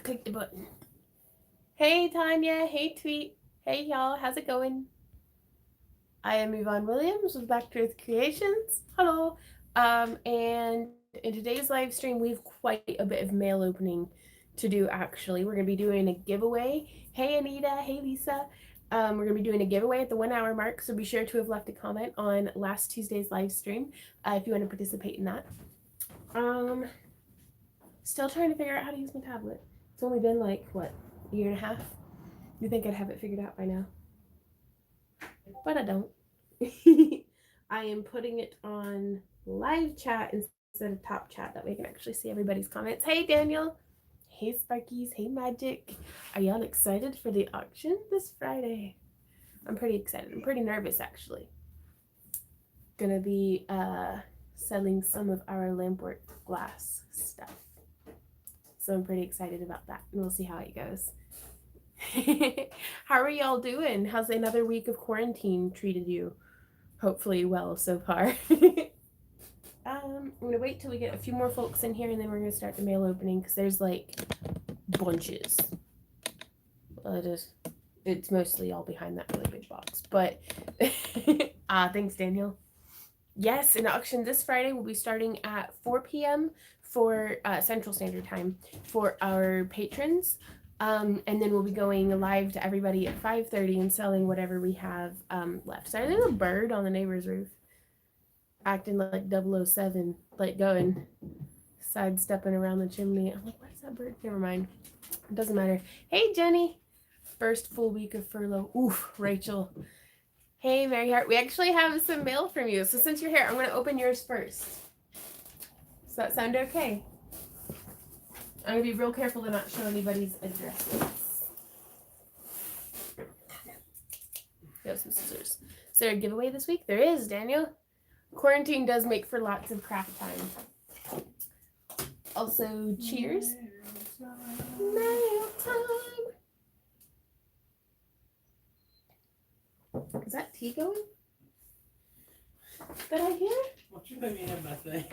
click the button. Hey Tanya, hey Tweet, hey y'all, how's it going? I am Yvonne Williams with Back to Earth Creations. Hello. And in today's live stream, we have quite a bit of mail opening to do actually. We're going to be doing a giveaway. Hey Anita, hey Lisa. We're going to be doing a giveaway at the 1 hour mark, so be sure to have left a comment on last Tuesday's live stream if you want to participate in that. Still trying to figure out how to use my tablet. It's only been like, what, a year and a half? You think I'd have it figured out by now? But I don't. I am putting it on live chat instead of top chat. That way I can actually see everybody's comments. Hey Daniel. Hey Sparkies. Hey Magic. Are y'all excited for the auction this Friday? I'm pretty excited. I'm pretty nervous actually. Gonna be selling some of our lampwork glass stuff. So I'm pretty excited about that. And we'll see how it goes. How are y'all doing? How's another week of quarantine treated you? Hopefully well so far. I'm gonna wait till we get a few more folks in here and then we're gonna start the mail opening because there's like bunches. It's mostly all behind that really big box. But thanks Daniel. Yes, an auction this Friday will be starting at 4 p.m. for Central Standard Time for our patrons. And then we'll be going live to everybody at 5:30 and selling whatever we have left. So there's a bird on the neighbor's roof acting like 007, like going sidestepping around the chimney. I'm like, where's that bird? Never mind. It doesn't matter. Hey, Jenny. First full week of furlough. Oof, Rachel. Hey, Mary Hart. We actually have some mail from you. So since you're here, I'm going to open yours first. Does that sound okay? I'm going to be real careful to not show anybody's addresses. We have some scissors. Is there a giveaway this week? There is, Daniel. Quarantine does make for lots of craft time. Also, cheers. Mail time. Is that tea going? That I hear? What you let me have my thing?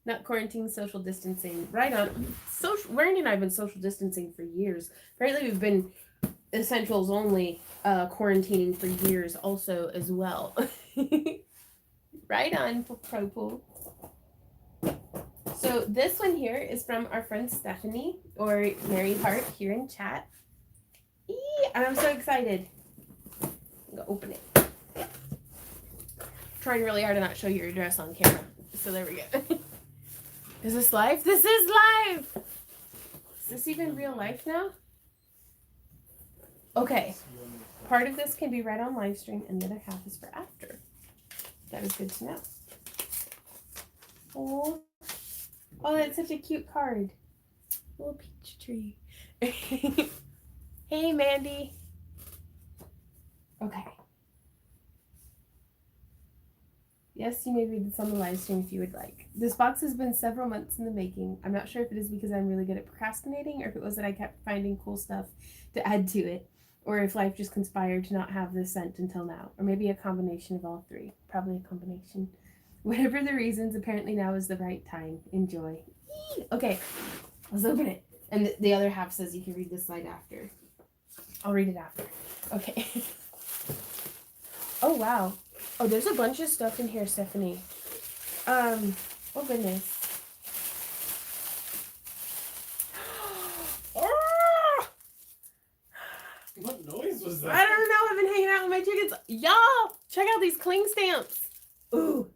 Not quarantine, social distancing. Right on. Randy and I have been social distancing for years. Apparently we've been essentials only quarantining for years also as well. Right on, Pro Pool. So this one here is from our friend Stephanie, or Mary Hart here in chat. And I'm so excited. I'm gonna open it. Trying really hard to not show your address on camera. So there we go. Is this live? This is live! Is this even real life now? Okay. Part of this can be read on live stream and the other half is for after. That is good to know. Oh, that's such a cute card. Little peach tree. Hey, Mandy. Okay. Yes, you may read this on the live stream if you would like. This box has been several months in the making. I'm not sure if it is because I'm really good at procrastinating or if it was that I kept finding cool stuff to add to it, or if life just conspired to not have this sent until now, or maybe a combination of all three. Probably a combination. Whatever the reasons, apparently now is the right time. Enjoy. Eee! Okay, let's open it. And the other half says you can read this slide after. I'll read it after. Okay. Oh, wow. Oh, there's a bunch of stuff in here, Stephanie. Oh, goodness. Oh! What noise was that? I don't know. I've been hanging out with my chickens. Y'all, check out these cling stamps. Ooh.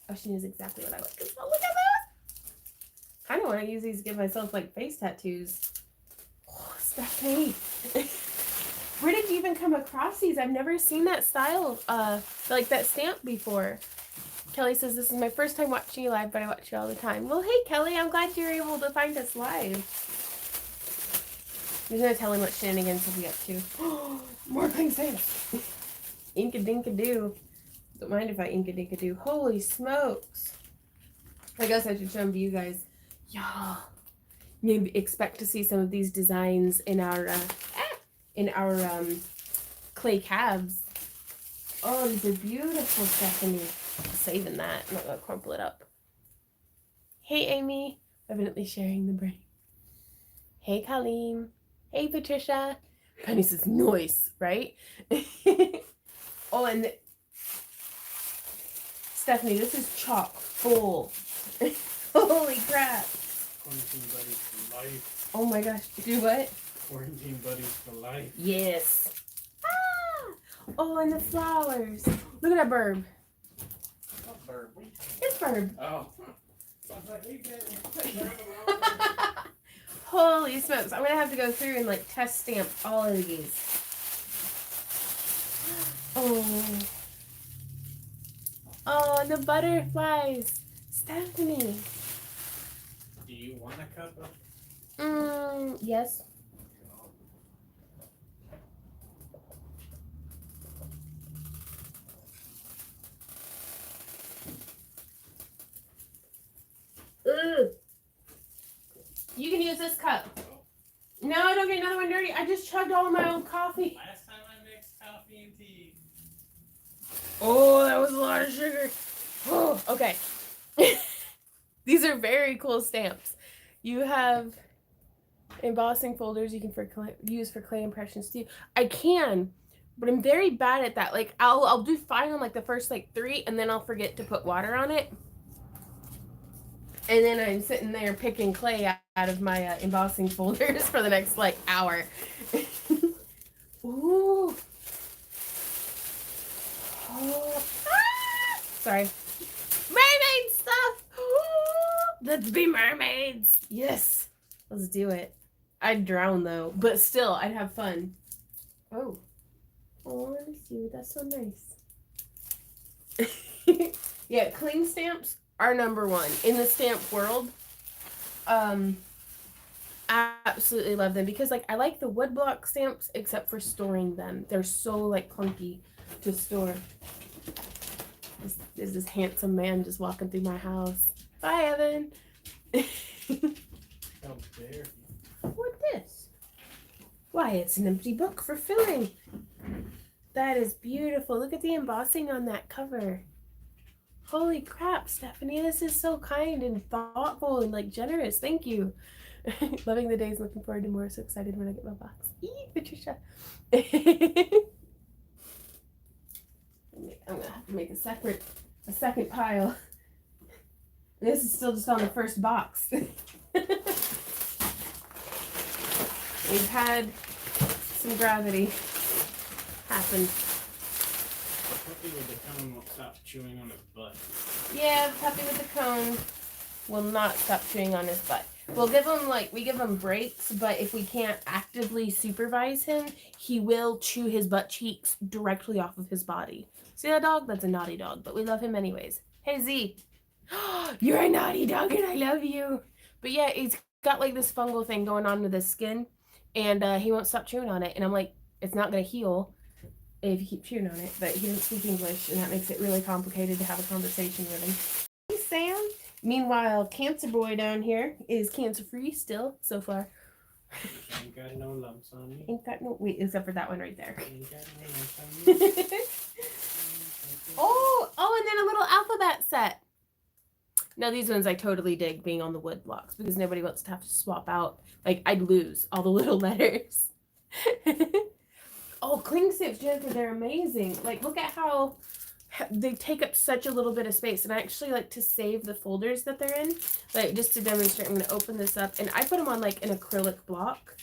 Oh, she knows exactly what I like. Oh, look at that. I kind of want to use these to give myself, like, face tattoos. Oh, Stephanie. Where did you even come across these? I've never seen that style, like that stamp before. Kelly says, this is my first time watching you live, but I watch you all the time. Well, hey, Kelly, I'm glad you were able to find us live. There's no telling what shenanigans we'll be up to. More cling stamps. Ink-a-dink-a-doo. Don't mind if I ink-a-dink-a-doo. Holy smokes. I guess I should show them to you guys. Y'all, maybe expect to see some of these designs in our clay cabs. Oh, these are beautiful, Stephanie. I'm saving that. I'm not gonna crumple it up. Hey, Amy. Evidently sharing the brain. Hey, Colleen. Hey, Patricia. Penny says, noise, right? Oh, and Stephanie, this is chock full. Holy crap. Quarantine buddies for life. Oh my gosh. Do what? Quarantine buddies for life. Yes. Ah! Oh, and the flowers. Look at that bird. What bird? It's bird. Oh. Holy smokes. I'm going to have to go through and like test stamp all of these. Oh. Oh, and the butterflies. Stephanie. Do you want a cup of? Yes. Ugh. You can use this cup. No, don't get another one dirty. I just chugged all of my old coffee. Last time I mixed coffee and tea. Oh, that was a lot of sugar. Oh, okay. These are very cool stamps. You have embossing folders you can use for clay impressions too. I can, but I'm very bad at that. Like I'll do fine on like the first like 3, and then I'll forget to put water on it. And then I'm sitting there picking clay out of my embossing folders for the next like hour. Ooh. Oh. Ah! Sorry. Mermaid stuff. Ooh. Let's be mermaids. Yes. Let's do it. I'd drown though, but still, I'd have fun. Oh. Oh, let me see. That's so nice. Yeah, cling stamps are number 1 in the stamp world. Absolutely love them because like I like the woodblock stamps except for storing them. They're so like clunky to store. There's this handsome man just walking through my house. Bye, Evan. How dare you? What's this? Why, it's an empty book for filling. That is beautiful. Look at the embossing on that cover. Holy crap, Stephanie, this is so kind and thoughtful and like generous. Thank you. Loving the days, looking forward to more. So excited when I get my box. Patricia. I'm gonna have to make a second pile. This is still just on the first box. We've had some gravity happen. Puppy with the cone won't stop chewing on his butt. Yeah, Puppy with the cone will not stop chewing on his butt. We'll give him we give him breaks, but if we can't actively supervise him, he will chew his butt cheeks directly off of his body. See that dog? That's a naughty dog, but we love him anyways. Hey Z, you're a naughty dog and I love you. But yeah, he's got like this fungal thing going on with his skin, and he won't stop chewing on it. And I'm like, it's not gonna heal if you keep chewing on it, but he doesn't speak English, and that makes it really complicated to have a conversation with him. Hey, Sam. Meanwhile, Cancer Boy down here is cancer-free still, so far. Ain't got no lumps on me. Ain't got no, wait, except for that one right there. Ain't got no lumps on me. Oh, and then a little alphabet set. Now, these ones I totally dig being on the wood blocks, because nobody wants to have to swap out. Like, I'd lose all the little letters. Oh, cling stamps, Jennifer, they're amazing. Like, look at how they take up such a little bit of space. And I actually like to save the folders that they're in. Like, just to demonstrate, I'm going to open this up. And I put them on, like, an acrylic block.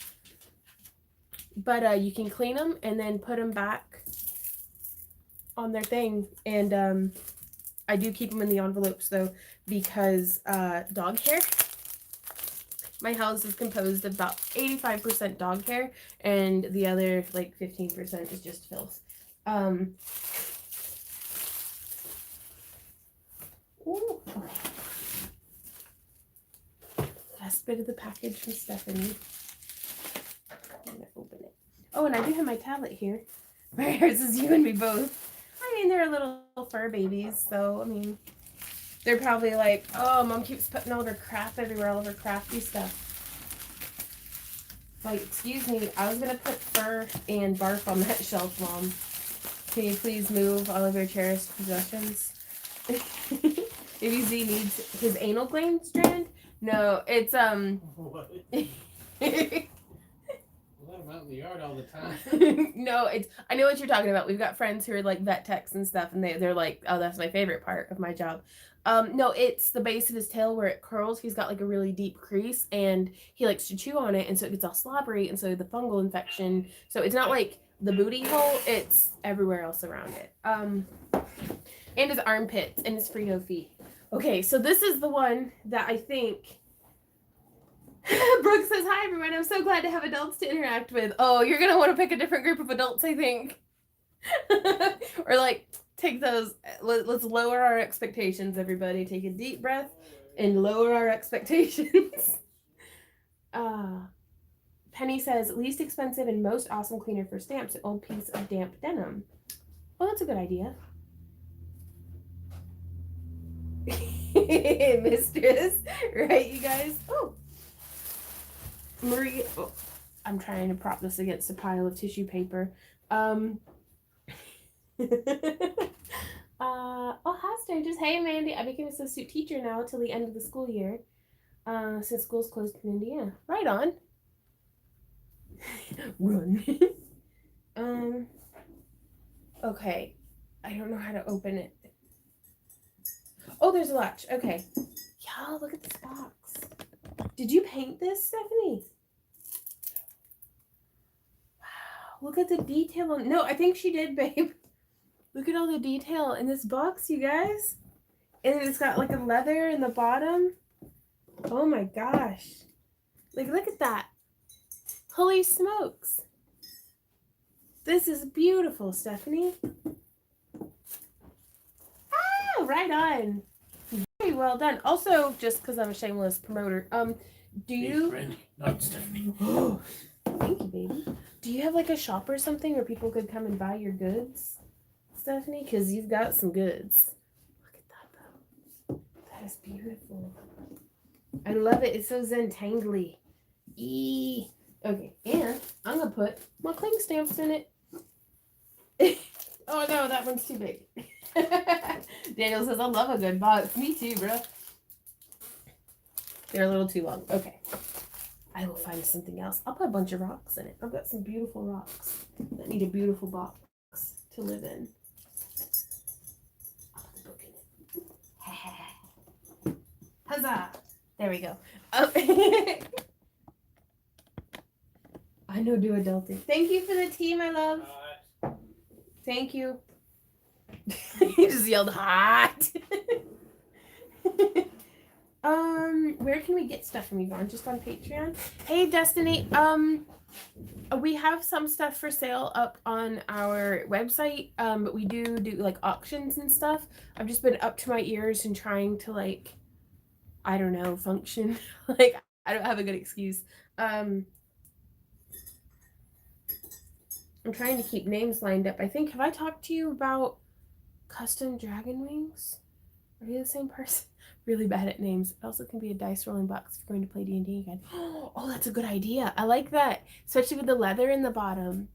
But you can clean them and then put them back on their thing. And I do keep them in the envelopes, though, because dog hair. My house is composed of about 85% dog hair, and the other, like, 15% is just filth. Ooh. Last bit of the package from Stephanie. I'm going to open it. Oh, and I do have my tablet here. Where's is you and me both? I mean, they're little fur babies, so, I mean... They're probably like, oh, Mom keeps putting all her crap everywhere, all of her crafty stuff. Like, excuse me, I was going to put fur and barf on that shelf, Mom. Can you please move all of your cherished possessions? Maybe Z needs his anal gland strand? No, it's, What? Let them out in the yard all the time. No, I know what you're talking about. We've got friends who are like vet techs and stuff, and they're like, oh, that's my favorite part of my job. No, it's the base of his tail where it curls. He's got like a really deep crease, and he likes to chew on it, and so it gets all slobbery, and so the fungal infection. So it's not like the booty hole; it's everywhere else around it. And his armpits and his Frito feet. Okay, so this is the one that I think. Brooke says, hi, everyone. I'm so glad to have adults to interact with. Oh, you're going to want to pick a different group of adults, I think. Or, like, take those. Let's lower our expectations, everybody. Take a deep breath and lower our expectations. Penny says, least expensive and most awesome cleaner for stamps, an old piece of damp denim. Well, that's a good idea. Mistress. Right, you guys? Oh. Marie, oh, I'm trying to prop this against a pile of tissue paper. Oh, hi, strangers. Hey, Mandy. I became a substitute teacher now till the end of the school year. Since school's closed in Indiana. Right on. Run. Okay. I don't know how to open it. Oh, there's a latch. Okay. Y'all, look at this box. Did you paint this, Stephanie? Wow, look at the detail on. No, I think she did, babe. Look at all the detail in this box, you guys. And it's got like a leather in the bottom. Oh my gosh. Like, look at that. Holy smokes. This is beautiful, Stephanie. Ah, right on. Very well done. Also, just because I'm a shameless promoter, do you? Hey, not Stephanie. Thank you, baby. Do you have like a shop or something where people could come and buy your goods, Stephanie? Because you've got some goods. Look at that, though. That is beautiful. I love it. It's so zentangly. Okay, and I'm gonna put my cling stamps in it. Oh no, that one's too big. Daniel says, I love a good box. Me too, bro. They're a little too long. Okay. I will find something else. I'll put a bunch of rocks in it. I've got some beautiful rocks that need a beautiful box to live in. I'll put the book in it. Huzzah! There we go. Oh. I know do adulting. Thank you for the tea, my love. Thank you. He just yelled hot. Where can we get stuff from Yvonne? Just on Patreon? Hey, Destiny. We have some stuff for sale up on our website. But we do like auctions and stuff. I've just been up to my ears and trying to like, I don't know, function. Like, I don't have a good excuse. I'm trying to keep names lined up. I think, have I talked to you about custom dragon wings? Are you the same person? Really bad at names. It also can be a dice rolling box if you're going to play D&D again. Oh, that's a good idea. I like that. Especially with the leather in the bottom.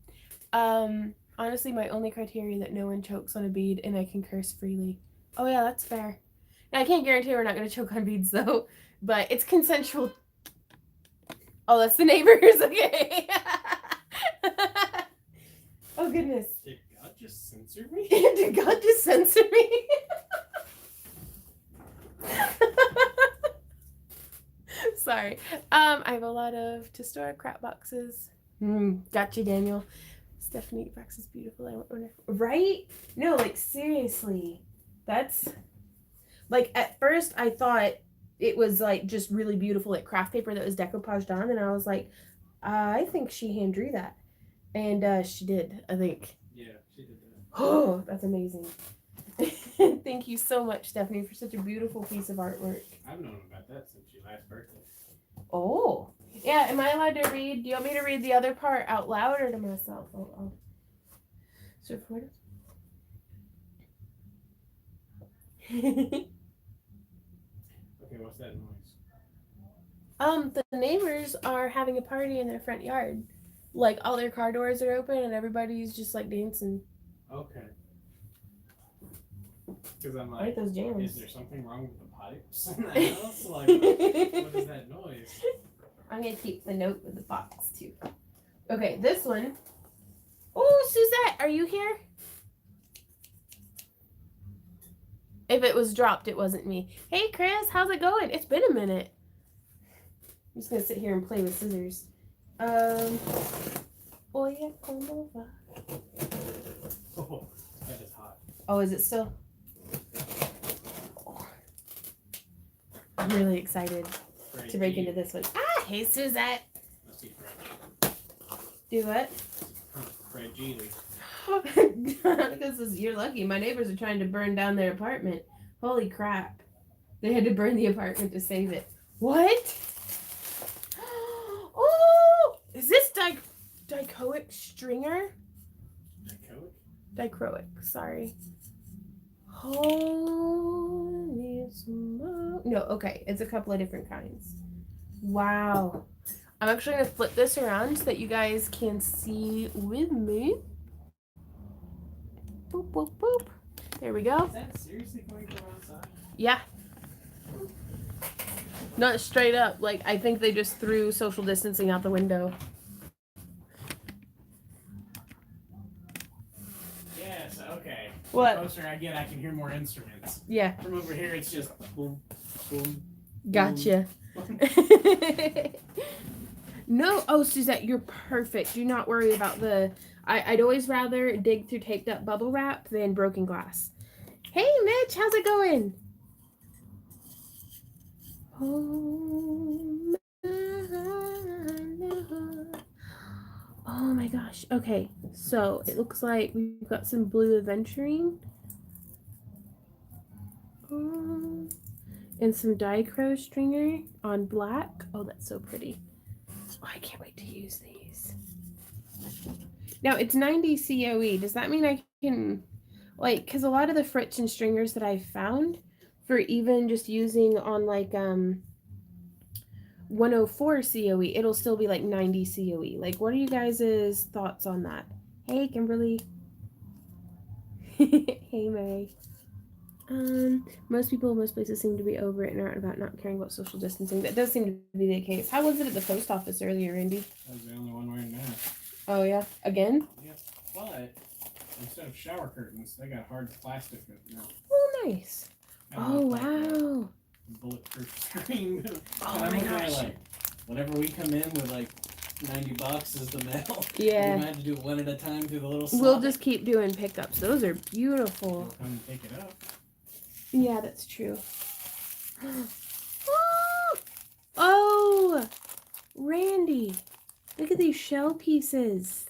Honestly, my only criteria that no one chokes on a bead and I can curse freely. Oh yeah, that's fair. Now, I can't guarantee we're not going to choke on beads though, but it's consensual. Oh, that's the neighbors. Okay. Oh goodness. Did God just censor me? Did God just censor me? Sorry. I have a lot of to store crap boxes. Gotcha, Daniel. Stephanie box is beautiful. I wonder, right? No, like seriously. That's like at first I thought it was like just really beautiful like craft paper that was decoupaged on, and I was like, I think she hand drew that. And she did, I think. Yeah, she did that. Oh, that's amazing. Thank you so much, Stephanie, for such a beautiful piece of artwork. I've known about that since your last birthday. Oh. Yeah, am I allowed to read? Do you want me to read the other part out loud or to myself? Oh. So record it. Okay, what's that noise? The neighbors are having a party in their front yard. Like, all their car doors are open and everybody's just, like, dancing. Okay. Because I'm I like like, those jams. is there something wrong with the pipes in the house? Like, what is that noise? I'm going to keep the note with the box, too. Okay, this one. Oh, Suzette, are you here? If it was dropped, it wasn't me. Hey, Chris, how's it going? It's been a minute. I'm just going to sit here and play with scissors. Oh, yeah, come over. Oh, that is hot. Oh, is it still? Oh. I'm really excited to break into this one. Ah, hey, Suzette. Let's see, Fred. Do what? Fred Geely. Because you're lucky. My neighbors are trying to burn down their apartment. Holy crap. They had to burn the apartment to save it. What? Oh, is this dichroic stringer? Dichroic, sorry. Holy smoke. No, okay. It's a couple of different kinds. Wow. I'm actually going to flip this around so that you guys can see with me. Boop, boop, boop. There we go. Is that seriously going from outside? Yeah. Not straight up. Like, I think they just threw social distancing out the window. Yes, okay. What? The closer I get, I can hear more instruments. Yeah. From over here, it's just boom, boom. Gotcha. No. Oh, Suzette, you're perfect. Do not worry about the... I'd always rather dig through taped up bubble wrap than broken glass. Hey, Mitch, how's it going? Oh my gosh. Okay, so it looks like we've got some blue aventurine. And some dichro stringer on black. Oh, that's so pretty. Oh, I can't wait to use these. Now, it's 90 COE. Does that mean I can, like, because a lot of the frits and stringers that I found for even just using on, like, 104 COE, it'll still be, like, 90 COE. Like, what are you guys' thoughts on that? Hey, Kimberly. Hey, Mary. Most people, most places seem to be over it and are about not caring about social distancing. That does seem to be the case. How was it at the post office earlier, Randy? I was the only one wearing masks. Oh, yeah? Again? Yep. But instead of shower curtains, they got hard plastic now. Oh, nice. Oh, wow. Bulletproof screen. Oh, and my I'm gosh. like, whenever we come in with like 90 boxes to mail, Yeah. we might have to do it one at a time through the little slot. We'll just keep doing pickups. Those are beautiful. They'll come and pick it up. Yeah, that's true. Oh, Randy, look at these shell pieces.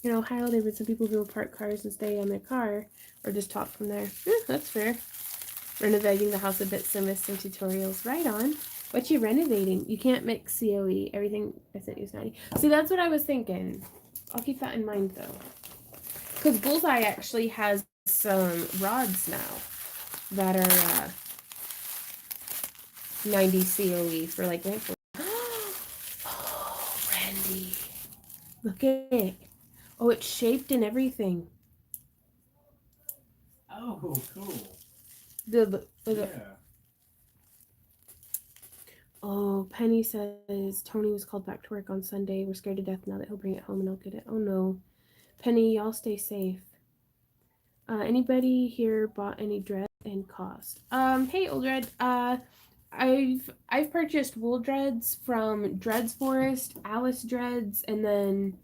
In Ohio, there were some people who will park cars and stay on their car or just talk from there. That's fair. Renovating the house a bit, so missed some tutorials. Right on. What you renovating? You can't mix COE. Everything I said is 90. See, that's what I was thinking. I'll keep that in mind, though. Because Bullseye actually has some rods now that are 90 COE for like lamp. Oh, Randy, look at it. Oh, it's shaped and everything. Oh, cool. Yeah. Oh, Penny says Tony was called back to work on Sunday. We're scared to death now that he'll bring it home and I'll get it. Oh no, Penny, y'all stay safe. Anybody here bought any dread and cost? Hey, Old Red. I've purchased wool dreads from Dreads Forest, Alice Dreads, and then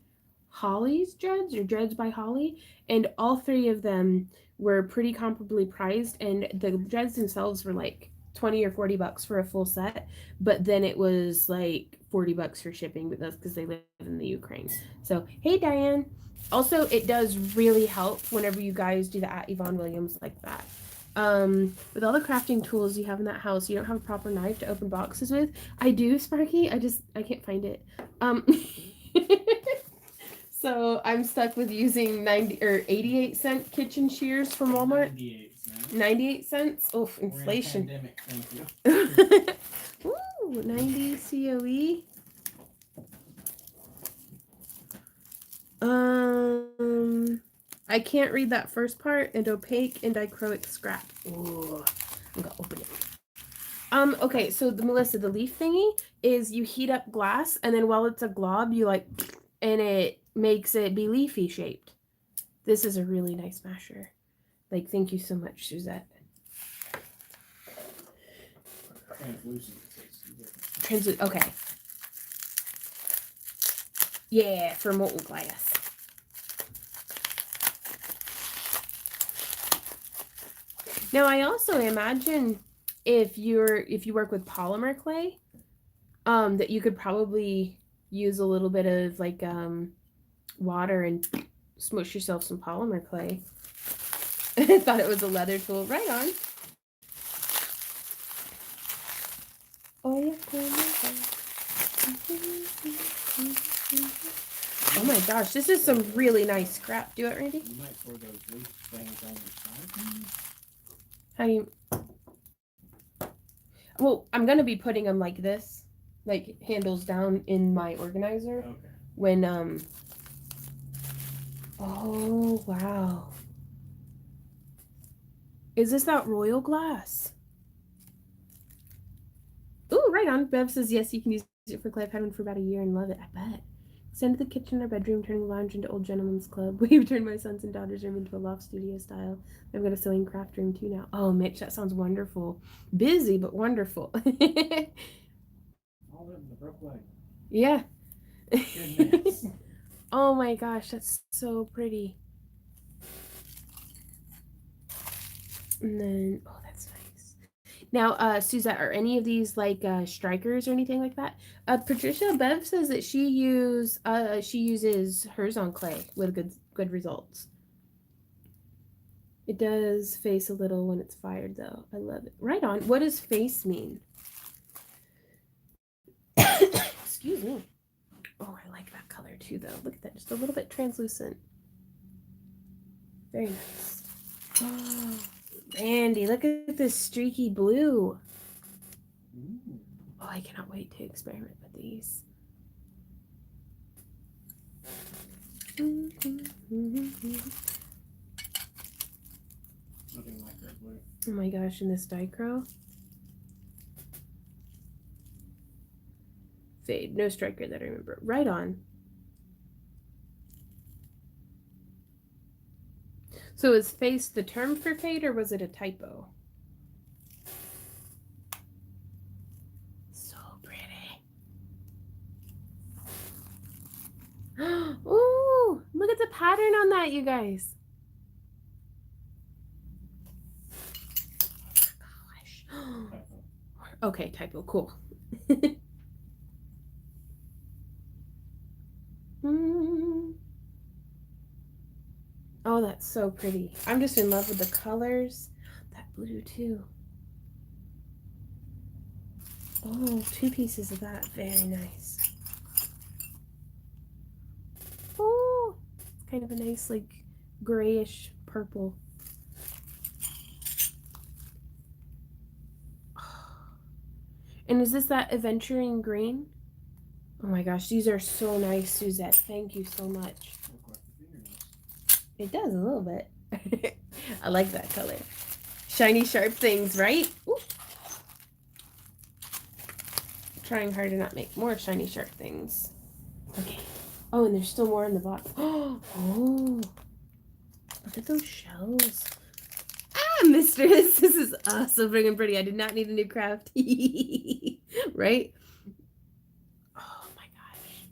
Holly's Dreads or Dreads by Holly, and all three of them were pretty comparably priced, and the dreads themselves were like 20 or 40 bucks for a full set, but then it was like 40 bucks for shipping, but that's because they live in the Ukraine. So, hey, Diane. Also, it does really help whenever you guys do the at Yvonne Williams like that. With all the crafting tools you have in that house, you don't have a proper knife to open boxes with. I do, Sparky. I can't find it. So I'm stuck with using 90 or 88-cent kitchen shears from Walmart. 98 cents. Oh, inflation. We're in a pandemic, thank you. Ooh, 90 COE. I can't read that first part. And opaque and dichroic scrap. Ooh, I'm gonna open it. Okay, so Melissa, the leaf thingy is you heat up glass, and then while it's a glob, you like, and it makes it be leafy shaped. This is a really nice masher. Like, thank you so much, Suzette. Translucent. Okay. Yeah, for molten glass. Now, I also imagine if you work with polymer clay, that you could probably use a little bit of like water and smush yourself some polymer clay. I thought it was a leather tool. Right on. Oh my gosh, this is some really nice scrap. Do it, Randy? You might throw those leaf things on your side. How do you... Well, I'm going to be putting them like this, like handles down in my organizer. Okay. When, oh, wow. Is this that royal glass? Ooh, right on. Bev says, yes, you can use it for clay. I've had one for about a year and love it. I bet. Send to the kitchen or bedroom, turning the lounge into old gentleman's club. We've turned my son's and daughter's room into a loft studio style. I've got a sewing craft room too now. Oh, Mitch, that sounds wonderful. Busy, but wonderful. All that in the broke leg. Yeah. Goodness. Oh my gosh, that's so pretty. And then, oh, that's nice. Now, Suzette, are any of these like strikers or anything like that? Patricia Bev says that she uses hers on clay with good results. It does face a little when it's fired, though. I love it. Right on. What does face mean? Excuse me. Oh, I like that color too, though. Look at that. Just a little bit translucent. Very nice. Oh, Randy, look at this streaky blue. Ooh. Oh, I cannot wait to experiment with these. Nothing like that blue. Oh my gosh, and this dichro. Fade. No striker that I remember. Right on. So is face the term for fade, or was it a typo? So pretty. Ooh, look at the pattern on that, you guys. Oh my gosh. Okay, typo. Cool. Oh, that's so pretty. I'm just in love with the colors. That blue too. Oh, 2 pieces of that. Very nice. Oh, it's kind of a nice like grayish purple. And is this that aventurine green? Oh my gosh, these are so nice, Suzette. Thank you so much. It does a little bit. I like that color. Shiny, sharp things, right? Ooh. Trying hard to not make more shiny, sharp things. Okay. Oh, and there's still more in the box. Oh, look at those shells. Ah, mistress, this is so friggin' pretty. I did not need a new craft. Right? Oh my gosh.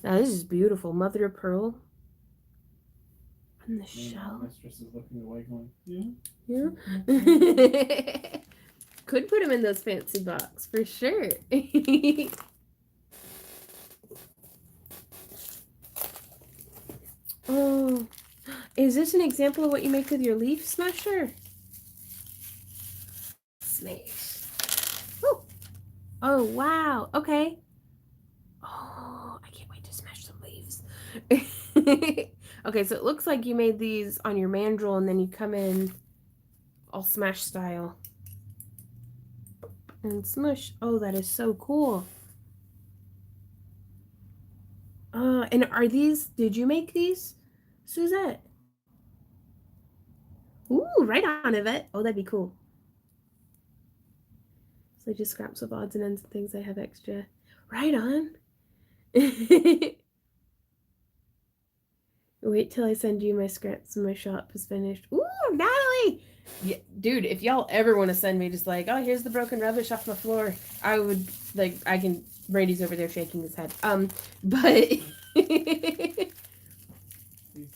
Now this is beautiful. Mother of pearl. And the shell. Mistress is looking away going, yeah. Yeah. Could put them in those fancy box for sure. Oh, is this an example of what you make with your leaf smasher? Smash. Oh, oh wow. Okay. Oh, I can't wait to smash some leaves. Okay, so it looks like you made these on your mandrel and then you come in all smash style and smush. Oh, that is so cool. And are these, did you make these, Suzette? Ooh, right on, Yvette. Oh, that'd be cool. So just scraps of odds and ends and things I have extra. Right on. Wait till I send you my scraps when my shop is finished. Ooh, Natalie! Yeah, dude, if y'all ever want to send me just like, oh, here's the broken rubbish off my floor, I would, like, I can, Brady's over there shaking his head. But... Please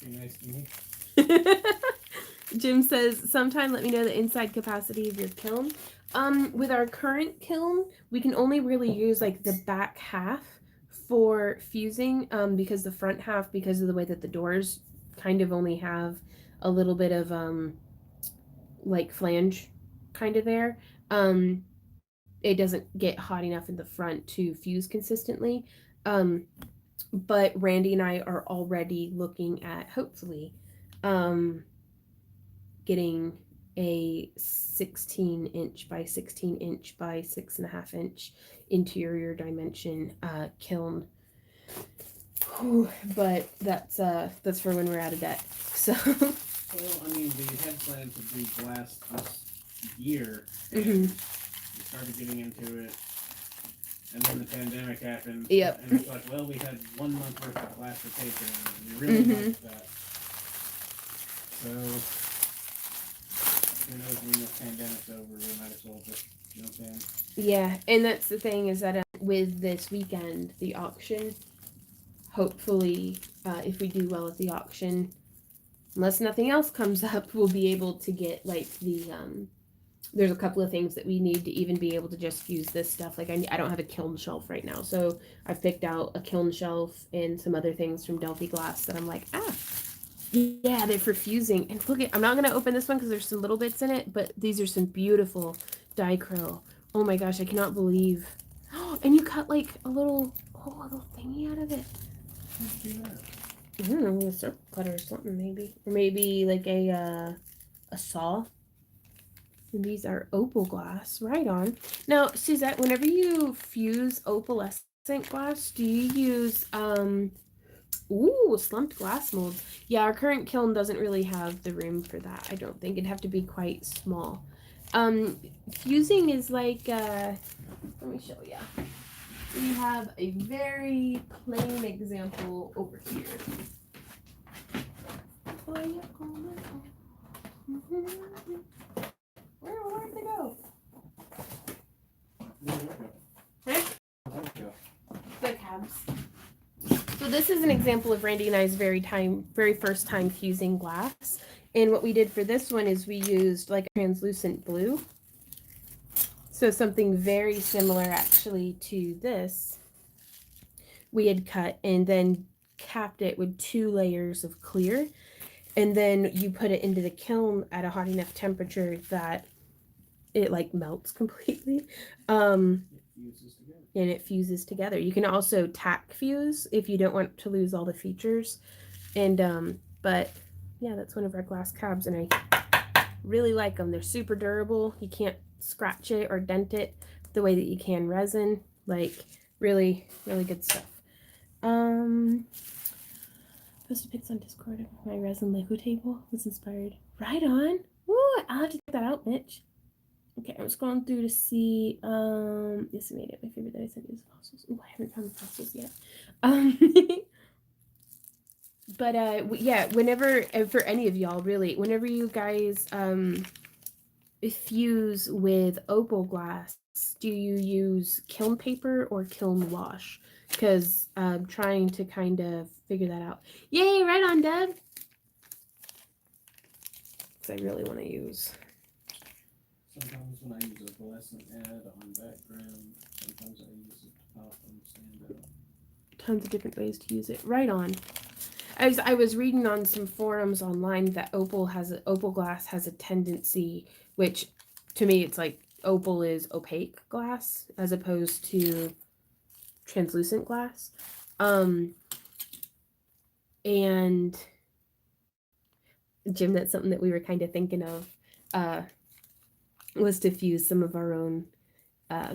be nice to me. Jim says, sometime let me know the inside capacity of your kiln. With our current kiln, we can only really use like the back half for fusing, because the front half, because of the way that the doors kind of only have a little bit of like flange kind of there. It doesn't get hot enough in the front to fuse consistently. But Randy and I are already looking at hopefully getting a 16-inch by 16-inch by 6.5-inch interior dimension kiln. Whew, but that's for when we're out of debt. So. Well, I mean, we had planned to do glass this year, and we started getting into it, and then the pandemic happened. Yep. And it's like, well, we had 1 month worth of glass for paper, and we really liked that. So, who knows when the pandemic's over, we might as well just, you know what I'm saying? Yeah, and that's the thing is that with this weekend, the auction, hopefully, if we do well at the auction, unless nothing else comes up, we'll be able to get like the there's a couple of things that we need to even be able to just fuse this stuff. Like I don't have a kiln shelf right now, so I've picked out a kiln shelf and some other things from Delphi Glass that I'm like, yeah, they're for fusing. And look at, I'm not gonna open this one because there's some little bits in it, but these are some beautiful diacryl. Oh my gosh, I cannot believe. And you cut like a little thingy out of it. Let's do that. I don't know, a circle cutter or something maybe. Or maybe like a saw. And these are opal glass. Right on. Now, Suzette, whenever you fuse opalescent glass, do you use slumped glass molds? Yeah, our current kiln doesn't really have the room for that. I don't think it'd have to be quite small. Fusing is like let me show you. We have a very plain example over here. Where'd they go? The cabs. So this is an example of Randy and I's very first time fusing glass. And what we did for this one is we used like a translucent blue. So something very similar actually to this. We had cut and then capped it with 2 layers of clear. And then you put it into the kiln at a hot enough temperature that it like melts completely. And it fuses together. You can also tack fuse if you don't want to lose all the features. And but yeah, that's one of our glass cabs, and I really like them. They're super durable. You can't scratch it or dent it the way that you can resin. Like really, really good stuff. Posted pics on Discord of my resin Lego table was inspired. Right on. Woo, I'll have to check that out, Mitch. Okay, I'm scrolling through to see. Yes, I made it. My favorite that I sent is fossils. Oh, I haven't found the fossils yet. But yeah, whenever for any of y'all, really, whenever you guys fuse with opal glass, do you use kiln paper or kiln wash? Because I'm trying to kind of figure that out. Yay! Right on, Deb. Because I really want to use. Sometimes when I use a opalescent add on background, sometimes I use it to pop and stand out. Tons of different ways to use it. Right on. I was reading on some forums online that opal glass has a tendency, which to me it's like opal is opaque glass as opposed to translucent glass. And Jim, that's something that we were kind of thinking of, was to fuse some of our own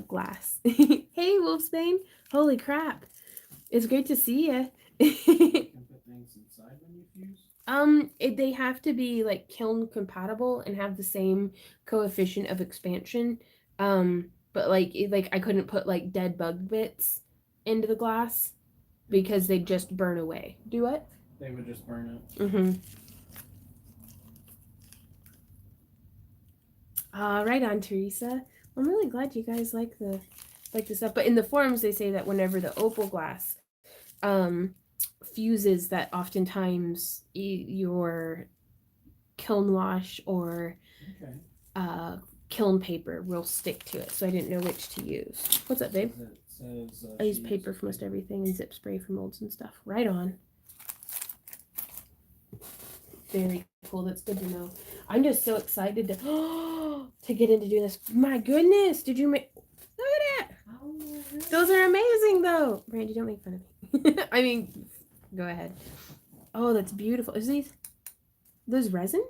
glass. Hey, Wolfsbane! Holy crap! It's great to see you. You can put things inside when you fuse? They have to be like kiln compatible and have the same coefficient of expansion. But but like I couldn't put like dead bug bits into the glass because they'd just burn away. Do what? They would just burn it. Mm-hmm. Right on, Teresa. I'm really glad you guys like the stuff. But in the forums, they say that whenever the opal glass fuses, that oftentimes your kiln wash or kiln paper will stick to it. So I didn't know which to use. What's up, babe? It says, I use paper for most everything and zip spray for molds and stuff. Right on. Very cool. That's good to know. I'm just so excited to get into doing this. My goodness, did you make? Look at that. Oh, those are amazing, though. Brandy, don't make fun of me. I mean, go ahead. Oh, that's beautiful. Is those resin?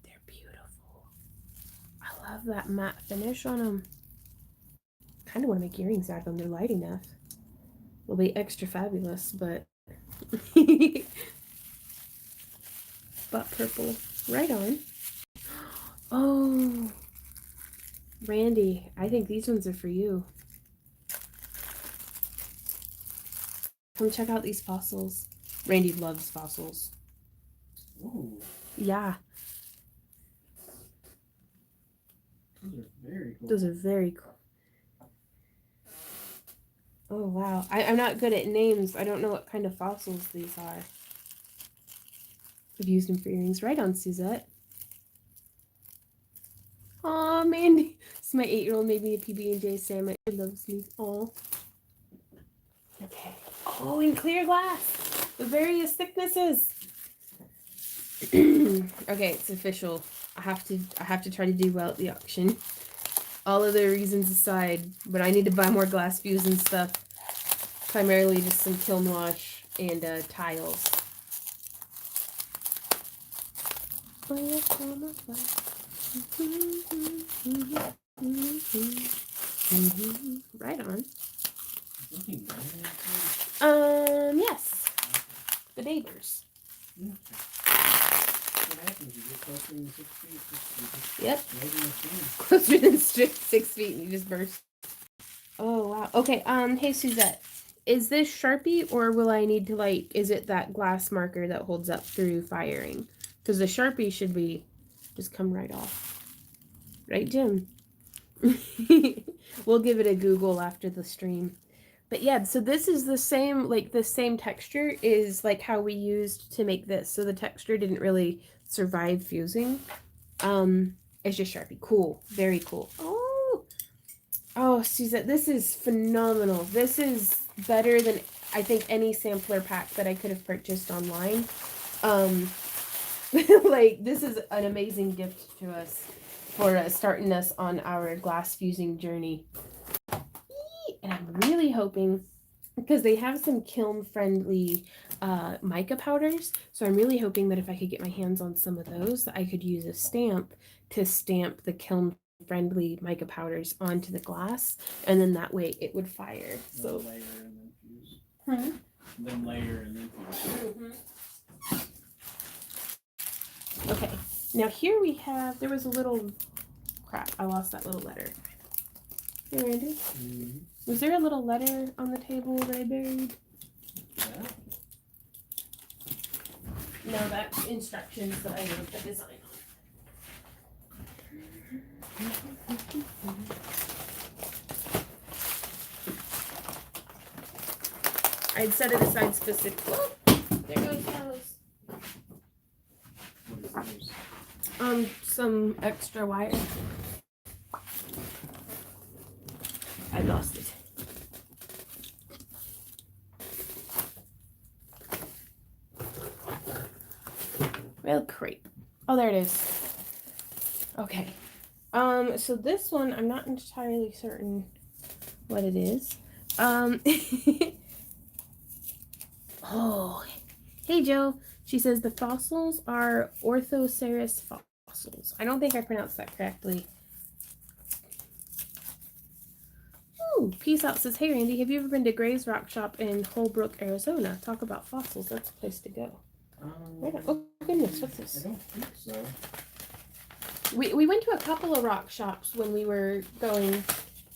They're beautiful. I love that matte finish on them. Kind of want to make earrings out of them. They're light enough. Will be extra fabulous, but. But purple. Right on. Oh, Randy, I think these ones are for you. Come check out these fossils. Randy loves fossils. Ooh. Yeah. Those are very cool. Those are very cool. Oh, wow. I'm not good at names. I don't know what kind of fossils these are. I've used them for earrings. Right on, Suzette. Aw, Mandy. This is my 8-year-old made me a PB&J sandwich. He loves me. Aw. Okay. Oh, in clear glass. The various thicknesses. Okay, it's official. I have to try to do well at the auction. All other reasons aside, but I need to buy more glass fusing stuff. Primarily just some kiln wash and tiles. Right on. Yes. The neighbors. What happens? You get closer than 6 feet. Yep. Closer than 6 feet and you just burst. Oh, wow. Okay, hey, Suzette. Is this Sharpie or will I need to, like, is it that glass marker that holds up through firing? Because the Sharpie should be, just come right off. Right, Jim? We'll give it a Google after the stream. But yeah, so this is the same, like, the same texture is, like, how we used to make this. So the texture didn't really survive fusing. It's just Sharpie. Cool. Very cool. Oh, Suzette, this is phenomenal. This is better than, I think, any sampler pack that I could have purchased online. Like, this is an amazing gift to us for starting us on our glass fusing journey. And I'm really hoping, because they have some kiln-friendly mica powders, so I'm really hoping that if I could get my hands on some of those, that I could use a stamp to stamp the kiln-friendly mica powders onto the glass, and then that way it would fire. So layer and then fuse. Then layer and then fuse. Okay, now here we have, there was a little, crap, I lost that little letter. Hey, Randy? Was there a little letter on the table that I buried? Yeah. No, that's instructions that I wrote the design on. I'd set it aside specifically. Oh, there goes Carlos. What is those? Some extra wire. I lost it. Well, creep. Oh, there it is. Okay. So this one, I'm not entirely certain what it is. Oh, hey, Joe. She says the fossils are Orthoceras fossils. I don't think I pronounced that correctly. Ooh, Peace Out says, hey, Randy, have you ever been to Gray's Rock Shop in Holbrook, Arizona? Talk about fossils. That's a place to go. Oh, goodness. What's this? I don't think so. We went to a couple of rock shops when we were going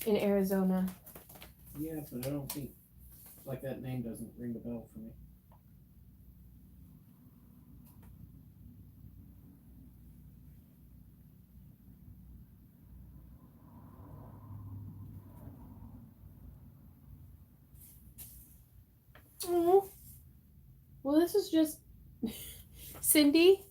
in Arizona. Yeah, but I don't think like that name doesn't ring the bell for me. Oh, well, this is just Cindy.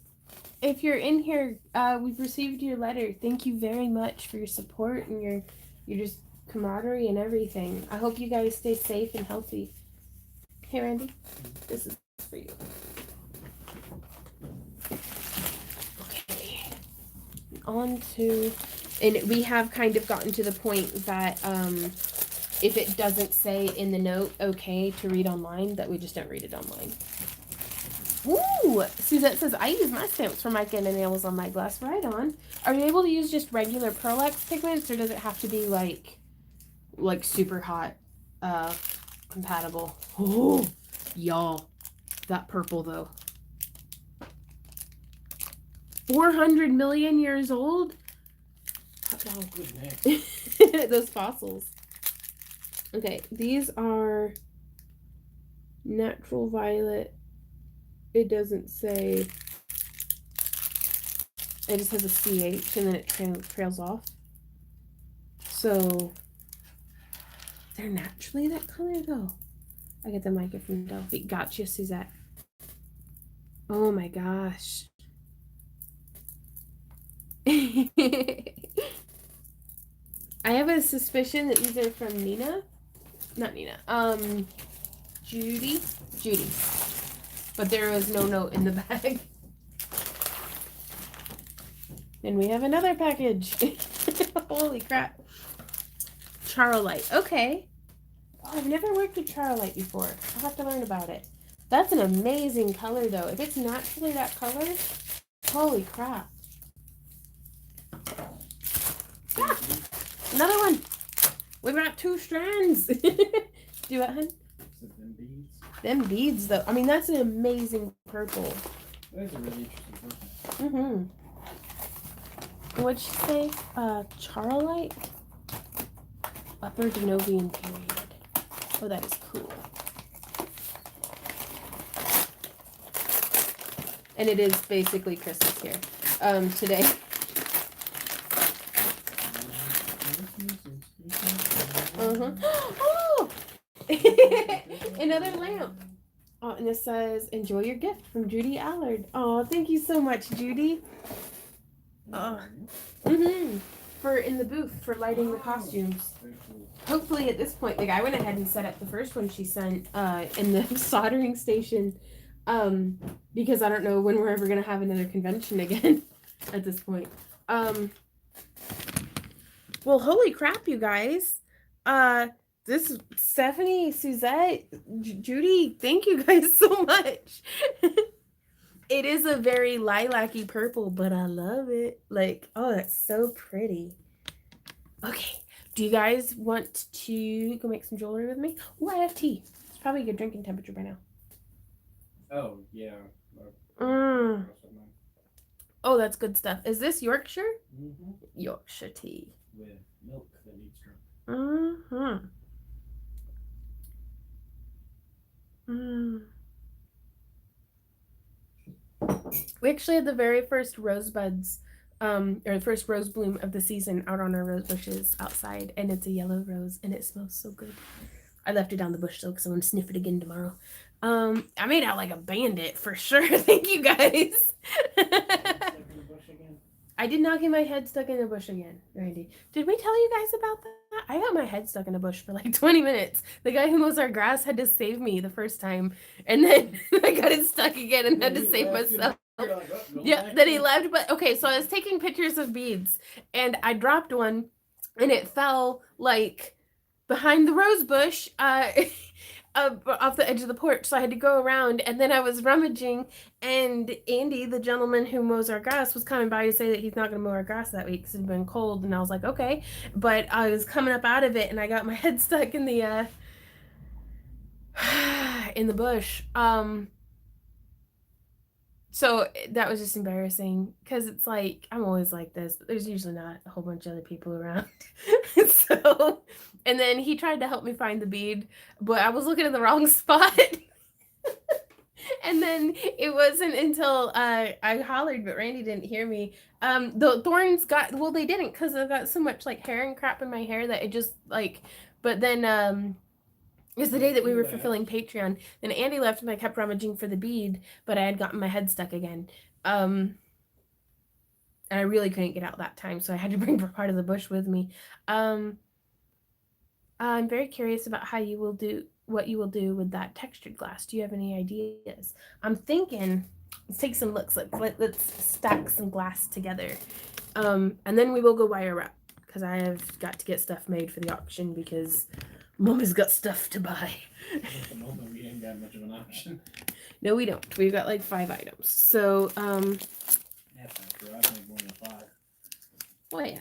If you're in here, we've received your letter. Thank you very much for your support and your just camaraderie and everything. I hope you guys stay safe and healthy. Hey, Randy, this is for you. Okay, on to, and we have kind of gotten to the point that if it doesn't say in the note okay to read online, that we just don't read it online. Ooh, Suzette says, I use my stamps for my nails on my glass. Right on. Are you able to use just regular Pearl-Ex pigments, or does it have to be like super hot compatible? Oh, y'all, that purple though. 400 million years old? Oh, goodness. Those fossils. Okay, these are natural violet. It doesn't say. It just has a CH and then it trails off. So they're naturally that color though. I get the mic from Delphi. Gotcha, Suzette. Oh my gosh. I have a suspicion that these are from Nina. Not Nina. Judy. But there was no note in the bag. And we have another package. Holy crap. Charolite. Okay. Oh, I've never worked with Charolite before. I'll have to learn about it. That's an amazing color, though. If it's naturally that color, holy crap. Ah, another one. We got 2 strands. Do what, hun? Them beads. Them beads, though. I mean, that's an amazing purple. That's a really interesting purple. Mm-hmm. What'd she say? Charolite? Upper Denovian period. Oh, that is cool. And it is basically Christmas here. Today. Uh-huh. Oh! Another lamp. Oh, and it says, enjoy your gift from Judy Allard. Oh, thank you so much, Judy. For in the booth for lighting the costumes. Hopefully at this point, like I went ahead and set up the first one she sent in the soldering station because I don't know when we're ever gonna have another convention again at this point. Well, holy crap, you guys. This Stephanie, Suzette, Judy, thank you guys so much. It is a very lilac-y purple, but I love it. Like, oh, that's so pretty. Okay, do you guys want to go make some jewelry with me? Oh, I have tea. It's probably a good drinking temperature by now. Oh, yeah. Oh, that's good stuff. Is this Yorkshire? Mm-hmm. Yorkshire tea. With milk that needs drunk. Uh-huh. We actually had the very first rosebuds, or the first rose bloom of the season out on our rose bushes outside, and it's a yellow rose, and it smells so good. I left it down the bush though, because I want to sniff it again tomorrow. I made out like a bandit for sure. Thank you guys. I did not get my head stuck in a bush again, Randy. Did we tell you guys about that? I got my head stuck in a bush for like 20 minutes. The guy who mows our grass had to save me the first time, and then I got it stuck again and had to save myself. Yeah, then he left. But okay, so I was taking pictures of beads, and I dropped one, and it fell like behind the rose bush. Off the edge of the porch, so I had to go around, and then I was rummaging, and Andy, the gentleman who mows our grass, was coming by to say that he's not going to mow our grass that week because it had been cold, and I was like, okay, but I was coming up out of it, and I got my head stuck in the in the bush. So that was just embarrassing because it's like I'm always like this, but there's usually not a whole bunch of other people around. So, and then he tried to help me find the bead, but I was looking in the wrong spot. And then it wasn't until I hollered, but Randy didn't hear me. The thorns got, well, they didn't because I've got so much like hair and crap in my hair that it just like. But then it was the day that we were fulfilling Patreon. Then Andy left and I kept rummaging for the bead, but I had gotten my head stuck again. And I really couldn't get out that time, so I had to bring part of the bush with me. I'm very curious about how you will do what you will do with that textured glass. Do you have any ideas? I'm thinking let's take some looks. Let's stack some glass together, and then we will go wire wrap because I have got to get stuff made for the auction because Mama's got stuff to buy. At the moment, we ain't got much of an option. No, we don't. We've got like 5 items. So, Yeah, that's true. I think more than 5. well, yeah.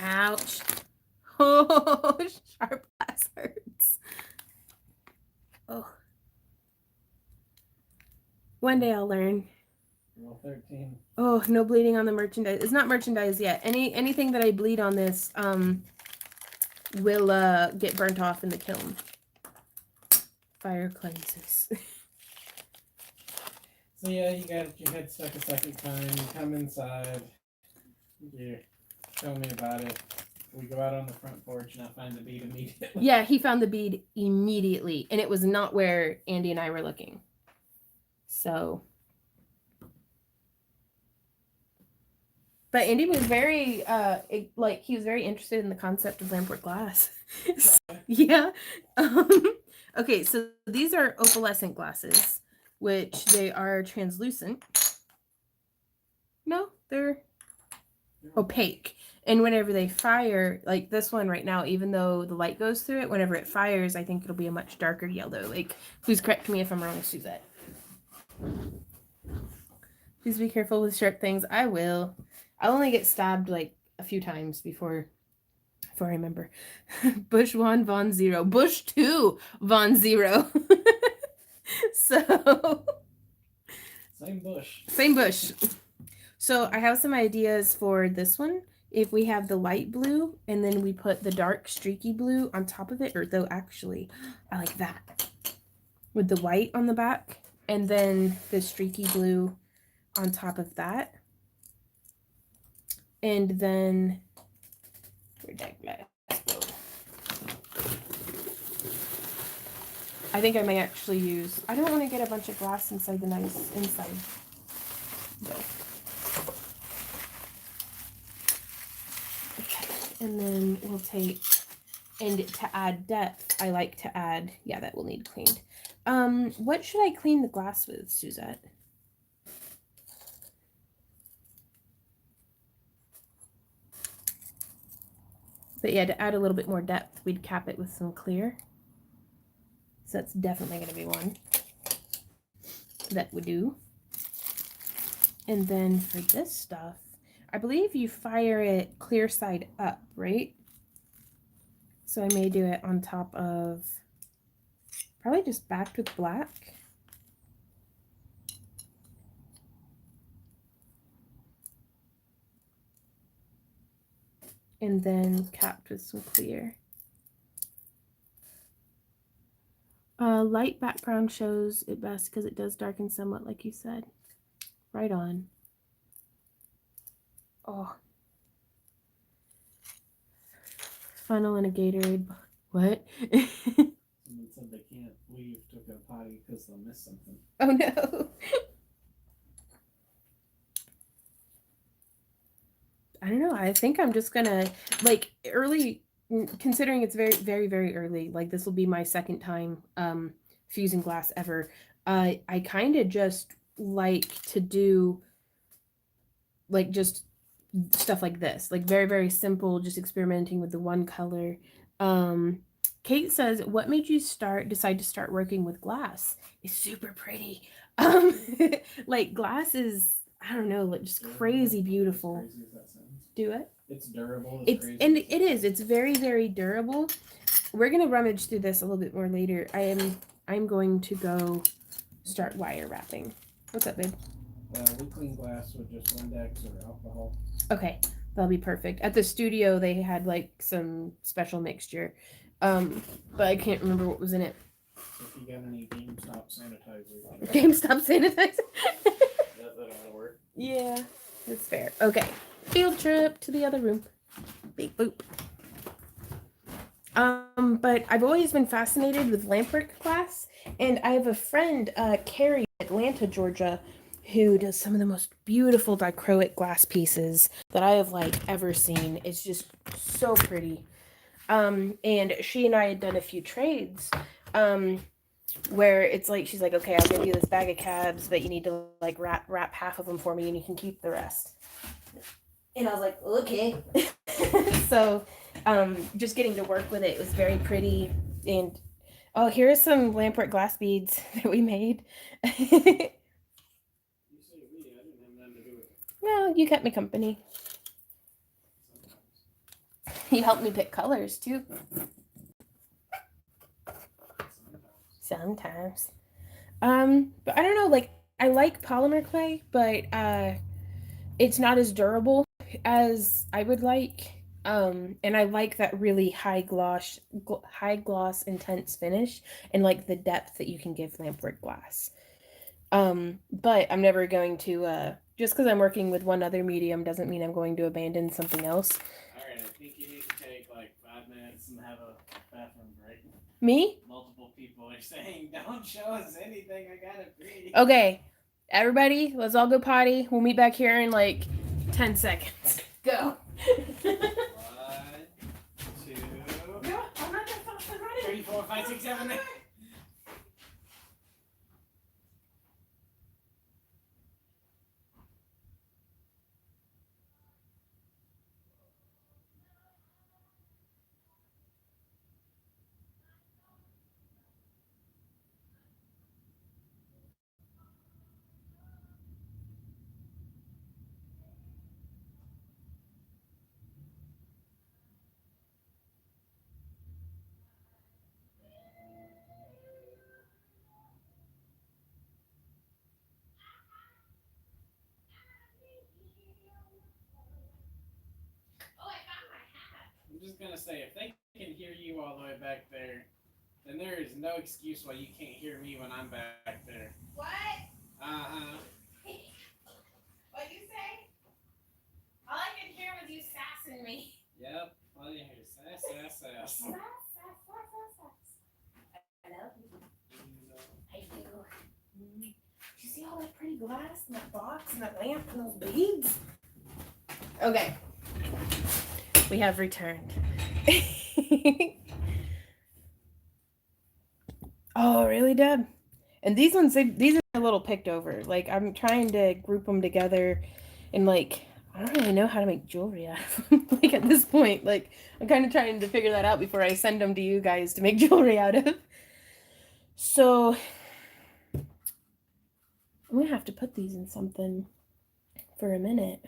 Ouch. Oh, sharp glass hurts. Oh. One day I'll learn. Rule 13. Oh, no bleeding on the merchandise. It's not merchandise yet. Anything that I bleed on this will get burnt off in the kiln. Fire cleanses. So yeah, you got your head stuck a second time. You come inside. You tell me about it. We go out on the front porch and I find the bead immediately. Yeah, he found the bead immediately, and it was not where Andy and I were looking. So, but Andy was very he was very interested in the concept of lampwork glass. Yeah. Okay, so these are opalescent glasses, which they are translucent. No, they're opaque. And whenever they fire, like this one right now, even though the light goes through it, whenever it fires, I think it'll be a much darker yellow. Like, please correct me if I'm wrong, Suzette. Please be careful with sharp things. I will. I'll only get stabbed like a few times before I remember. Bush 1, Von 0. Bush 2, Von 0. So. Same bush. Same bush. So I have some ideas for this one. If we have the light blue and then we put the dark streaky blue on top of it, or though actually, I like that. With the white on the back and then the streaky blue on top of that. And then, where'd that glass go? I think I may actually use, I don't want to get a bunch of glass inside the nice inside. No. Okay, and then we'll take, and to add depth, I like to add, yeah, that will need cleaned. What should I clean the glass with, Suzette? But yeah, to add a little bit more depth, we'd cap it with some clear. So that's definitely going to be one that would do. And then for this stuff, I believe you fire it clear side up, right? So I may do it on top of, probably just backed with black. And then capped with some clear. Light background shows it best because it does darken somewhat, like you said. Right on. Oh. Funnel and a Gatorade. What? Someone said they can't leave to go potty because they'll miss something. Oh no. I don't know. I think I'm just gonna, like, early, considering it's very, very, very early, like this will be my second time fusing glass ever. I kind of just like to do like just stuff like this, like very, very simple, just experimenting with the one color. Kate says, what made you decide to start working with glass? It's super pretty. Like glass is, I don't know, like just crazy beautiful. As crazy as that sounds. Do it. It's durable. It's crazy and it is. It's very, very durable. We're gonna rummage through this a little bit more later. I'm going to go start wire wrapping. What's up, babe? We clean glass with just Windex or alcohol. Okay, that'll be perfect. At the studio, they had like some special mixture, but I can't remember what was in it. If you got any GameStop sanitizer. GameStop sanitizer. That'll work. Yeah, that's fair. Okay, field trip to the other room. Beep boop. But I've always been fascinated with lampwork glass, and I have a friend, Carrie, Atlanta, Georgia, who does some of the most beautiful dichroic glass pieces that I have like ever seen. It's just so pretty. And she and I had done a few trades, where it's like she's like, okay, I'll give you this bag of cabs, but you need to like wrap half of them for me, and you can keep the rest. And I was like, okay. So, just getting to work with it was very pretty. And oh, here are some lampwork glass beads that we made. You say we, I didn't have nothing to do with it. Well, you kept me company. You helped me pick colors too. Sometimes. But I don't know, like I like polymer clay, but it's not as durable as I would like. And I like that really high gloss intense finish and like the depth that you can give lampwork glass. But I'm never going to just because I'm working with one other medium doesn't mean I'm going to abandon something else. Alright, I think you need to take like 5 minutes and have a bathroom break. Me? Multiple people are saying, don't show us anything, I gotta pee. Okay, everybody, let's all go potty. We'll meet back here in like 10 seconds. Go. 1, 2, 3, 4, 5, 6, 7, 8. I'm just gonna say, if they can hear you all the way back there, then there is no excuse why you can't hear me when I'm back there. What? Uh-huh. What'd you say? All I could hear was you sassing me. Yep. All you hear is sass. I love you. I do. Did you see all that pretty glass and that box and that lamp and those beads? Okay. We have returned. Oh, really, Deb? And these ones, these are a little picked over. Like, I'm trying to group them together and, like, I don't really know how to make jewelry out of them. Like, at this point, like, I'm kind of trying to figure that out before I send them to you guys to make jewelry out of. So, I'm going to have to put these in something for a minute.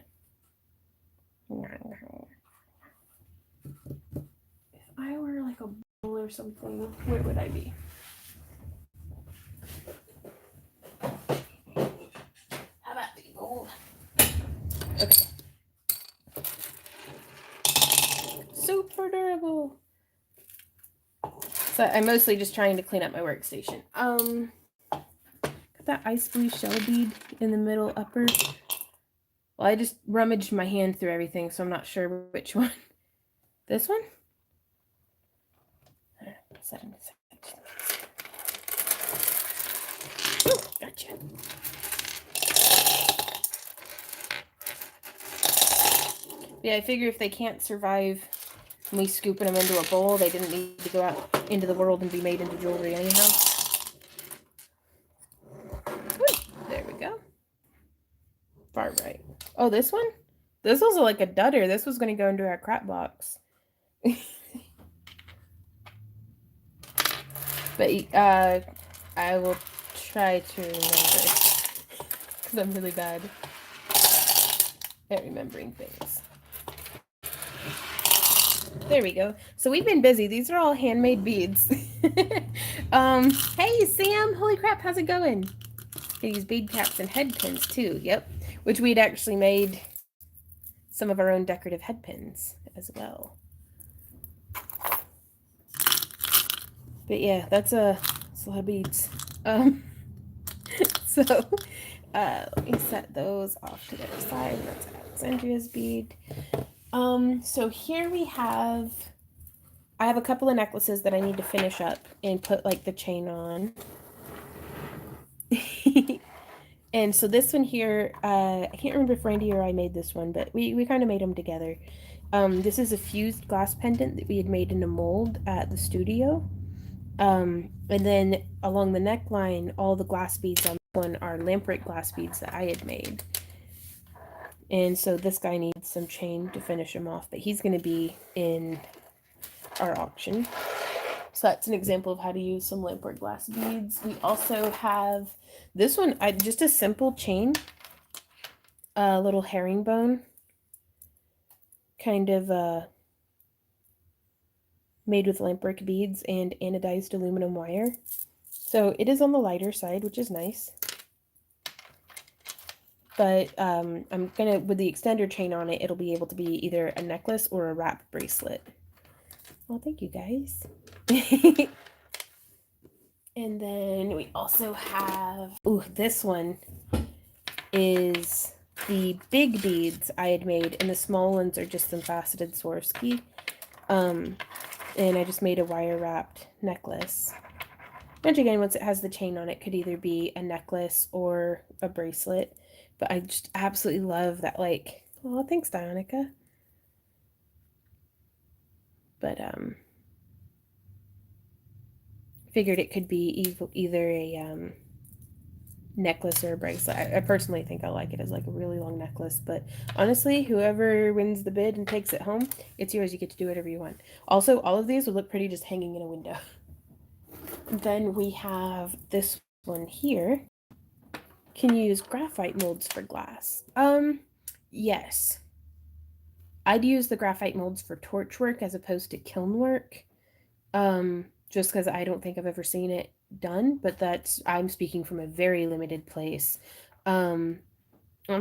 If I were like a bowl or something, where would I be? How about the bowl? Okay. Super durable. So I'm mostly just trying to clean up my workstation. Got that ice blue shell bead in the middle upper. Well, I just rummaged my hand through everything, so I'm not sure which one. This one? Ooh, gotcha. Yeah, I figure if they can't survive me scooping them into a bowl, they didn't need to go out into the world and be made into jewelry anyhow. Woo, there we go. Far right. Oh, this one? This was like a dudder. This was going to go into our crap box. But I will try to remember because I'm really bad. at remembering things. There we go. So we've been busy. These are all handmade beads. Hey Sam, holy crap, how's it going? They use bead caps and head pins too. Yep, which we'd actually made some of our own decorative head pins as well. But yeah, that's a lot of beads. So let me set those off to the other side. That's Alexandria's bead. So here we have, I have a couple of necklaces that I need to finish up and put like the chain on. And so this one here, I can't remember if Randy or I made this one, but we kind of made them together. This is a fused glass pendant that we had made in a mold at the studio. And then along the neckline, all the glass beads on this one are lamprey glass beads that I had made. And so this guy needs some chain to finish him off, but he's going to be in our auction. So that's an example of how to use some lamprey glass beads. We also have this one, just a simple chain, a little herringbone, kind of made with lamprey beads and anodized aluminum wire. So it is on the lighter side, which is nice. But I'm gonna, with the extender chain on it, it'll be able to be either a necklace or a wrap bracelet. Well, thank you guys. And then we also have, ooh, this one is the big beads I had made, and the small ones are just some faceted Swarovski. And I just made a wire wrapped necklace. And again, once it has the chain on it, could either be a necklace or a bracelet. But I just absolutely love that, like, oh, thanks, Dionica. But figured it could be either a necklace or a bracelet. I personally think I like it as like a really long necklace, but honestly, whoever wins the bid and takes it home, it's yours. You get to do whatever you want. Also, all of these would look pretty just hanging in a window. Then we have this one here. Can you use graphite molds for glass? Yes. I'd use the graphite molds for torch work as opposed to kiln work. Just because I don't think I've ever seen it done, but I'm speaking from a very limited place. I'm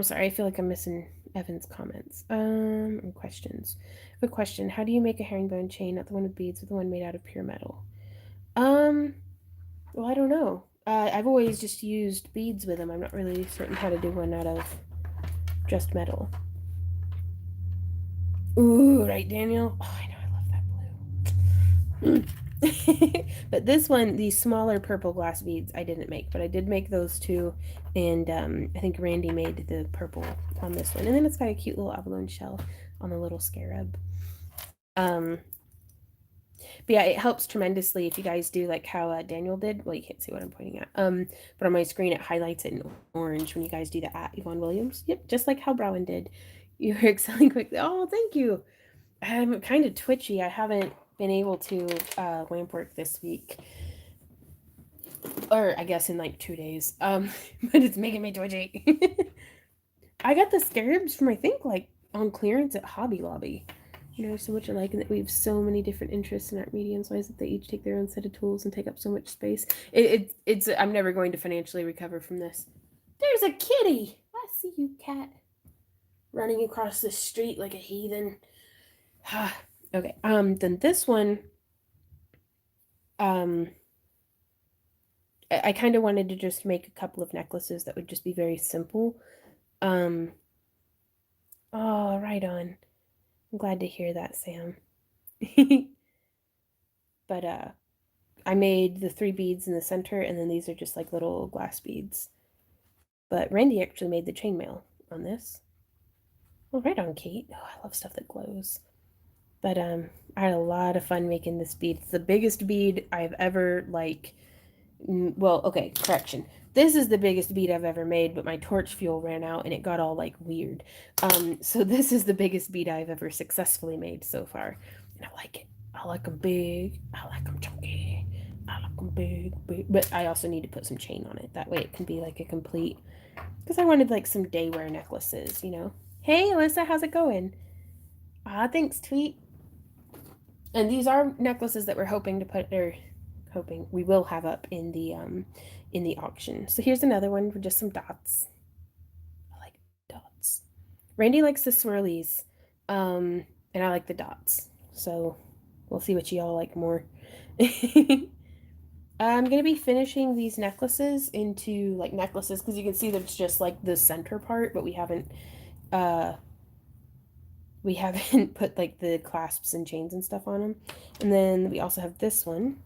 sorry, I feel like I'm missing Evan's comments. And questions. I have a question. How do you make a herringbone chain, not the one with beads, but the one made out of pure metal? Well, I don't know. I've always just used beads with them. I'm not really certain how to do one out of just metal. Ooh, right, Daniel? Oh, I know, I love that blue. But this one, these smaller purple glass beads, I didn't make, but I did make those two, and I think Randy made the purple on this one. And then it's got a cute little abalone shell on the little scarab. But yeah, it helps tremendously if you guys do like how Daniel did. Well, you can't see what I'm pointing at. But on my screen it highlights it in orange when you guys do the at Yvonne Williams. Yep, just like how Browen did. You were excelling quickly. Oh, thank you. I'm kind of twitchy. I haven't been able to lamp work this week. Or I guess in like 2 days. But it's making me twitchy. I got the scarabs from I think like on clearance at Hobby Lobby. You know, so much alike, and that we have so many different interests in art mediums, ways that they each take their own set of tools and take up so much space. It's I'm never going to financially recover from this. There's a kitty. I see you, cat. Running across the street like a heathen. Okay. Then this one, I kind of wanted to just make a couple of necklaces that would just be very simple. Oh, right on. I'm glad to hear that, Sam. But I made the 3 beads in the center, and then these are just like little glass beads. But Randy actually made the chainmail on this. Well, right on, Kate. Oh, I love stuff that glows. But I had a lot of fun making this bead. It's the biggest bead I've ever well, okay, correction. This is the biggest bead I've ever made, but my torch fuel ran out and it got all like weird. So this is the biggest bead I've ever successfully made so far. And I like it. I like them big. I like them chunky. I like them big. But I also need to put some chain on it. That way it can be like a complete, because I wanted like some day wear necklaces, you know? Hey, Alyssa, how's it going? Ah, thanks, Tweet. And these are necklaces that we're hoping to put, or hoping we will have up in the auction. So here's another one for just some dots. I like dots. Randy likes the swirlies, and I like the dots. So we'll see what y'all like more. I'm gonna be finishing these necklaces into like necklaces because you can see that it's just like the center part, but uh we haven't put like the clasps and chains and stuff on them. And then we also have this one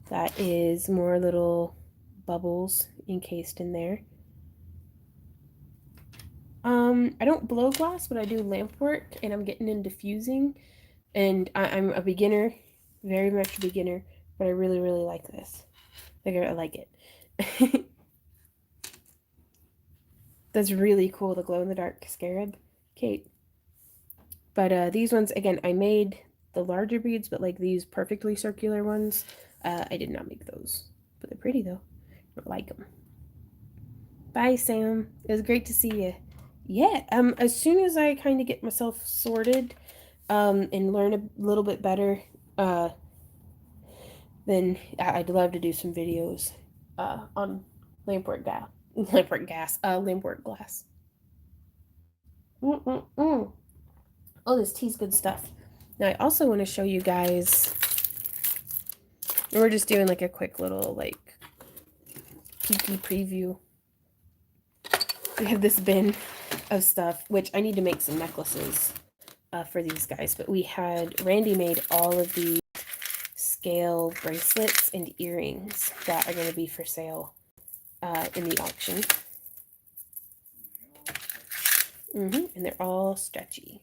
that is more little bubbles encased in there. I don't blow glass, but I do lamp work, and I'm getting into fusing. And I'm a beginner, very much a beginner, but I really, really like this. I like it. That's really cool, the glow-in-the-dark scarab. Kate. But these ones, again, I made the larger beads, but like these perfectly circular ones, I did not make those. But they're pretty, though. I like them. Bye, Sam. It was great to see you. Yeah, as soon as I kind of get myself sorted, and learn a little bit better, then I'd love to do some videos, on lampwork gas, lampwork glass. Mm-mm-mm. Oh, this tea's good stuff. Now, I also want to show you guys, and we're just doing like a quick little like peeky preview. We have this bin of stuff, which I need to make some necklaces for these guys, but Randy made all of the scale bracelets and earrings that are going to be for sale in the auction. And they're all stretchy.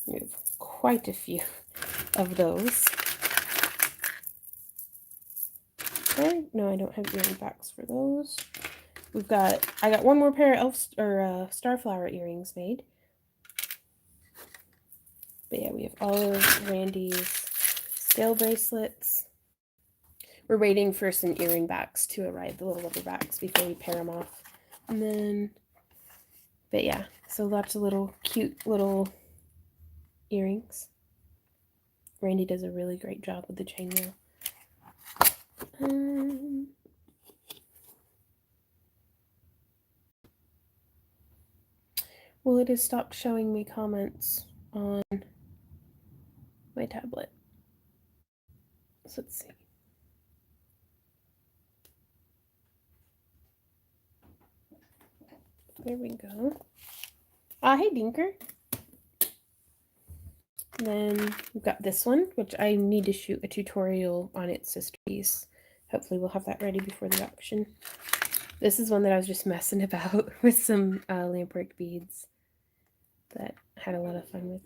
We have quite a few of those. Okay, no, I don't have earring backs for those. I got one more pair of starflower earrings made. But yeah, we have all of Randy's scale bracelets. We're waiting for some earring backs to arrive, the little rubber backs, before we pair them off. And then, but yeah, so lots of little cute little earrings. Randy does a really great job with the chainmail. Well, it has stopped showing me comments on my tablet. So let's see. There we go. Hey, Dinker. And then we've got this one, which I need to shoot a tutorial on its sister piece. Hopefully we'll have that ready before the auction. This is one that I was just messing about with some lampwork beads that I had a lot of fun with.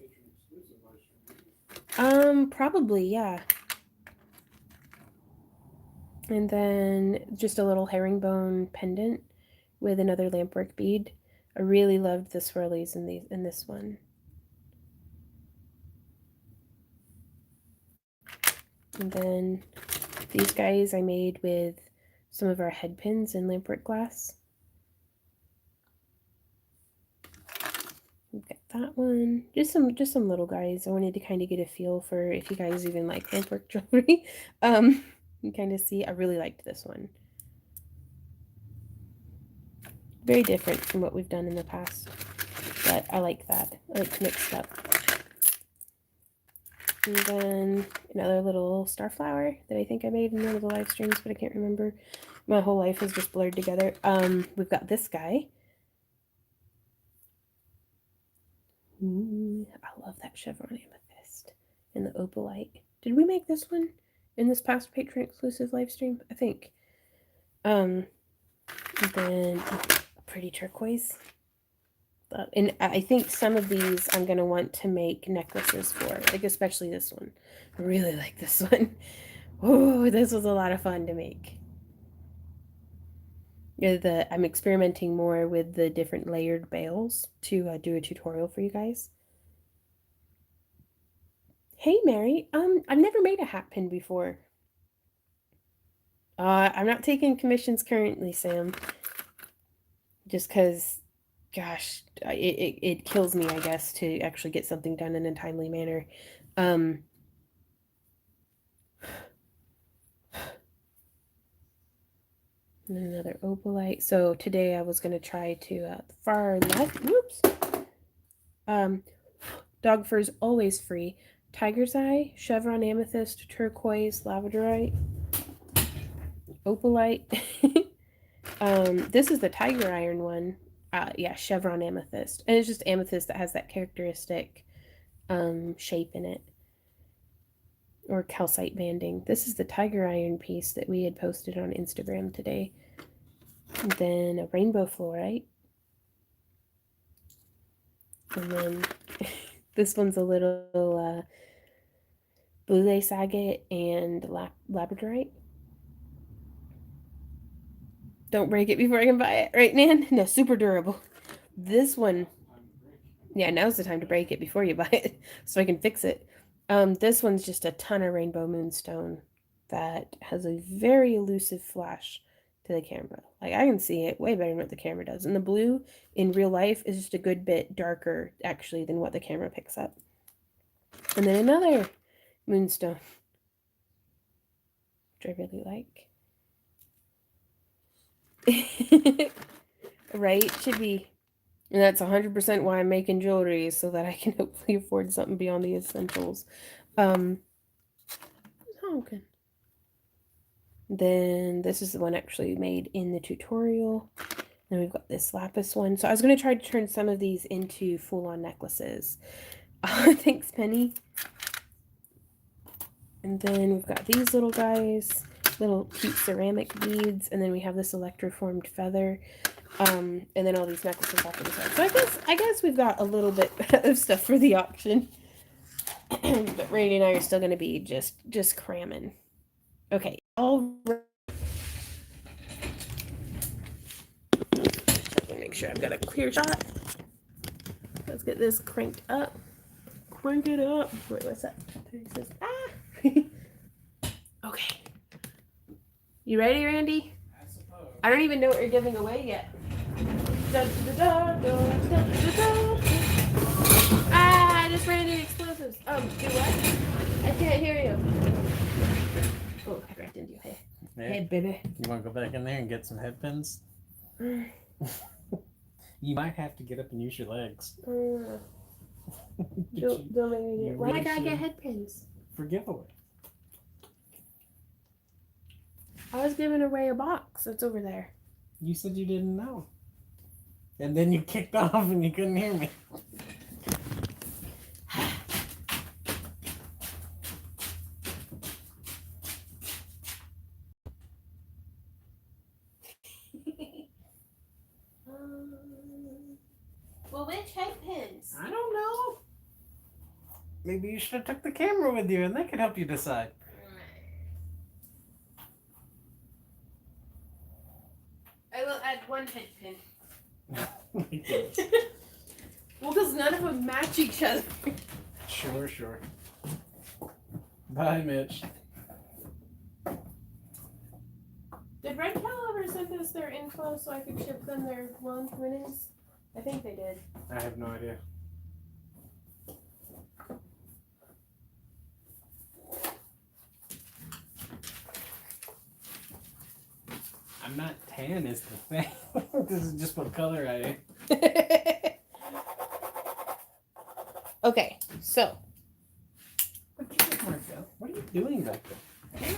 Probably, yeah. And then just a little herringbone pendant with another lampwork bead. I really loved the swirlies in this one. And then these guys I made with some of our head pins in lampwork glass. We've got that one. Just some little guys. I wanted to kind of get a feel for if you guys even like lampwork jewelry. You kind of see. I really liked this one. Very different from what we've done in the past, but I like that. I like mixed up. And then another little starflower that I think I made in one of the live streams, but I can't remember. My whole life is just blurred together. We've got this guy. Ooh, I love that chevron amethyst and the opalite. Did we make this one in this past patron exclusive live stream? I think. And then a pretty turquoise. And I think some of these I'm going to want to make necklaces for, like especially this one. I really like this one. Oh, this was a lot of fun to make. Yeah, I'm experimenting more with the different layered bales to do a tutorial for you guys. Hey, Mary. I've never made a hat pin before. I'm not taking commissions currently, Sam. just because, gosh, it kills me, I guess, to actually get something done in a timely manner. Um, and another opalite. So today I was going to try to the far left. Whoops. Dog fur's always free. Tiger's eye, chevron amethyst, turquoise, labradorite, opalite. This is the tiger iron one. Yeah, chevron amethyst, and it's just amethyst that has that characteristic shape in it, or calcite banding. This is the tiger iron piece that we had posted on Instagram today. And then a rainbow fluorite, and then this one's a little blue agate and labradorite. Don't break it before I can buy it, right, Nan? No, super durable. This one, yeah, now's the time to break it before you buy it, so I can fix it. This one's just a ton of rainbow moonstone that has a very elusive flash to the camera. Like, I can see it way better than what the camera does. And the blue in real life is just a good bit darker, actually, than what the camera picks up. And then another moonstone, which I really like. Right? Should be. And that's 100% why I'm making jewelry, so that I can hopefully afford something beyond the essentials. Okay. Then this is the one actually made in the tutorial. Then we've got this lapis one. So I was going to try to turn some of these into full-on necklaces. Thanks, Penny. And then we've got these little guys, little cute ceramic beads, and then we have this electroformed feather. And then all these necklaces off to the side. So I guess we've got a little bit of stuff for the auction. But Randy and I are still going to be just cramming. Okay. All right. Let me make sure I've got a clear shot. Let's get this cranked up. Crank it up. Wait, what's that? Okay. You ready, Randy? I suppose. I don't even know what you're giving away yet. I just ran into explosives. Do what? I can't hear you. Oh, I wrecked into your head. Yeah. Head, baby. You want to go back in there and get some head pins? You might have to get up and use your legs. Don't make me do it. Why did I get head pins? For giveaway. I was giving away a box that's over there. You said you didn't know. And then you kicked off and you couldn't hear me. Well, which head pins? I don't know. Maybe you should have took the camera with you and they could help you decide. I will add one head pin. Well, because none of them match each other. Sure. Bye, Mitch. Did Red Cow ever send us their info so I could ship them their winnings? I think they did. I have no idea. I'm not tan is the thing. This is just what color I am. Okay, so. What are you doing back there?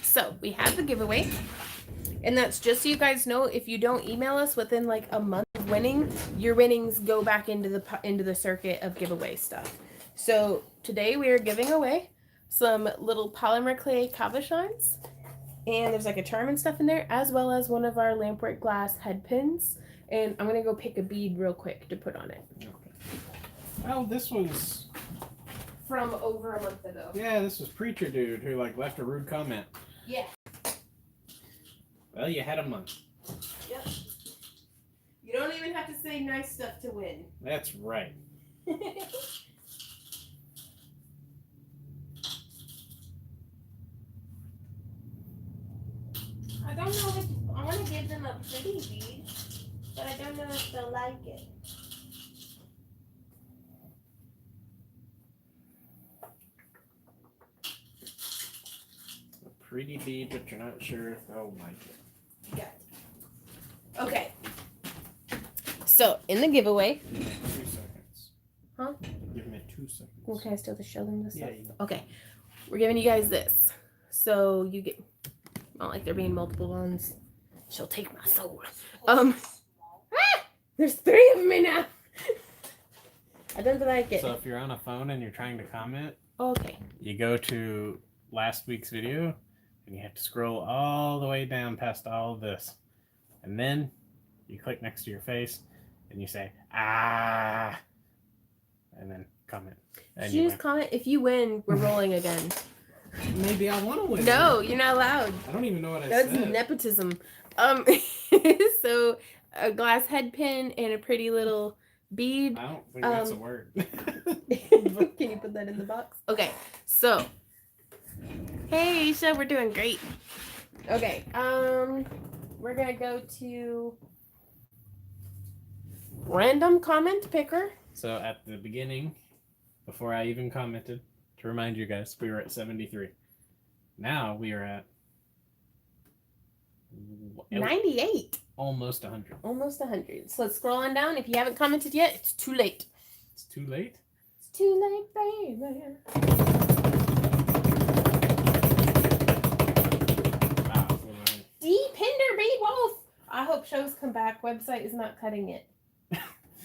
So we have the giveaway. And that's just so you guys know, if you don't email us within like a month of winning, your winnings go back into the circuit of giveaway stuff. So today we are giving away some little polymer clay cabochons. And there's like a charm and stuff in there, as well as one of our lampwork glass head pins. And I'm going to go pick a bead real quick to put on it. Okay. Well, this was... From over a month ago. Yeah, this was Preacher Dude who like left a rude comment. Yeah. Well, you had a month. Yep. You don't even have to say nice stuff to win. That's right. I don't know if I want to give them a pretty bead, but A pretty bead, but you're not sure if they'll like it. Got it. Okay. So in the giveaway. 2 seconds. Huh? Give me 2 seconds. Well, can I still just show them this Yeah. stuff? Okay. We're giving you guys this. So you get, not like there being multiple ones. She'll take my soul. There's 3 of me now. I don't like it. So if you're on a phone and you're trying to comment, Okay. you go to last week's video and you have to scroll all the way down past all of this. And then you click next to your face and you say, ah, and then comment. And you just comment. If you win, we're rolling again. Maybe I want to win. No, you're not allowed. I don't even know what I That's said. nepotism. So a glass head pin and a pretty little bead. I don't think that's a word. Can you put that in the box? Okay, so hey Isha, we're doing great. Okay, we're gonna go to random comment picker. So at the beginning, before I even commented, to remind you guys, we were at 73. Now we are at 98. Almost 100. Almost 100. So let's scroll on down. If you haven't commented yet, it's too late. It's too late? It's too late, baby. Wow. D. Pinder B. Wolf. I hope shows come back. Website is not cutting it. I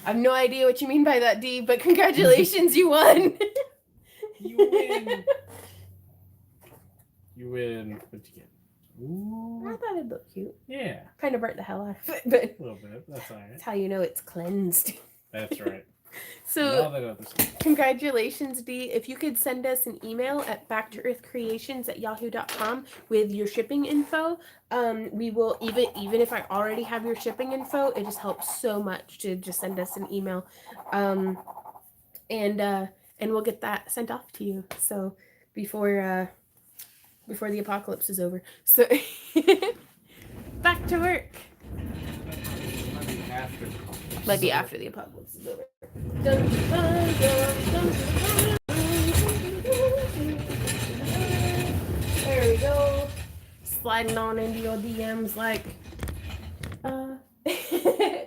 have no idea what you mean by that, D, but congratulations, you won. You win. You win. What'd you get? Ooh. I thought it'd look cute. Yeah. Kind of burnt the hell out of it, but A little bit. That's all right. that's how you know it's cleansed. That's right. So, All that other stuff. congratulations, D. If you could send us an email at backtoearthcreations@yahoo.com with your shipping info, we will, even if I already have your shipping info, it just helps so much to just send us an email. And we'll get that sent off to you. So before the apocalypse is over. So back to work. Might be after the apocalypse is over. There we go. Sliding on into your DMs like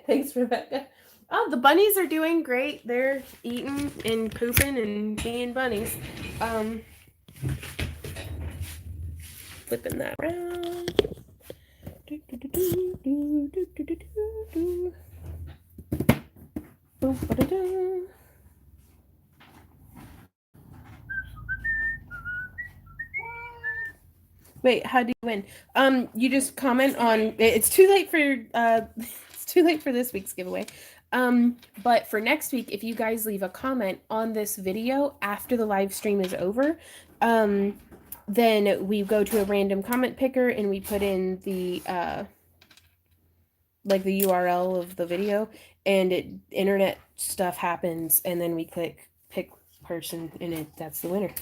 thanks, Rebecca. Oh, the bunnies are doing great. They're eating and pooping and being bunnies. Flipping that around. Wait, how do you win? You just comment on. It's too late for this week's giveaway. But for next week, if you guys leave a comment on this video after the live stream is over, then we go to a random comment picker and we put in the like the URL of the video, and internet stuff happens, and then we click pick person, and that's the winner.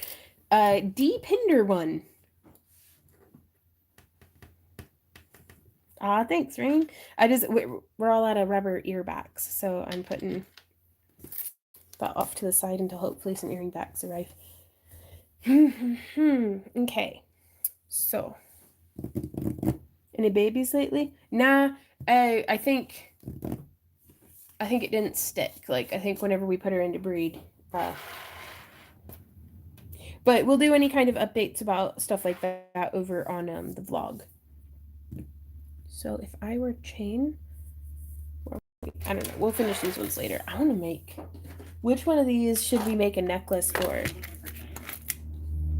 D Pinder won. Thanks, Rain. We're all out of rubber ear backs, so I'm putting that off to the side until hopefully some earring backs arrive. Okay, so any babies lately? Nah, I think it didn't stick. Like, I think whenever we put her into breed, but we'll do any kind of updates about stuff like that over on the vlog. So if I were chain, I don't know. We'll finish these ones later. I want to make, which one of these should we make a necklace for?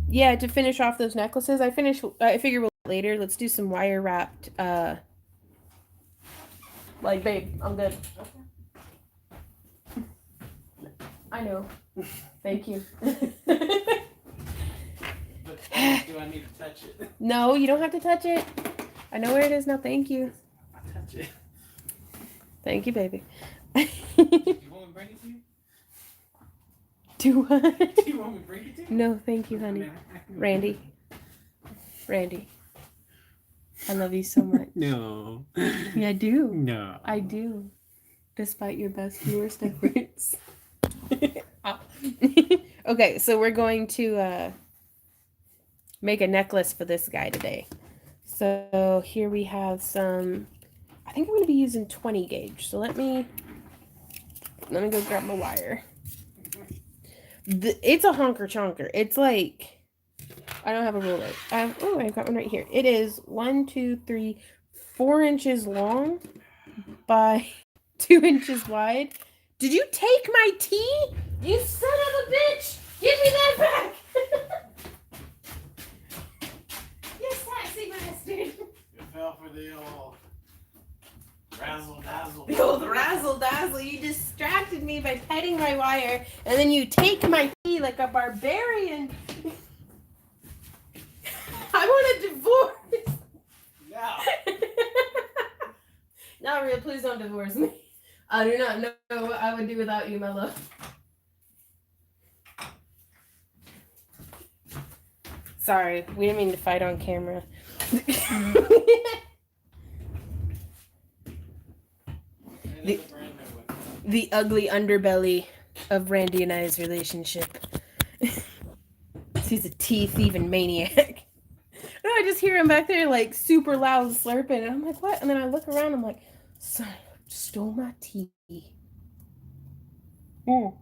Yeah, to finish off those necklaces. I figure we'll do it later. Let's do some wire wrapped. Like, babe, I'm good. Okay. I know. Thank you. Do I need to touch it? No, you don't have to touch it. I know where it is now. Thank you. I'll touch it. Thank you, baby. Do you want me to bring it to you? Do what? Do you want me to bring it to you? No, thank you, honey. Randy. I love you so much. No. Yeah, I do. No. I do. Despite your best and worst efforts. Okay, so we're going to make a necklace for this guy today. So here we have some, I think I'm going to be using 20 gauge. So let me go grab my wire. It's a honker chonker. It's like, I don't have a ruler. I've got one right here. It is 1, 2, 3, 4 inches long by 2 inches wide. Did you take my tea? You son of a bitch! Give me that back! You sassy bastard! You fell for the old razzle dazzle. The old razzle dazzle. You distracted me by petting my wire, and then you take my tea like a barbarian. I want a divorce. No. Not real. Please don't divorce me. I do not know what I would do without you, my love. Sorry, we didn't mean to fight on camera. The ugly underbelly of Randy and I's relationship. He's a tea-thieving maniac. No, I just hear him back there like super loud slurping, and I'm like, what? And then I look around, I'm like, son, stole my tea. Mm.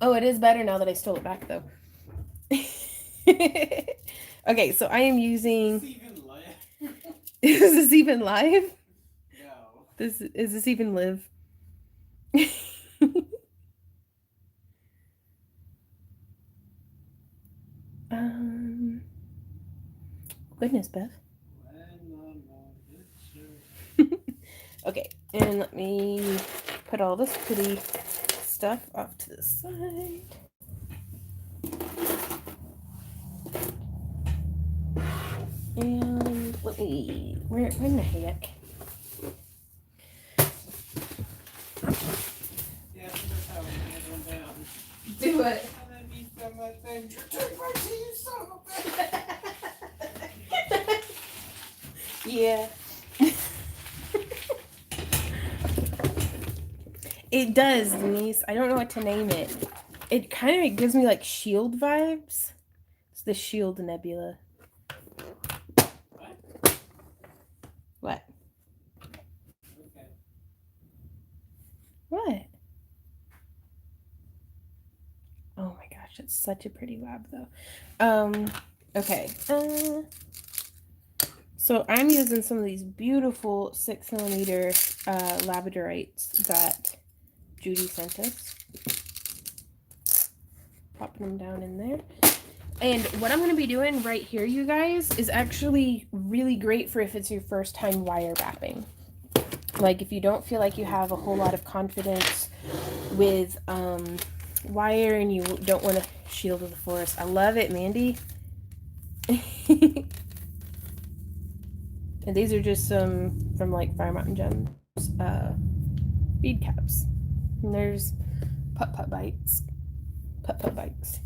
Oh, it is better now that I stole it back, though. Okay, so I am using. Is this even live? No. Is this even live? Goodness, Beth. Okay, and let me put all this pretty stuff off to the side. And let me, where in the heck? Yeah, that's how it went down. Do it. And then you done that thing. You took my tea, you son of a bitch. Yeah. It does, Denise. I don't know what to name it. It kind of gives me like Shield vibes. It's the Shield Nebula. What? Okay. What? Oh my gosh, it's such a pretty lab though. Okay. So I'm using some of these beautiful 6mm labradorites that Judy sent us. Popping them down in there. And what I'm going to be doing right here, you guys, is actually really great for if it's your first time wire wrapping. Like if you don't feel like you have a whole lot of confidence with wire and you don't want to shield of the forest. I love it, Mandy. And these are just some from like Fire Mountain Gems bead caps. And there's putt-putt bites. Putt-putt bikes.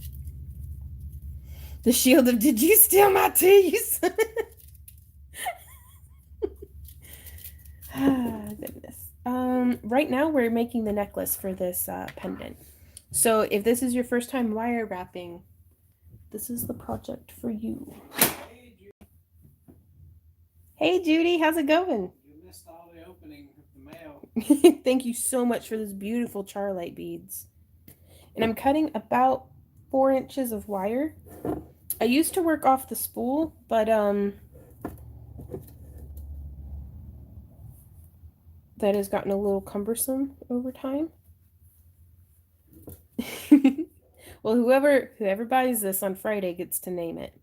The shield of, did you steal my teeth? Ah, goodness. Right now we're making the necklace for this pendant. So if this is your first time wire wrapping, this is the project for you. Hey Judy, how's it going? You missed all the opening of the mail. Thank you so much for those beautiful charlight beads. And I'm cutting about 4 inches of wire. I used to work off the spool, but that has gotten a little cumbersome over time. Well, whoever buys this on Friday gets to name it.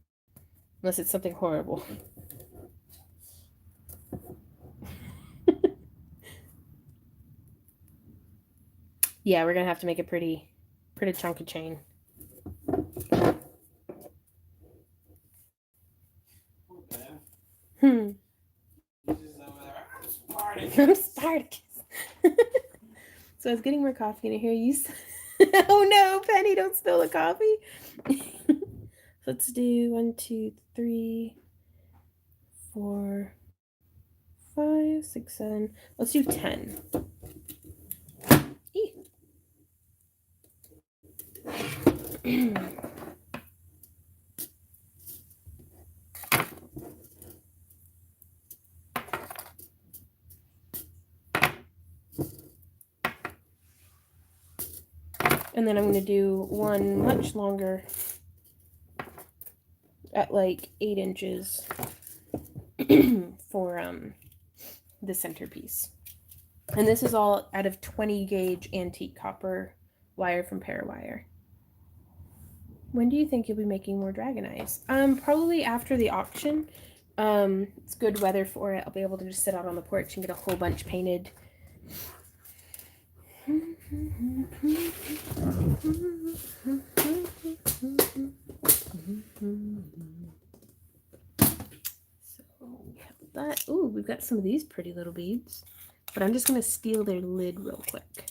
Unless it's something horrible. Yeah, we're gonna have to make a pretty chunk of chain. I'm Spartacus. So I was getting more coffee and I hear you. Oh no, Penny, don't spill the coffee. Let's do 1, 2, 3, 4, 5, 6, 7. Let's do 10. And then I'm going to do one much longer at like 8 inches for the centerpiece. And this is all out of 20 gauge antique copper wire from Parawire. When do you think you'll be making more dragon eyes? Probably after the auction. It's good weather for it. I'll be able to just sit out on the porch and get a whole bunch painted. So we have that. Ooh, we've got some of these pretty little beads, but I'm just going to steal their lid real quick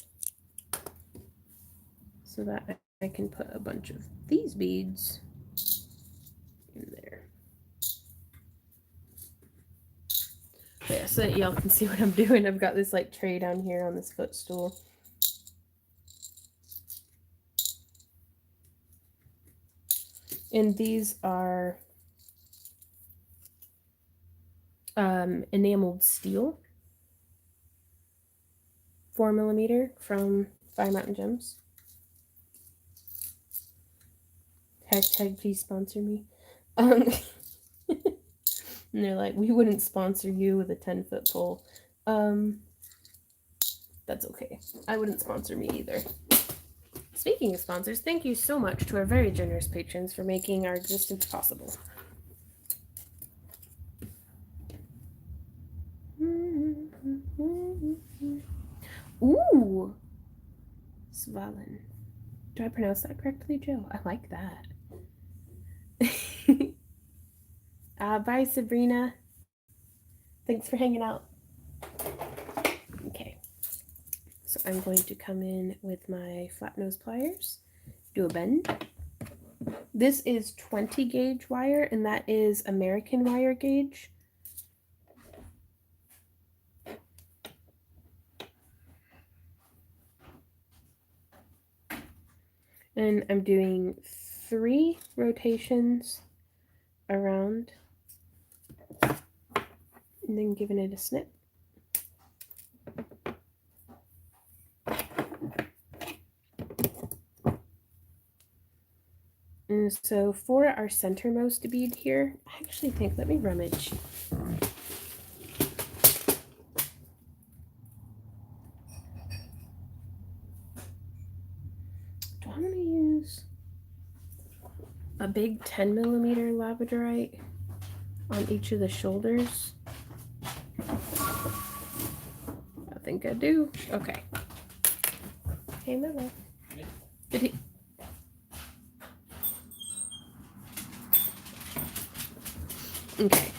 so that I can put a bunch of these beads in there. But yeah, so that y'all can see what I'm doing. I've got this like tray down here on this footstool. And these are enameled steel, 4mm from Fire Mountain Gems. Hashtag please sponsor me. And they're like, we wouldn't sponsor you with a 10-foot pole. That's okay. I wouldn't sponsor me either. Speaking of sponsors, thank you so much to our very generous patrons for making our existence possible. Ooh! Svalin. Do I pronounce that correctly, Joe? I like that. Bye, Sabrina. Thanks for hanging out. Okay. So I'm going to come in with my flat nose pliers, do a bend. This is 20 gauge wire, and that is American wire gauge. And I'm doing 3 rotations around and then giving it a snip. And so for our centermost bead here, I actually think, let me rummage. Do I want to use a big 10mm labradorite on each of the shoulders? I think I do. Okay. Hey, my love. Did he? Okay.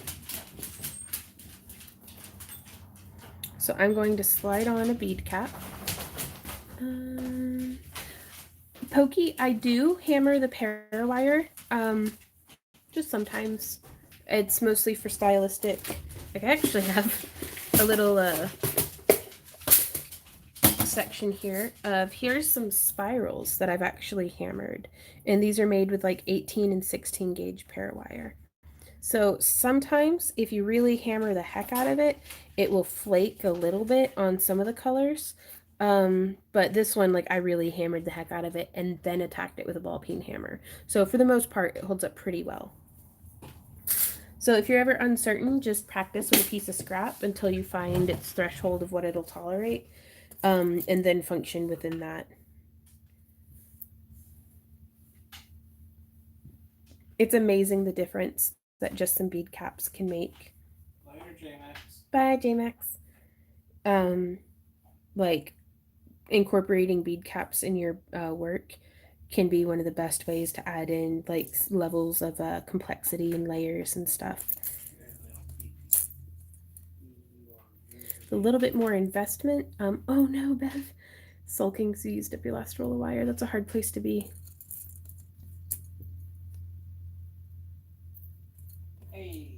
So I'm going to slide on a bead cap. Pokey, I do hammer the Parawire. Just sometimes. It's mostly for stylistic. Like I actually have a little section here of here's some spirals that I've actually hammered, and these are made with like 18 and 16 gauge Parawire. So sometimes if you really hammer the heck out of it, it will flake a little bit on some of the colors. But this one, like I really hammered the heck out of it and then attacked it with a ball peen hammer. So for the most part, it holds up pretty well. So if you're ever uncertain, just practice with a piece of scrap until you find its threshold of what it'll tolerate, and then function within that. It's amazing the difference that just some bead caps can make. Later, J-Max. Bye, J-Max. Like incorporating bead caps in your work can be one of the best ways to add in like levels of complexity and layers and stuff. A little bit more investment. Oh no, Bev. Sulking, so you used up your last roll of wire. That's a hard place to be. Hey,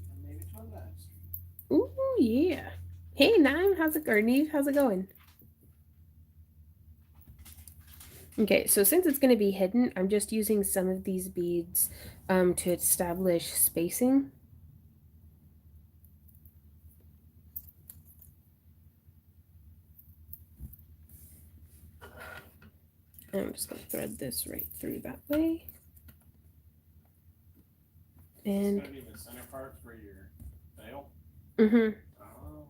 I made it to a live stream. Ooh, yeah. Hey, Naim, how's it going? Neve, how's it going? Okay, so since it's going to be hidden, I'm just using some of these beads to establish spacing. And I'm just going to thread this right through that way. And it's going to be the center part for your veil? Mm-hmm. Oh,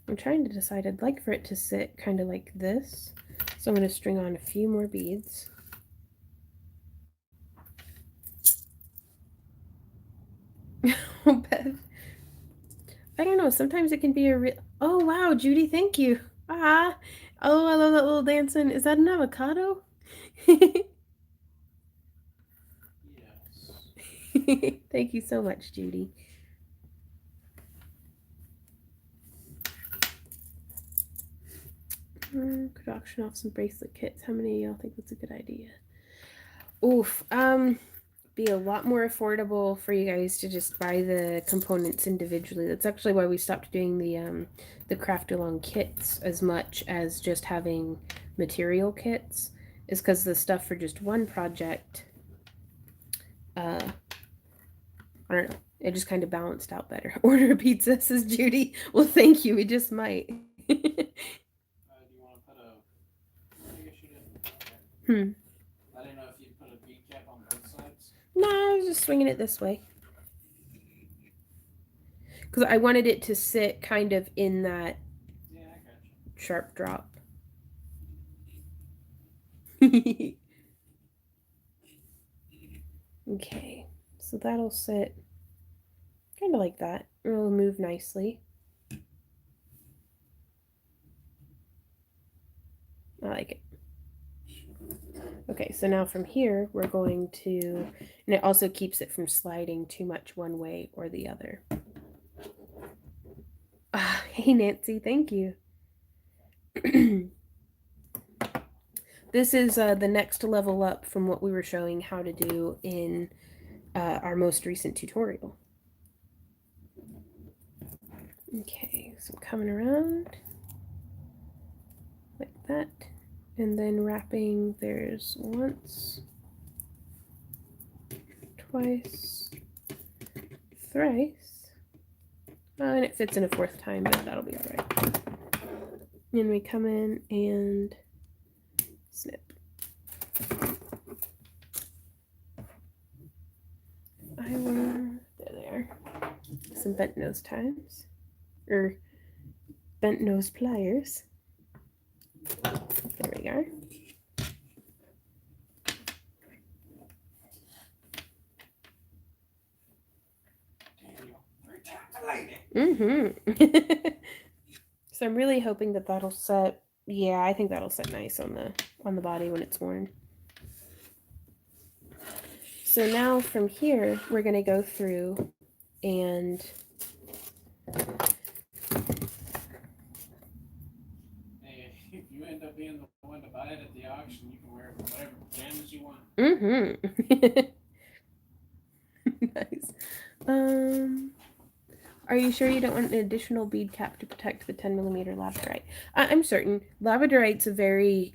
I'm trying to decide. I'd like for it to sit kind of like this. So I'm going to string on a few more beads. Oh, Beth. I don't know. Sometimes it can be a real. Oh, wow, Judy, thank you. Ah. Oh, I love that little dancing. Is that an avocado? yes. Thank you so much, Judy. Could auction off some bracelet kits. How many of y'all think that's a good idea? Oof. Be a lot more affordable for you guys to just buy the components individually. That's actually why we stopped doing the craft along kits as much as just having material kits, is because the stuff for just one project, I don't know, it just kind of balanced out better. Order a pizza, says Judy. Well, thank you. We just might. Do you want to put a? I guess you didn't. I didn't know if you'd put a bead cap on both sides. No, I was just swinging it this way. Because I wanted it to sit kind of in that sharp drop. Okay, so that'll sit kind of like that. It'll move nicely. I like it. Okay, so now from here, we're going to, and it also keeps it from sliding too much one way or the other. Hey, Nancy, thank you. This is the next level up from what we were showing how to do in our most recent tutorial. Okay, so I'm coming around like that, and then wrapping. There's once, twice, thrice, and it fits in a fourth time, but that'll be all right. And we come in and snip. There they are. Some bent nose ties, or bent nose pliers. There we go. Mm-hmm. So I'm really hoping that that'll set. Yeah, I think that'll set nice on the body when it's worn. So now from here, we're going to go through and hey, if you end up being the one to buy it at the auction, you can wear whatever pajamas you want. Mm-hmm. Nice. Are you sure you don't want an additional bead cap to protect the 10mm labradorite? I'm certain. Labradorite's a very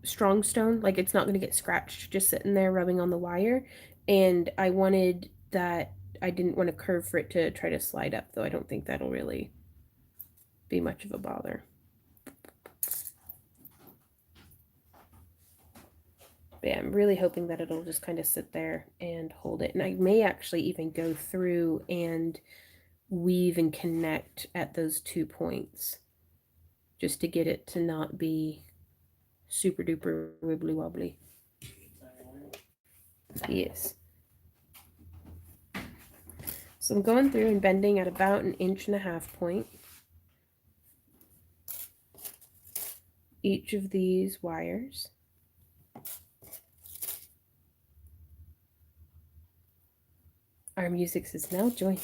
strong stone. Like, it's not going to get scratched just sitting there rubbing on the wire. And I wanted that. I didn't want a curve for it to try to slide up, though. I don't think that'll really be much of a bother. But yeah, I'm really hoping that it'll just kind of sit there and hold it. And I may actually even go through and weave and connect at those 2 points just to get it to not be super duper wibbly wobbly. Yes. So I'm going through and bending at about 1.5 inch point. Each of these wires. Our music is now joining.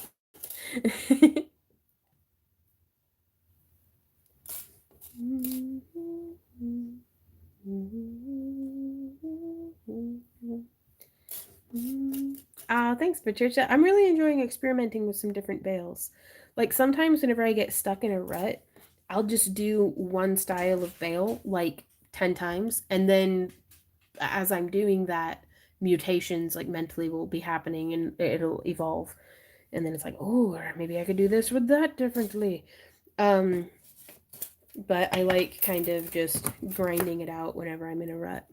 Thanks, Patricia. I'm really enjoying experimenting with some different veils. Like, sometimes whenever I get stuck in a rut, I'll just do one style of bale like 10 times, and then as I'm doing that, mutations like mentally will be happening and it'll evolve. And then it's like, oh, or maybe I could do this with that differently. Um, but I like kind of just grinding it out whenever I'm in a rut.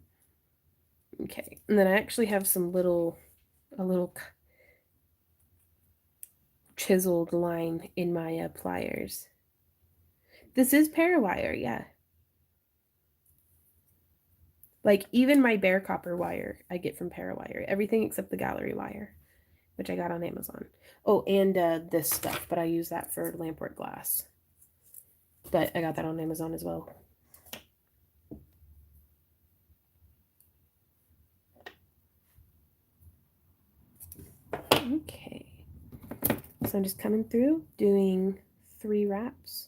Okay, and then I actually have a little chiseled line in my pliers. This is parawire, yeah. Like even my bare copper wire I get from parawire. Everything except the gallery wire, which I got on Amazon. Oh, and this stuff, but I use that for lampwork glass. But I got that on Amazon as well. Okay. So I'm just coming through, doing 3 wraps,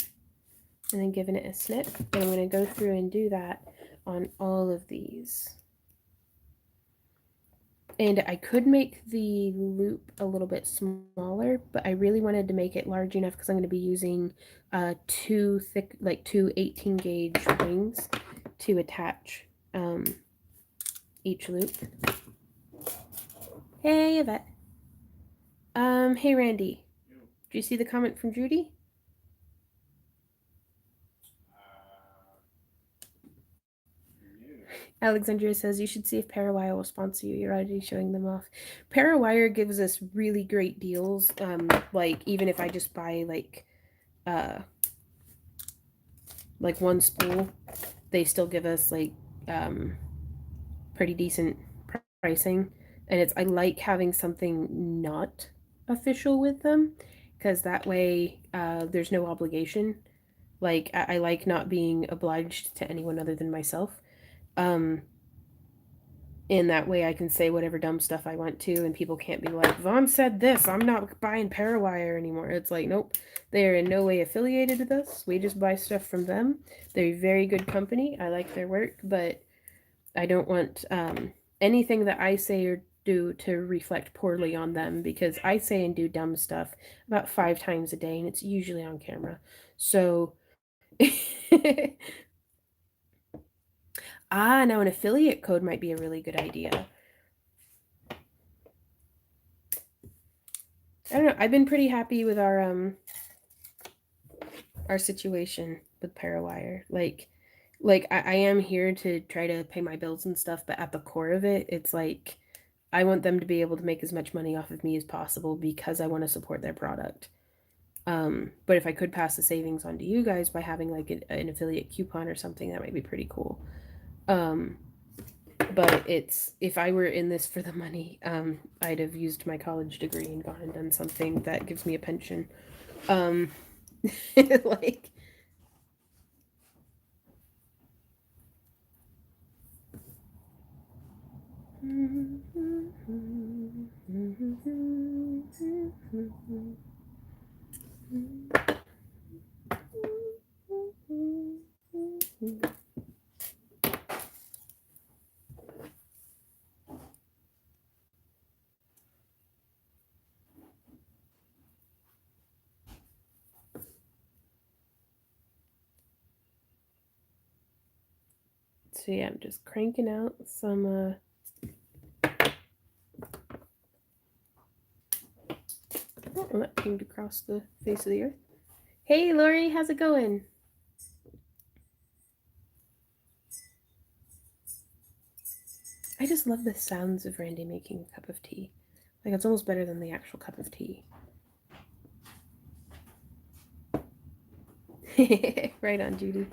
and then giving it a snip. And I'm going to go through and do that on all of these. And I could make the loop a little bit smaller, but I really wanted to make it large enough because I'm going to be using 2 thick, like 2 18 gauge rings to attach each loop. Hey, Yvette. Hey, Randy. Do you see the comment from Judy? Alexandria says you should see if Parawire will sponsor you. You're already showing them off. Parawire gives us really great deals. Like even if I just buy like 1 spool, they still give us like pretty decent pricing. And I like having something not official with them because that way there's no obligation. Like I like not being obliged to anyone other than myself. In that way I can say whatever dumb stuff I want to and people can't be like, Vaughn said this, I'm not buying Parawire anymore. It's like, nope, they're in no way affiliated with us. We just buy stuff from them. They're a very good company. I like their work, but I don't want anything that I say or do to reflect poorly on them because I say and do dumb stuff about 5 times a day and it's usually on camera. So now an affiliate code might be a really good idea. I don't know. I've been pretty happy with our situation with Parawire. Like I am here to try to pay my bills and stuff, but at the core of it, it's like I want them to be able to make as much money off of me as possible because I want to support their product. But if I could pass the savings on to you guys by having like an affiliate coupon or something, that might be pretty cool. But if I were in this for the money, I'd have used my college degree and gone and done something that gives me a pension. Like so yeah, I'm just cranking out some oh, that came across the face of the earth. Hey Lori, how's it going? I just love the sounds of Randy making a cup of tea. Like it's almost better than the actual cup of tea. Right on, Judy.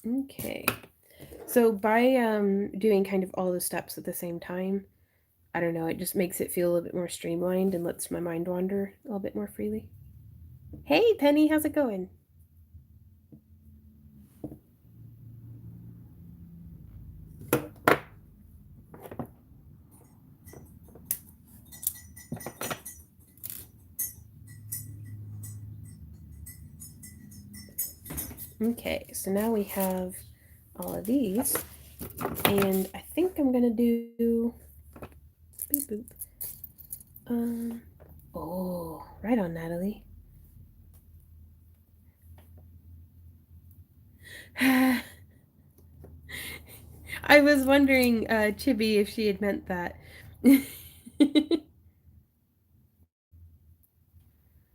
Okay. So by doing kind of all the steps at the same time, I don't know, it just makes it feel a little bit more streamlined and lets my mind wander a little bit more freely. Hey Penny, how's it going? Okay, so now we have all of these, and I think I'm gonna do beep boop. Oh, right on, Natalie. I was wondering, Chibi, if she had meant that.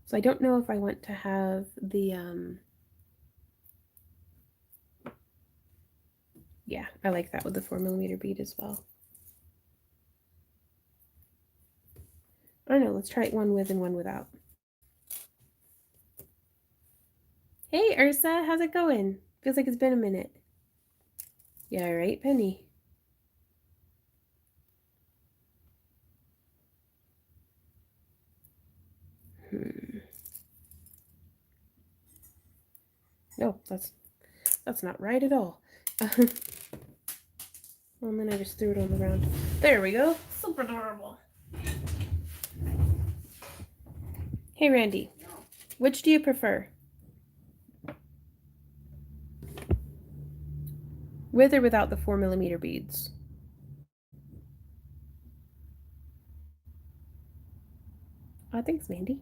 So I don't know if I want to have the, yeah, I like that with the 4mm bead as well. I don't know, let's try it one with and one without. Hey, Ursa, how's it going? Feels like it's been a minute. Yeah, right, Penny? No, that's not right at all. Well, and then I just threw it on the ground. There we go. Super adorable. Hey, Randy. Which do you prefer? With or without the 4mm beads? Thanks, Mandy.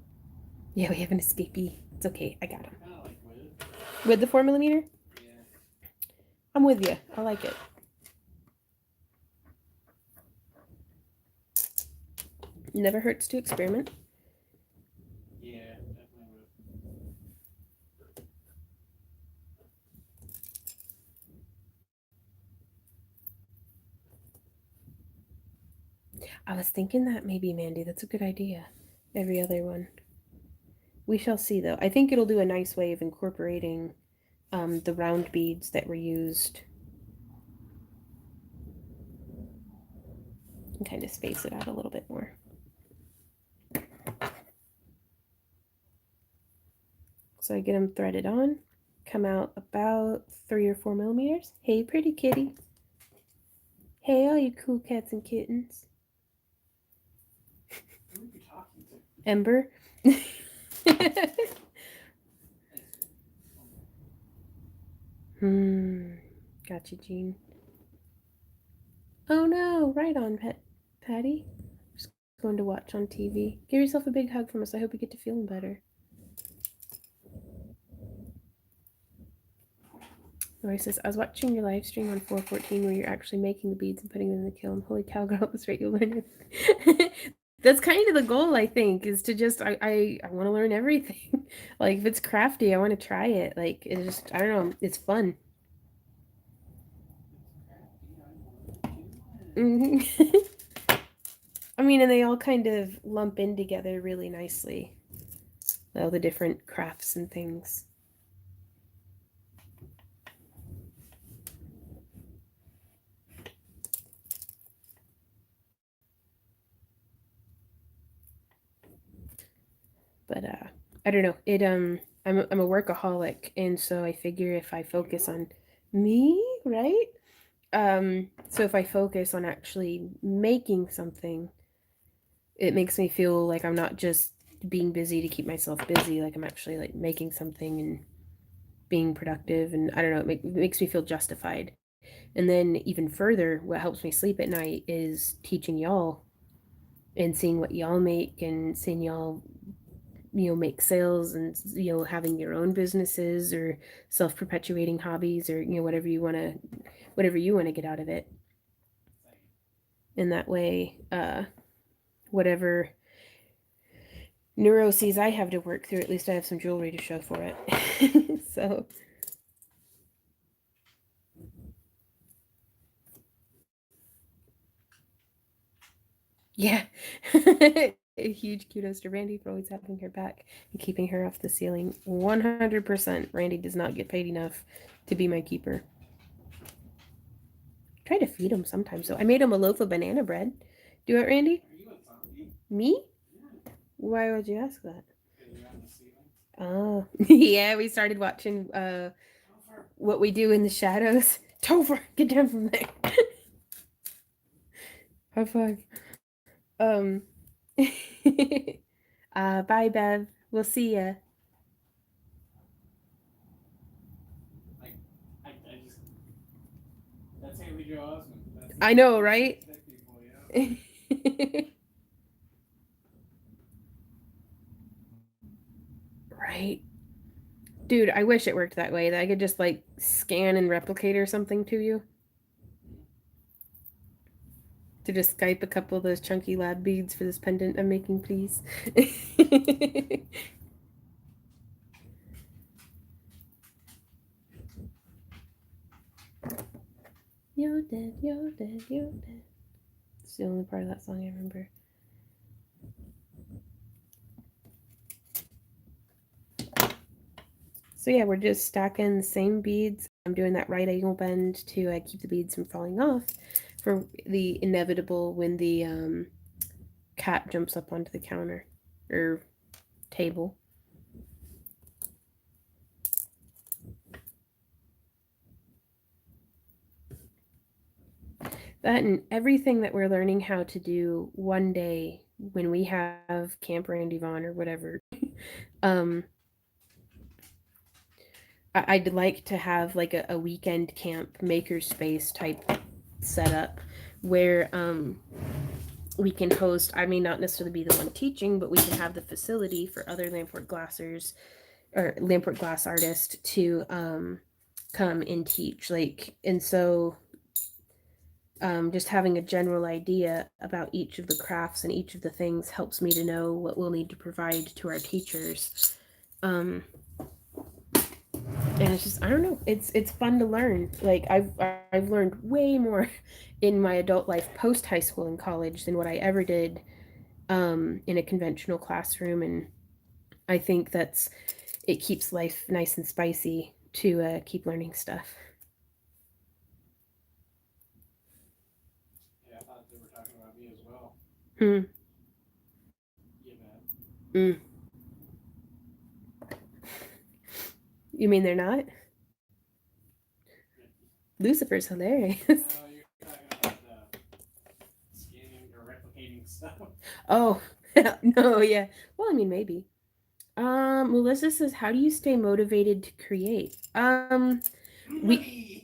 Yeah, we have an escapee. It's okay. I got him. With the 4mm? Yeah. I'm with you. I like it. Never hurts to experiment. Yeah, definitely would. I was thinking that maybe, Mandy. That's a good idea. Every other one. We shall see, though. I think it'll do a nice way of incorporating the round beads that were used. And kind of space it out a little bit more. So I get them threaded on. Come out about 3 or 4mm. Hey, pretty kitty. Hey, all you cool cats and kittens. Who are you talking to? Ember. Gotcha, Jean. Oh no, right on, Patty. Just going to watch on TV. Give yourself a big hug from us. I hope you get to feeling better. Lori says, I was watching your live stream on 414 where you're actually making the beads and putting them in the kiln. Holy cow, girl, at this rate you'll learn it. That's kind of the goal, I think, is to just, I want to learn everything. Like, if it's crafty, I want to try it. Like, it's just, I don't know, it's fun. I mean, and they all kind of lump in together really nicely. All the different crafts and things. But I don't know. I'm a workaholic, and so I figure if I focus on me, right? So if I focus on actually making something, it makes me feel like I'm not just being busy to keep myself busy, like I'm actually like making something and being productive, and I don't know, it makes me feel justified. And then even further, what helps me sleep at night is teaching y'all and seeing what y'all make and seeing y'all make sales and having your own businesses or self-perpetuating hobbies or whatever you want to get out of it. In that way, whatever neuroses I have to work through, at least I have some jewelry to show for it. So yeah. A huge kudos to Randy for always having her back and keeping her off the ceiling. 100%. Randy does not get paid enough to be my keeper. Try to feed him sometimes, though. I made him a loaf of banana bread. Do it, Randy? Me? Yeah. Why would you ask that? Because you're on the ceiling. Oh, yeah, we started watching What We Do in the Shadows. Topher, get down from there. High five. Bye, Bev. We'll see ya. I just, that's Haley Joel Osment. I know, right? People, yeah. Dude, I wish it worked that way, that I could just like scan and replicate or something to you. To just Skype a couple of those chunky lab beads for this pendant I'm making, please. You're dead, you're dead, you're dead. It's the only part of that song I remember. So yeah, we're just stacking the same beads. I'm doing that right angle bend to keep the beads from falling off for the inevitable when the cat jumps up onto the counter or table. That and everything that we're learning how to do one day when we have Camp Randy Vaughn or whatever. I'd like to have like a weekend camp makerspace type setup where we can host. I may not necessarily be the one teaching, but we can have the facility for other Lamport glassers or Lamport glass artists to come and teach. Like, and so just having a general idea about each of the crafts and each of the things helps me to know what we'll need to provide to our teachers. And it's just, I don't know, it's fun to learn. Like I've learned way more in my adult life post high school and college than what I ever did in a conventional classroom, and I think it keeps life nice and spicy to keep learning stuff. Yeah, I thought they were talking about me as well. Hmm. Yeah, man. You mean they're not? Lucifer's hilarious. No, you're talking about scanning or replicating stuff. Oh, no, yeah. Well, I mean, maybe. Melissa says, "How do you stay motivated to create?"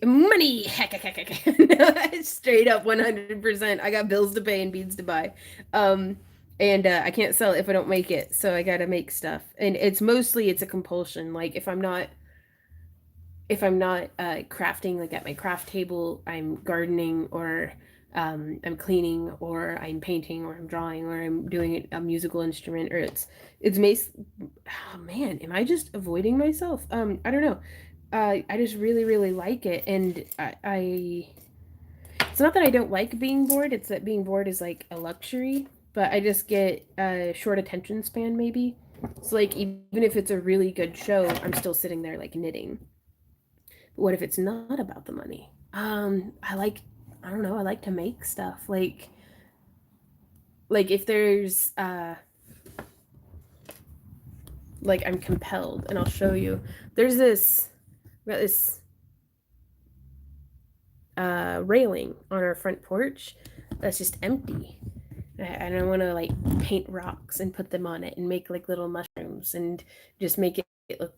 Money. Heck, heck, heck, heck. Straight up 100%. I got bills to pay and beads to buy. And I can't sell it if I don't make it, so I gotta make stuff. And it's a compulsion. Like if I'm not crafting, like at my craft table, I'm gardening or I'm cleaning or I'm painting or I'm drawing or I'm doing a musical instrument, or it's oh man, am I just avoiding myself? I don't know. I just really really like it, and I it's not that I don't like being bored, it's that being bored is like a luxury, but I just get a short attention span maybe. So like even if it's a really good show, I'm still sitting there like knitting. What if it's not about the money? I don't know, I like to make stuff. Like if there's like I'm compelled, and I'll show you. There's this we got this railing on our front porch that's just empty. And I want to like paint rocks and put them on it and make like little mushrooms and just make it look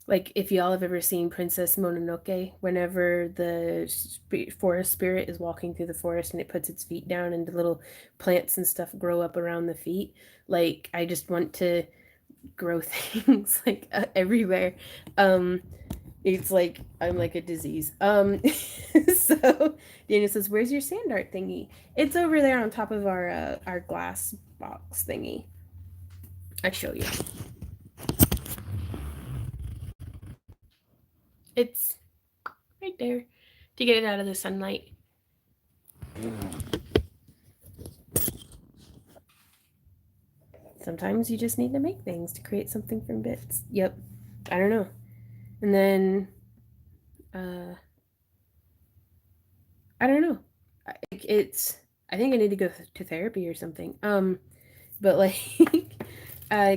like if y'all have ever seen Princess Mononoke, whenever the forest spirit is walking through the forest and it puts its feet down and the little plants and stuff grow up around the feet. Like I just want to grow things like everywhere. It's like I'm like a disease. So Daniel says, "Where's your sand art thingy?" It's over there on top of our glass box thingy. I show you. It's right there to get it out of the sunlight. Sometimes you just need to make things to create something from bits. Yep. I don't know. And then I don't know. I think I need to go to therapy or something. But like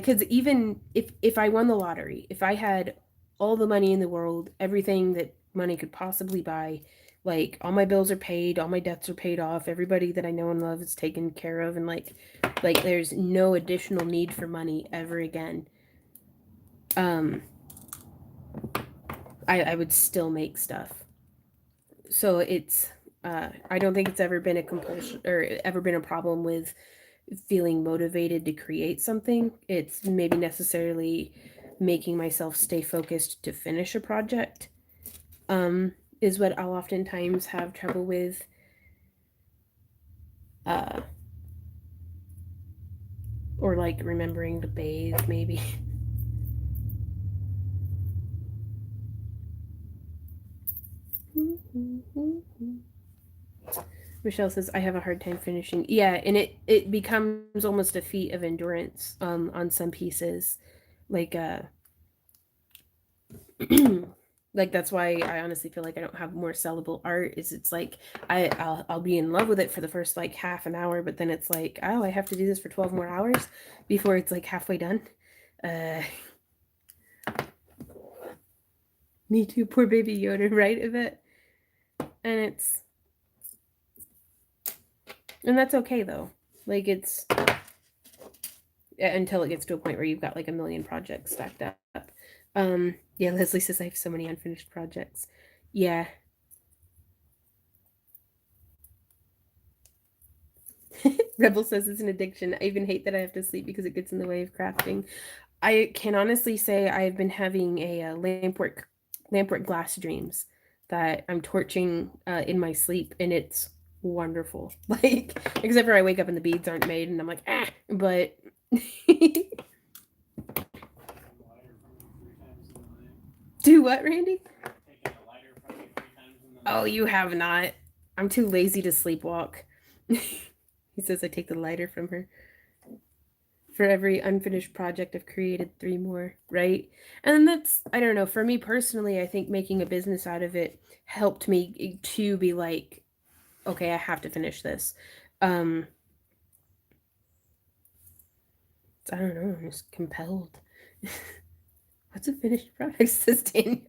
cuz even if I won the lottery, if I had all the money in the world, everything that money could possibly buy, like all my bills are paid, all my debts are paid off, everybody that I know and love is taken care of, and like there's no additional need for money ever again. I would still make stuff. So I don't think it's ever been a compulsion or ever been a problem with feeling motivated to create something. It's maybe necessarily making myself stay focused to finish a project is what I'll oftentimes have trouble with. Or like remembering to bathe, maybe. Michelle says I have a hard time finishing. Yeah, and it becomes almost a feat of endurance on some pieces. Like like that's why I honestly feel like I don't have more sellable art. Is it's like I'll be in love with it for the first like half an hour, but then it's like, oh, I have to do this for 12 more hours before it's like halfway done. Me too, poor baby Yoda, right, Yvette? And that's okay though. Like it's until it gets to a point where you've got like a million projects stacked up. Yeah, Leslie says I have so many unfinished projects. Yeah. Rebel says it's an addiction. I even hate that I have to sleep because it gets in the way of crafting. I can honestly say I've been having a lampwork glass dreams that I'm torching in my sleep, and it's wonderful. Like, except for I wake up and the beads aren't made, and I'm like, ah. But do what, Randy? Oh, you have not. I'm too lazy to sleepwalk. He says I take the lighter from her. For every unfinished project, I've created 3 more, right? And that's, I don't know, for me personally, I think making a business out of it helped me to be like, okay, I have to finish this. I don't know, I'm just compelled. What's a finished product, says Daniel.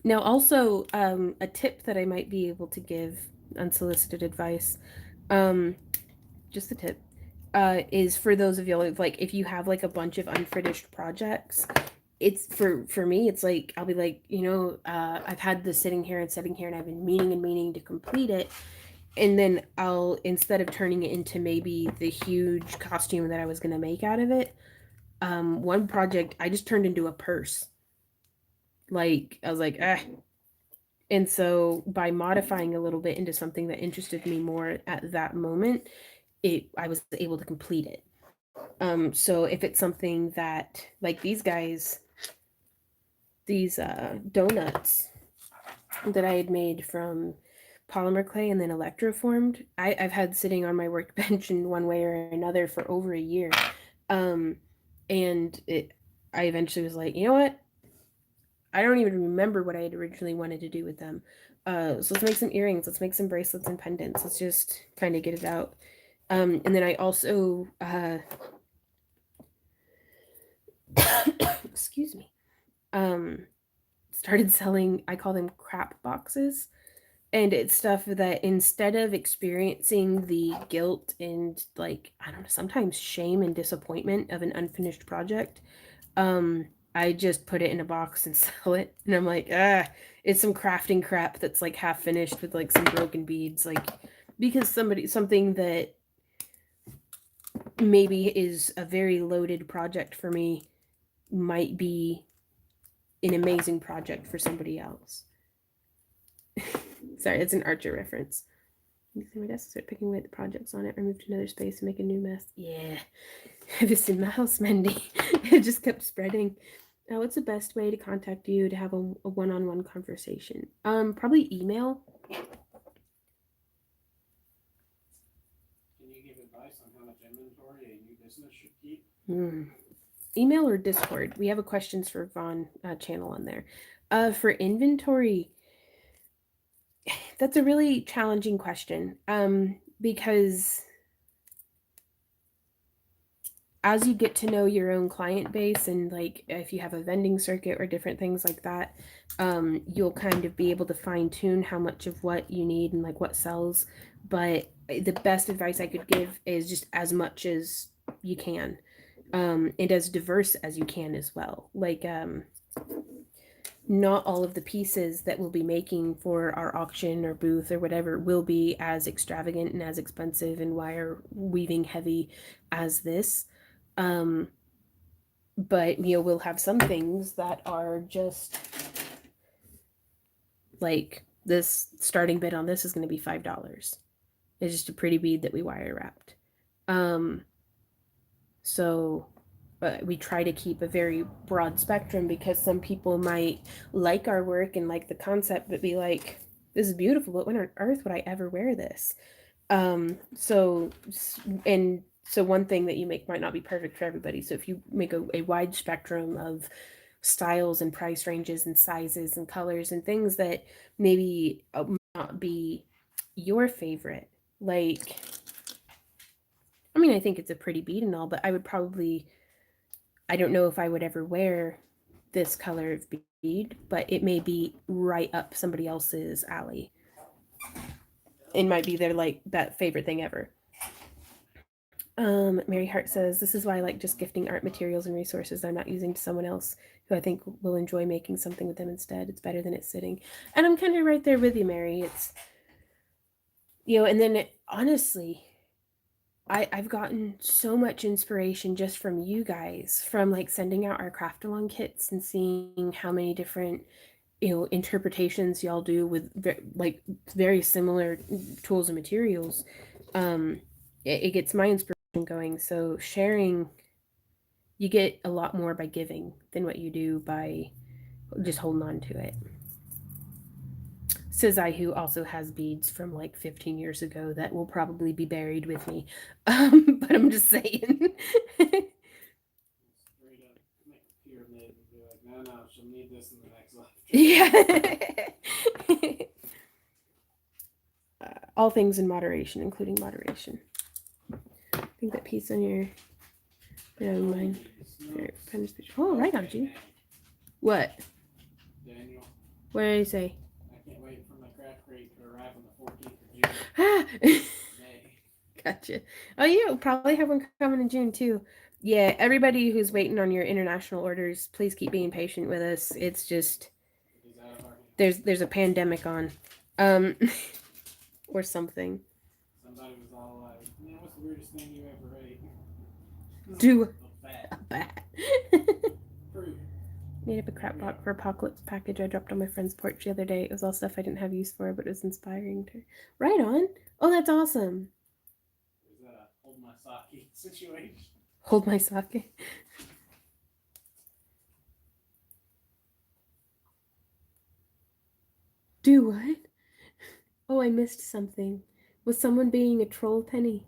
Now, also, a tip that I might be able to give, unsolicited advice, just a tip, is for those of y'all, like, if you have like a bunch of unfinished projects, it's for me, it's like, I'll be like, I've had this sitting here, and I've been meaning to complete it. And then I'll, instead of turning it into maybe the huge costume that I was going to make out of it, one project I just turned into a purse. Like, I was like, ah. And so by modifying a little bit into something that interested me more at that moment, I was able to complete it. So if it's something that, like these guys, these donuts that I had made from polymer clay and then electroformed, I've had sitting on my workbench in one way or another for over a year. And I eventually was like, you know what? I don't even remember what I had originally wanted to do with them. So let's make some earrings. Let's make some bracelets and pendants. Let's just kind of get it out. And then I also, excuse me, started selling, I call them crap boxes. And it's stuff that instead of experiencing the guilt and, like, I don't know, sometimes shame and disappointment of an unfinished project, I just put it in a box and sell it. And I'm like, it's some crafting crap that's like half finished with like some broken beads. Like, because something that maybe is a very loaded project for me might be an amazing project for somebody else. Sorry, it's an Archer reference. My desk, start picking away at the projects on it, or move to another space and make a new mess. Yeah. This in my house, Mandy. It just kept spreading. What's the best way to contact you to have a one-on-one conversation? Probably email. Can you give advice on how much inventory a new business should keep? Email or Discord. We have a questions for Vaughn channel on there. For inventory, that's a really challenging question. Because as you get to know your own client base, and like if you have a vending circuit or different things like that, you'll kind of be able to fine tune how much of what you need and like what sells. But the best advice I could give is just as much as you can, and as diverse as you can as well. Like, not all of the pieces that we'll be making for our auction or booth or whatever will be as extravagant and as expensive and wire weaving heavy as this. But we'll have some things that are just like this starting bid on this is going to be $5. It's just a pretty bead that we wire wrapped. So we try to keep a very broad spectrum because some people might like our work and like the concept, but be like, this is beautiful, but when on earth would I ever wear this? So one thing that you make might not be perfect for everybody. So if you make a wide spectrum of styles and price ranges and sizes and colors and things that maybe might not be your favorite, like, I mean, I think it's a pretty bead and all, but I don't know if I would ever wear this color of bead, but it may be right up somebody else's alley. It might be their like that favorite thing ever. Mary Hart says, this is why I like just gifting art materials and resources I'm not using to someone else who I think will enjoy making something with them instead. It's better than it sitting. And I'm kind of right there with you, Mary. It's, and then honestly, I've gotten so much inspiration just from you guys, from like sending out our craft along kits and seeing how many different, interpretations y'all do with like very similar tools and materials. It gets my inspiration going. So sharing, you get a lot more by giving than what you do by just holding on to it. Says I, who also has beads from like 15 years ago that will probably be buried with me. But I'm just saying. Straight up make a pyramid and be like, no, she'll need this in the next life. Yeah. All things in moderation, including moderation. I think that piece on your mine. Oh, right on, G. What? Daniel. What did I say? I can't wait for my craft crate to arrive on the 14th of June. Gotcha. Oh, you'll probably have one coming in June too. Yeah, everybody who's waiting on your international orders, please keep being patient with us. It's just there's a pandemic on, or something. Somebody was all like, "Man, what's the weirdest thing you ever ate?" Do a bat. Fruit. Made up a crap box for apocalypse package I dropped on my friend's porch the other day. It was all stuff I didn't have use for, but it was inspiring to. Right on. Oh, that's awesome. Is that a hold my sake situation? Hold my sake. Do what? Oh, I missed something. Was someone being a troll, Penny?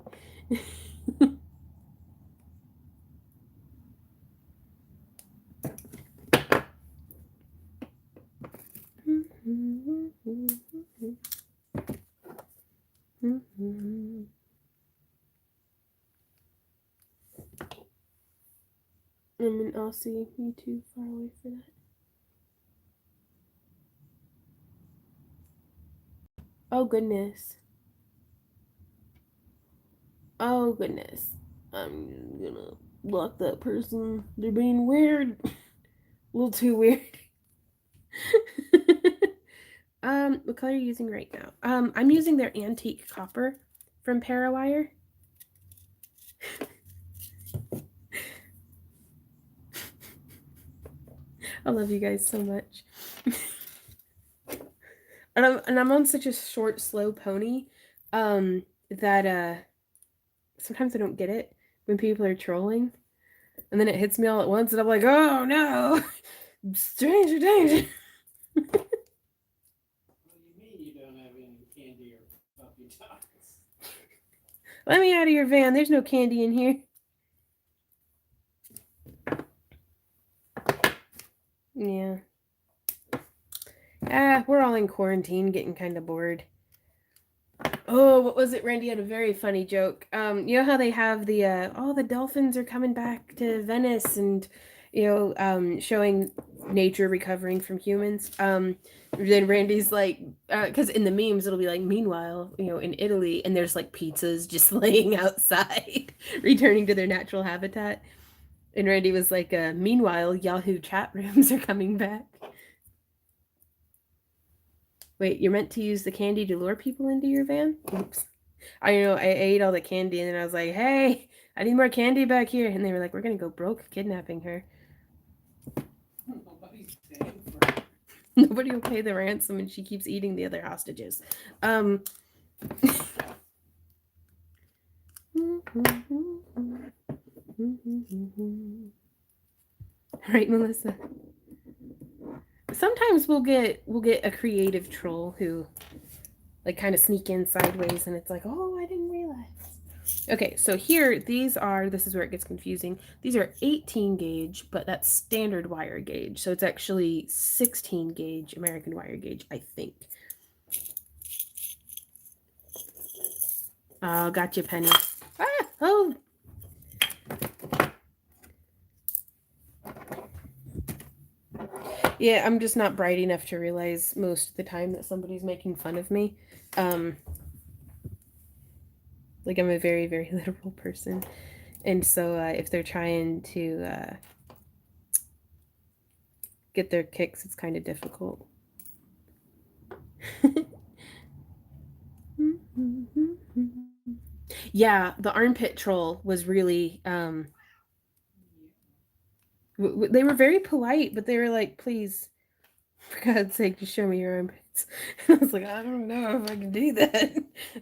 I'm an Aussie. Me too far away for that. Oh, goodness. Oh, goodness. I'm gonna block that person. They're being weird. A little too weird. What color are you using right now? I'm using their antique copper from Parawire. I love you guys so much. And I'm on such a short, slow pony, that sometimes I don't get it when people are trolling, and then it hits me all at once, and I'm like, oh no, stranger danger. What do you mean you don't have any candy or puppy dogs? Let me out of your van. There's no candy in here. Yeah. We're all in quarantine, getting kind of bored. Oh, what was it? Randy had a very funny joke. You know how they have the the dolphins are coming back to Venice and showing nature recovering from humans. Then Randy's like, because in the memes it'll be like, meanwhile, in Italy, and there's like pizzas just laying outside, returning to their natural habitat. And Randy was like, meanwhile, Yahoo chat rooms are coming back. Wait, you're meant to use the candy to lure people into your van? Oops. I know, I ate all the candy and then I was like, hey, I need more candy back here. And they were like, we're going to go broke kidnapping her. Nobody's paying for it. Nobody will pay the ransom, and she keeps eating the other hostages. Right, Melissa? Sometimes we'll get a creative troll who like kind of sneak in sideways, and it's like, oh, I didn't realize. Okay, so here, this is where it gets confusing. These are 18 gauge, but that's standard wire gauge. So it's actually 16 gauge American wire gauge, I think. Oh, got you, Penny. Ah, oh. Yeah, I'm just not bright enough to realize most of the time that somebody's making fun of me. Like, I'm a very, very literal person. And so if they're trying to get their kicks, it's kind of difficult. Yeah, the armpit troll was really they were very polite, but they were like, please, for God's sake, just show me your armpits. And I was like, I don't know if I can do that.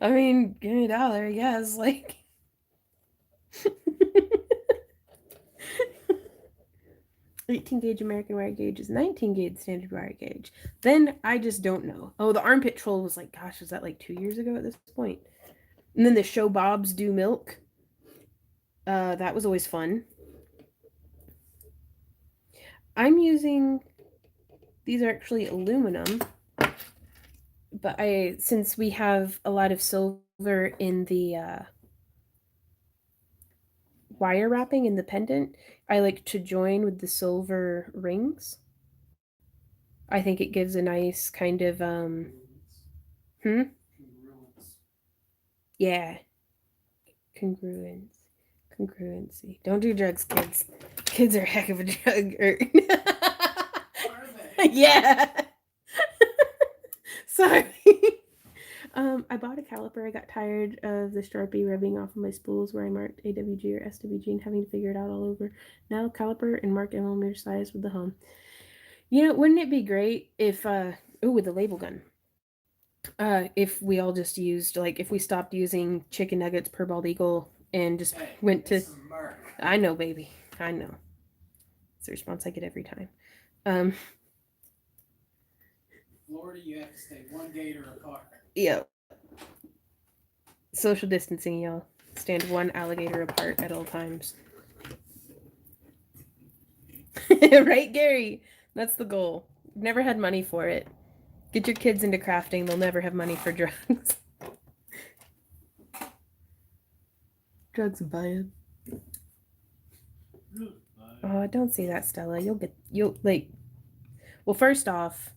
I mean, give me $1, I guess. Like 18 gauge American wire gauge is 19 gauge standard wire gauge. Then I just don't know. Oh, the armpit troll was like, gosh, was that like 2 years ago at this point? And then the show Bob's Do Milk. That was always fun. I'm using, these are actually aluminum, but since we have a lot of silver in the wire wrapping in the pendant, I like to join with the silver rings. I think it gives a nice kind of yeah, congruency. Don't do drugs, kids. Kids are a heck of a drug. Are they? Yeah. Sorry. I bought a caliper. I got tired of the Sharpie rubbing off of my spools where I marked AWG or SWG and having to figure it out all over. Now caliper and mark in millimeter size with the home. You know, wouldn't it be great if with the label gun. If we all just used, like, if we stopped using chicken nuggets per bald eagle and just went to I know, baby. I know. It's the response I get every time. Florida, you have to stay 1 gator apart. Yep. Social distancing, y'all. Stand 1 alligator apart at all times. Right, Gary? That's the goal. Never had money for it. Get your kids into crafting. They'll never have money for drugs. Drugs are bad. Oh, don't say that, Stella. You'll well, first off,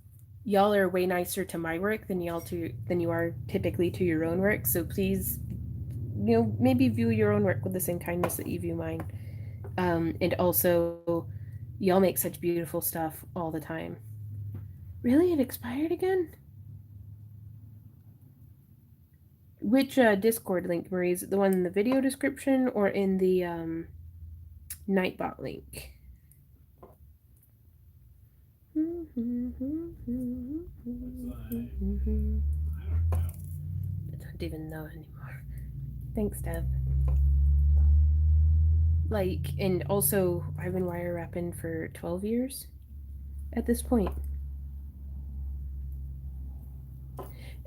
y'all are way nicer to my work than you are typically to your own work. So please, maybe view your own work with the same kindness that you view mine. And also, y'all make such beautiful stuff all the time. Really? It expired again? Which Discord link, Marie? Is it the one in the video description or in the Nightbot link? I don't even know anymore. Thanks, Deb. Like, and also, I've been wire wrapping for 12 years at this point.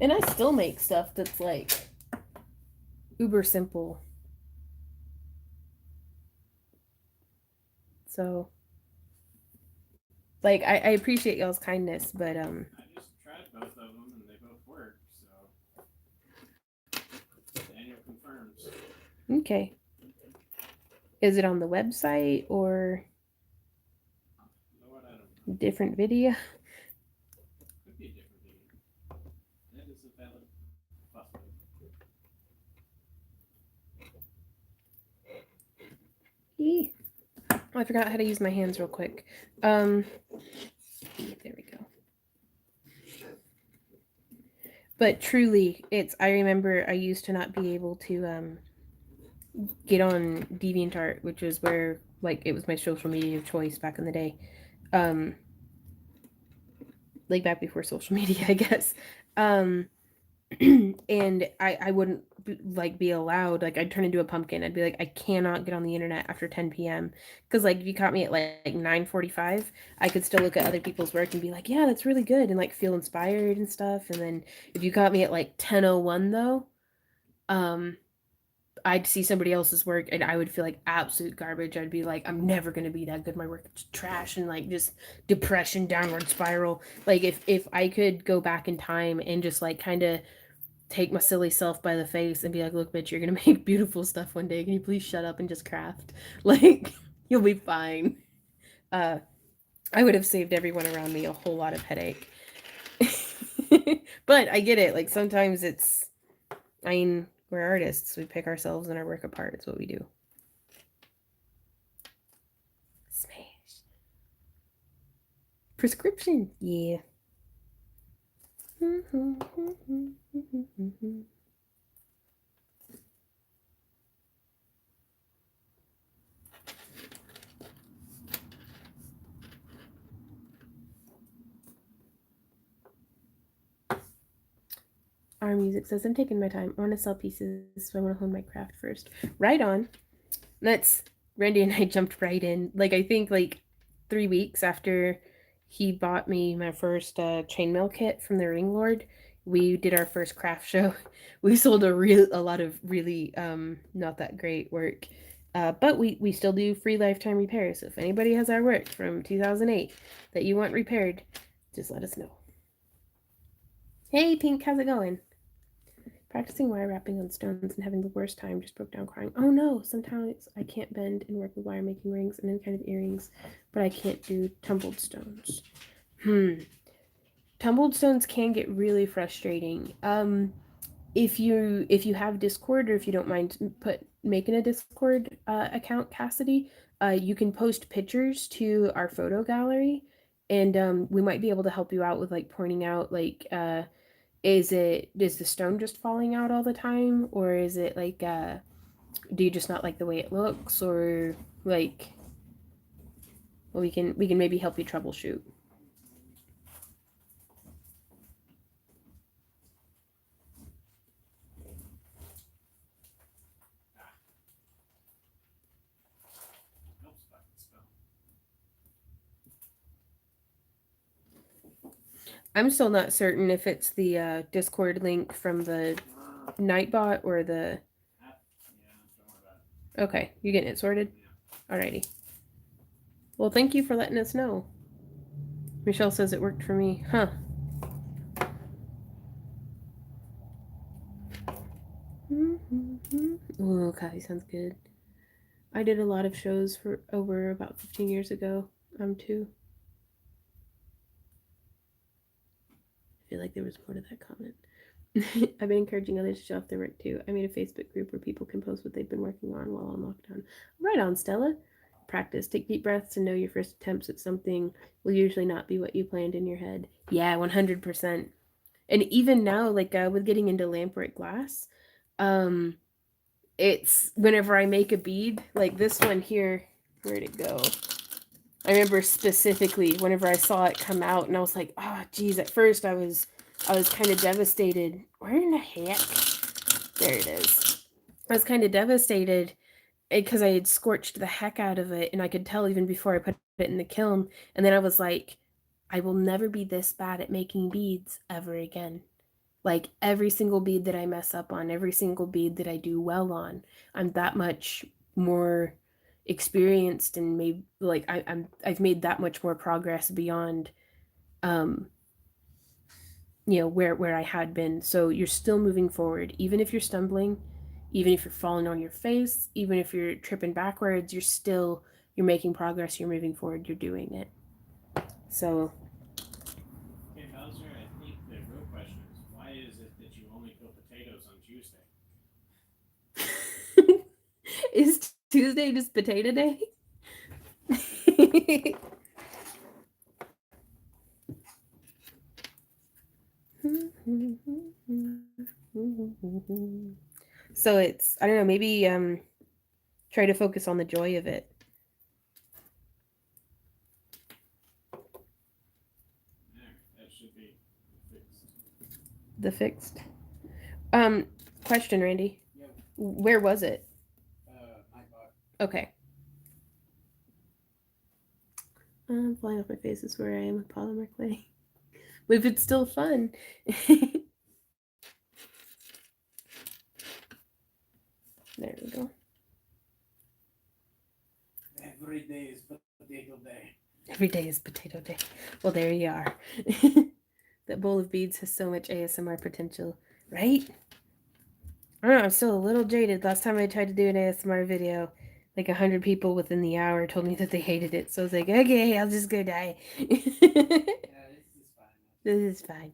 And I still make stuff that's like uber simple. So, like, I appreciate y'all's kindness, but I just tried both of them and they both work, so Daniel confirms. Okay. Is it on the website or different video? Could be a different video. That is a valid possibility. Oh, I forgot how to use my hands real quick. There we go. But truly, I remember I used to not be able to get on DeviantArt, which is where like it was my social media of choice back in the day. Um, like back before social media, I guess. Um, and I wouldn't be allowed, like I'd turn into a pumpkin. I'd be like, I cannot get on the internet after 10 p.m. because like if you caught me at like 9:45, I could still look at other people's work and be like, yeah, that's really good, and like feel inspired and stuff. And then if you caught me at like 10:01 though, um I'd see somebody else's work and I would feel like absolute garbage. I'd be like, I'm never gonna be that good. My work is trash, and like just depression, downward spiral. Like if I could go back in time and just like kind of take my silly self by the face and be like, look, bitch, you're gonna make beautiful stuff one day. Can you please shut up and just craft? Like you'll be fine. Uh, I would have saved everyone around me a whole lot of headache. But I get it. Like sometimes it's, I mean, we're artists. We pick ourselves and our work apart. It's what we do. Smash. Prescription. Yeah. Our music says, I'm taking my time. I want to sell pieces, so I want to hone my craft first. Right on. That's Randy and I jumped right in. Like I think like 3 weeks after he bought me my first chainmail kit from the Ring Lord, we did our first craft show. We sold a lot of really not that great work. But we still do free lifetime repairs. So if anybody has our work from 2008 that you want repaired, just let us know. Hey Pink, how's it going? Practicing wire wrapping on stones and having the worst time, just broke down crying. Oh no, sometimes I can't bend and work with wire making rings and any kind of earrings, but I can't do tumbled stones. Tumbled stones can get really frustrating. If you have Discord, or if you don't mind making a Discord account, Cassidy, you can post pictures to our photo gallery, and we might be able to help you out with like pointing out like is the stone just falling out all the time, or is it like do you just not like the way it looks, or like, well, we can maybe help you troubleshoot. I'm still not certain if it's the Discord link from the Nightbot or the. Okay, you getting it sorted? Alrighty. Well, thank you for letting us know. Michelle says it worked for me. Huh. Oh, coffee sounds good. I did a lot of shows for over about 15 years ago. Too. I feel like there was more to that comment. I've been encouraging others to show off their work too. I made a Facebook group where people can post what they've been working on while on lockdown. Right on, Stella. Practice. Take deep breaths and know your first attempts at something will usually not be what you planned in your head. Yeah, 100%. And even now, like with getting into lampwork glass, it's whenever I make a bead, like this one here, where'd it go? I remember specifically whenever I saw it come out, and I was like, oh, geez. At first, I was kind of devastated. Where in the heck? There it is. I was kind of devastated because I had scorched the heck out of it, and I could tell even before I put it in the kiln. And then I was like, I will never be this bad at making beads ever again. Like every single bead that I mess up on, every single bead that I do well on, I'm that much more experienced, and maybe like I've made that much more progress beyond where I had been. So you're still moving forward, even if you're stumbling, even if you're falling on your face, even if you're tripping backwards, you're making progress, you're moving forward, you're doing it. So Okay, Bowser, I think the real question is, why is it that you only peel potatoes on Tuesday? Is Tuesday just potato day? So it's, I don't know, maybe Try to focus on the joy of it. That should be fixed. The fixed. Question, Randy. Yep. Where was it? Nightbot. Okay. Flying off my face is where I am with polymer clay. But if it's still fun. There we go. Every day is potato day. Every day is potato day. Well, there you are. That bowl of beads has so much ASMR potential, right? I don't know, I'm still a little jaded. Last time I tried to do an ASMR video, like 100 people within the hour told me that they hated it. So I was like, okay, I'll just go die. Yeah, This is fine.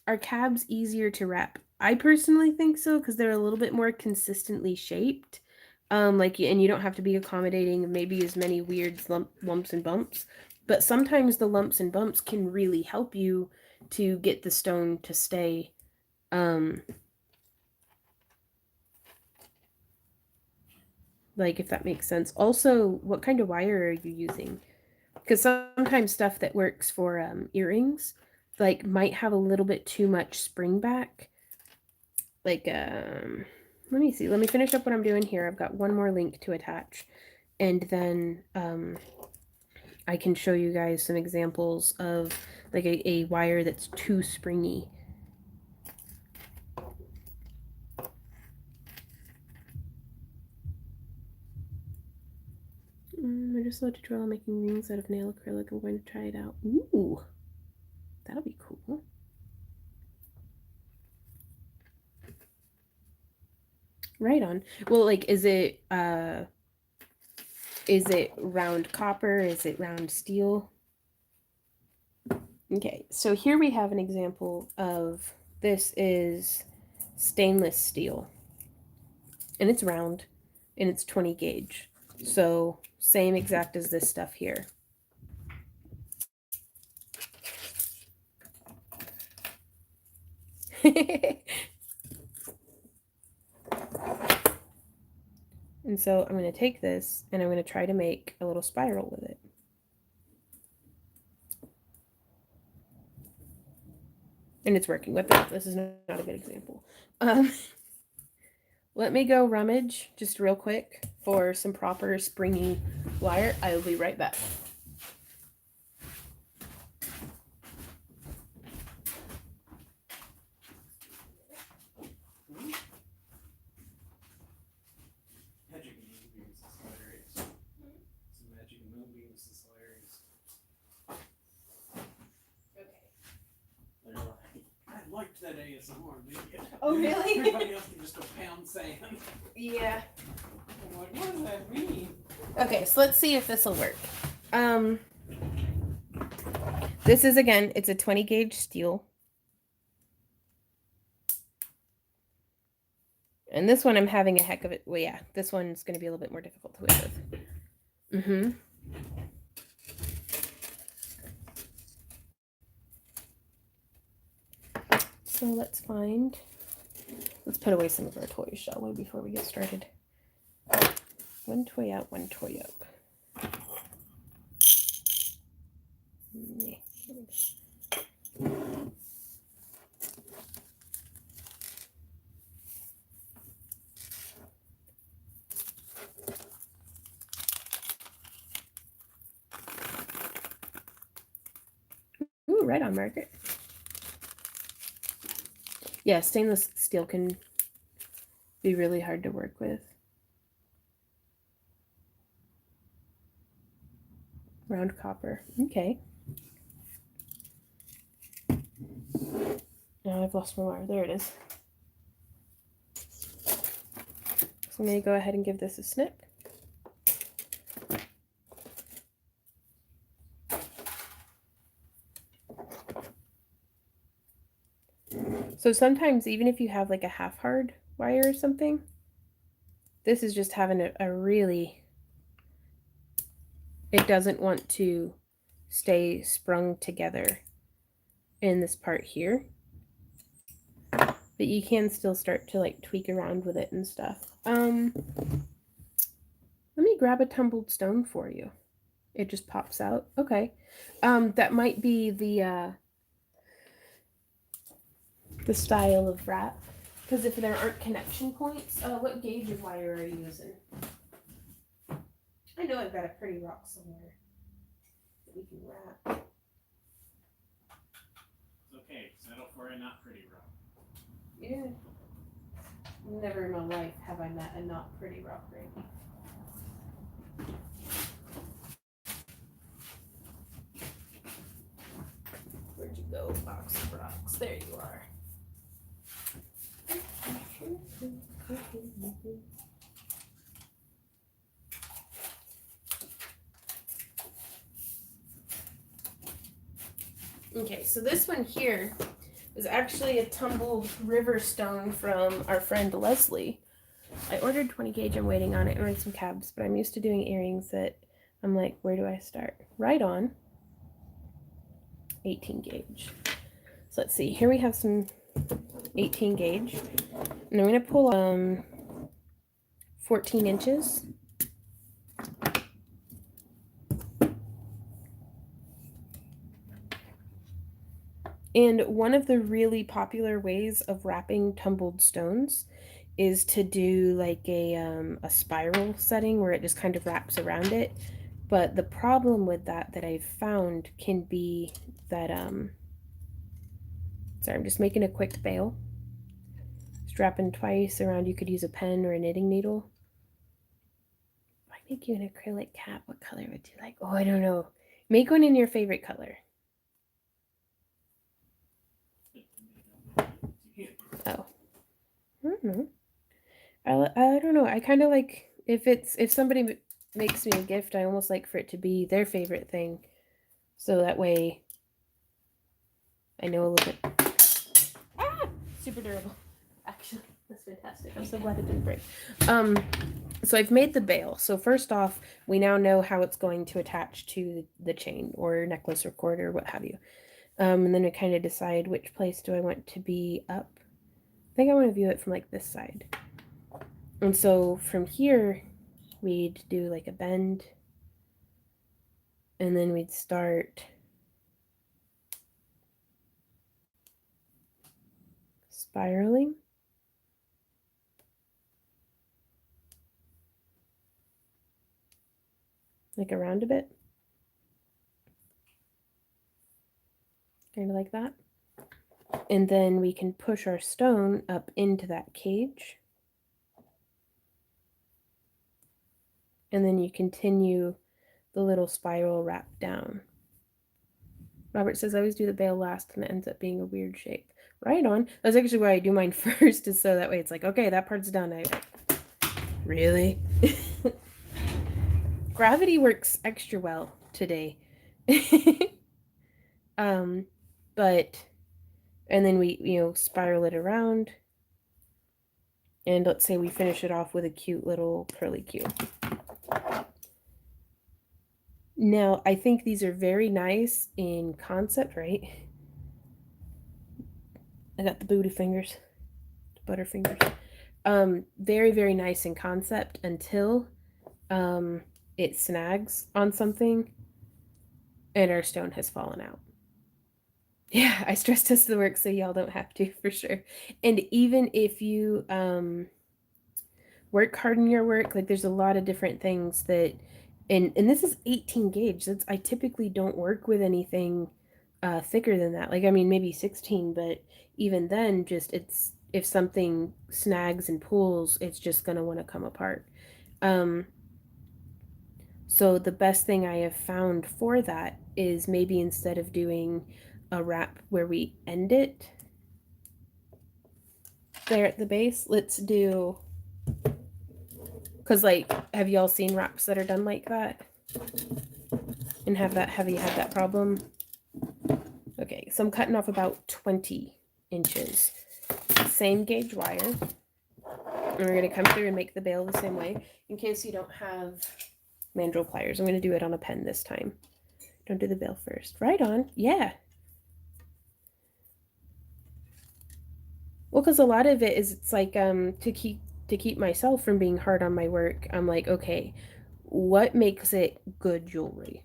Are cabs easier to wrap? I personally think so because they're a little bit more consistently shaped. And you don't have to be accommodating of maybe as many weird lumps and bumps. But sometimes the lumps and bumps can really help you to get the stone to stay like, if that makes sense. Also, what kind of wire are you using? Because sometimes stuff that works for earrings, like, might have a little bit too much spring back. Like, let me see. Let me finish up what I'm doing here. I've got one more link to attach. And then I can show you guys some examples of, like, a wire that's too springy. I just love tutorial making rings out of nail acrylic. I'm going to try it out. Ooh, that'll be cool. Right on. Well, like, is it round copper? Is it round steel? Okay, so here we have an example of, this is stainless steel. And it's round, and it's 20 gauge. So same exact as this stuff here. And so I'm going to take this and I'm going to try to make a little spiral with it. And it's working. This is not a good example. Let me go rummage just real quick for some proper springy wire. I will be right back. That ASMR video. Oh, really? Everybody else can just go pound sand. Yeah. I'm like, what does that mean? Okay, so let's see if this will work. This is, again, it's a 20 gauge steel. And this one I'm having a heck of it. Well, yeah, this one's going to be a little bit more difficult to work with. So let's put away some of our toys, shall we, before we get started. One toy out, one toy up. Yeah, here we go. Ooh, right on, Margaret. Yeah, stainless steel can be really hard to work with. Round copper. Okay. Now I've lost my wire. There it is. So I'm going to go ahead and give this a snip. So sometimes, even if you have like a half hard wire or something, this is just having a really, it doesn't want to stay sprung together in this part here. but you can still start to like tweak around with it and stuff. Let me grab a tumbled stone for you. It just pops out. Okay. That might be the style of wrap. Because if there aren't connection points, what gauge of wire are you using? I know I've got a pretty rock somewhere that we can wrap. It's okay. Settle for a not pretty rock. Yeah. Never in my life have I met a not pretty rock ring. Where'd you go, box of rocks? There you are. Okay, so this one here is actually a tumbled river stone from our friend Leslie. I ordered 20 gauge, I'm waiting on it, and some cabs, but I'm used to doing earrings that I'm like, where do I start? Right on 18 gauge. So let's see, here we have some 18 gauge, and I'm going to pull 14 inches. And one of the really popular ways of wrapping tumbled stones is to do like a spiral setting where it just kind of wraps around it. But the problem with that I've found can be that, sorry, I'm just making a quick bail. Strapping twice around, you could use a pen or a knitting needle. If I make you an acrylic cap, what color would you like? Oh, I don't know. Make one in your favorite color. Oh. I don't know. I don't know. I kind of like if somebody makes me a gift, I almost like for it to be their favorite thing. So that way I know a little bit. Ah! Super durable. Actually, that's fantastic. I'm so glad it didn't break. So I've made the bail. So first off, we now know how it's going to attach to the chain or necklace or cord or what have you. And then I kind of decide which place do I want to be up. I think I want to view it from like this side. And so from here, we'd do like a bend. And then we'd start spiraling. Like around a bit. Kind of like that. And then we can push our stone up into that cage. And then you continue the little spiral wrap down. Robert says I always do the bail last and it ends up being a weird shape. Right on. That's actually why I do mine first, is so that way it's like, okay, that part's done. Really? Gravity works extra well today. But and then we spiral it around, and let's say we finish it off with a cute little curly Q. Now I think these are very nice in concept, right? I got the booty fingers, the butterfingers. Very, very nice in concept until it snags on something and our stone has fallen out. Yeah, I stress test the work so y'all don't have to, for sure. And even if you work hard in your work, like there's a lot of different things that, and this is 18 gauge. I typically don't work with anything thicker than that. Like, I mean, maybe 16, but even then, just if something snags and pulls, it's just gonna want to come apart. So the best thing I have found for that is maybe instead of doing a wrap where we end it there at the base, let's do, because like, have y'all seen wraps that are done like that? And have you had that problem? Okay, so I'm cutting off about 20 inches. Same gauge wire. And we're going to come through and make the bail the same way. In case you don't have mandrel pliers, I'm going to do it on a pen this time. Don't do the bail first. Right on. Yeah. Well, because a lot of it is it's like to keep myself from being hard on my work. I'm like, okay, what makes it good jewelry?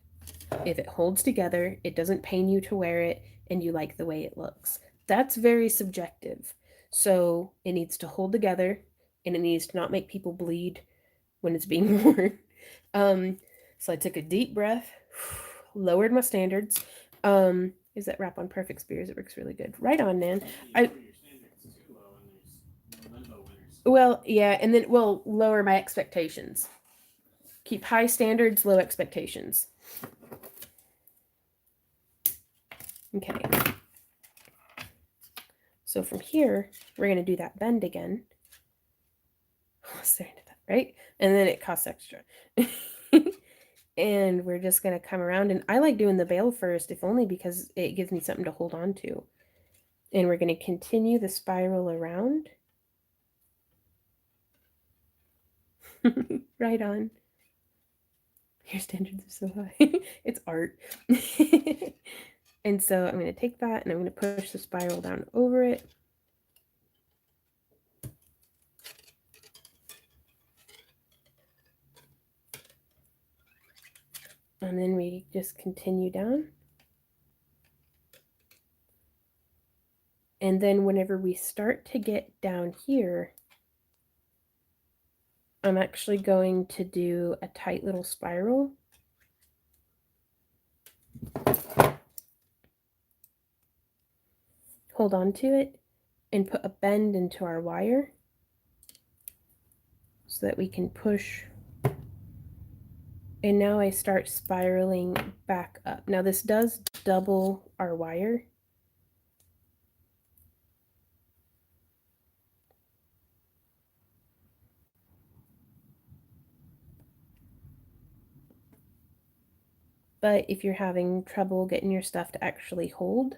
If it holds together, it doesn't pain you to wear it, and you like the way it looks. That's very subjective. So it needs to hold together, and it needs to not make people bleed when it's being worn. Um, so I took a deep breath, lowered my standards. Is that wrap on perfect spears? It works really good. Right on, Nan. I well, yeah, and then we'll lower my expectations. Keep high standards, low expectations. Okay. So from here, we're going to do that bend again. Right? And then it costs extra. And we're just going to come around. And I like doing the bail first, if only because it gives me something to hold on to. And we're going to continue the spiral around. Right on. Your standards are so high. It's art. And so I'm going to take that and I'm going to push the spiral down over it. And then we just continue down. And then whenever we start to get down here, I'm actually going to do a tight little spiral. Hold on to it and put a bend into our wire so that we can push. And now I start spiraling back up. Now this does double our wire. But if you're having trouble getting your stuff to actually hold,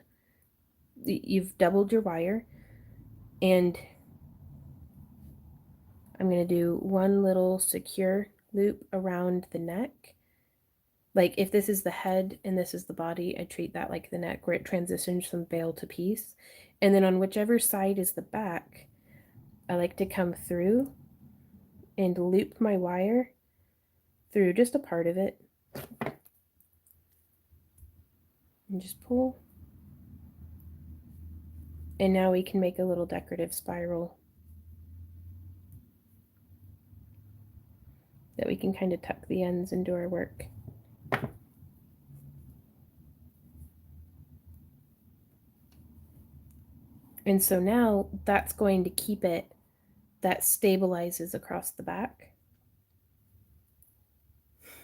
you've doubled your wire. And I'm going to do one little secure loop around the neck. Like if this is the head and this is the body, I treat that like the neck where it transitions from veil to piece. And then on whichever side is the back, I like to come through and loop my wire through just a part of it. And just pull. And now we can make a little decorative spiral that we can kind of tuck the ends into our work. And so now that's going to keep it, that stabilizes across the back.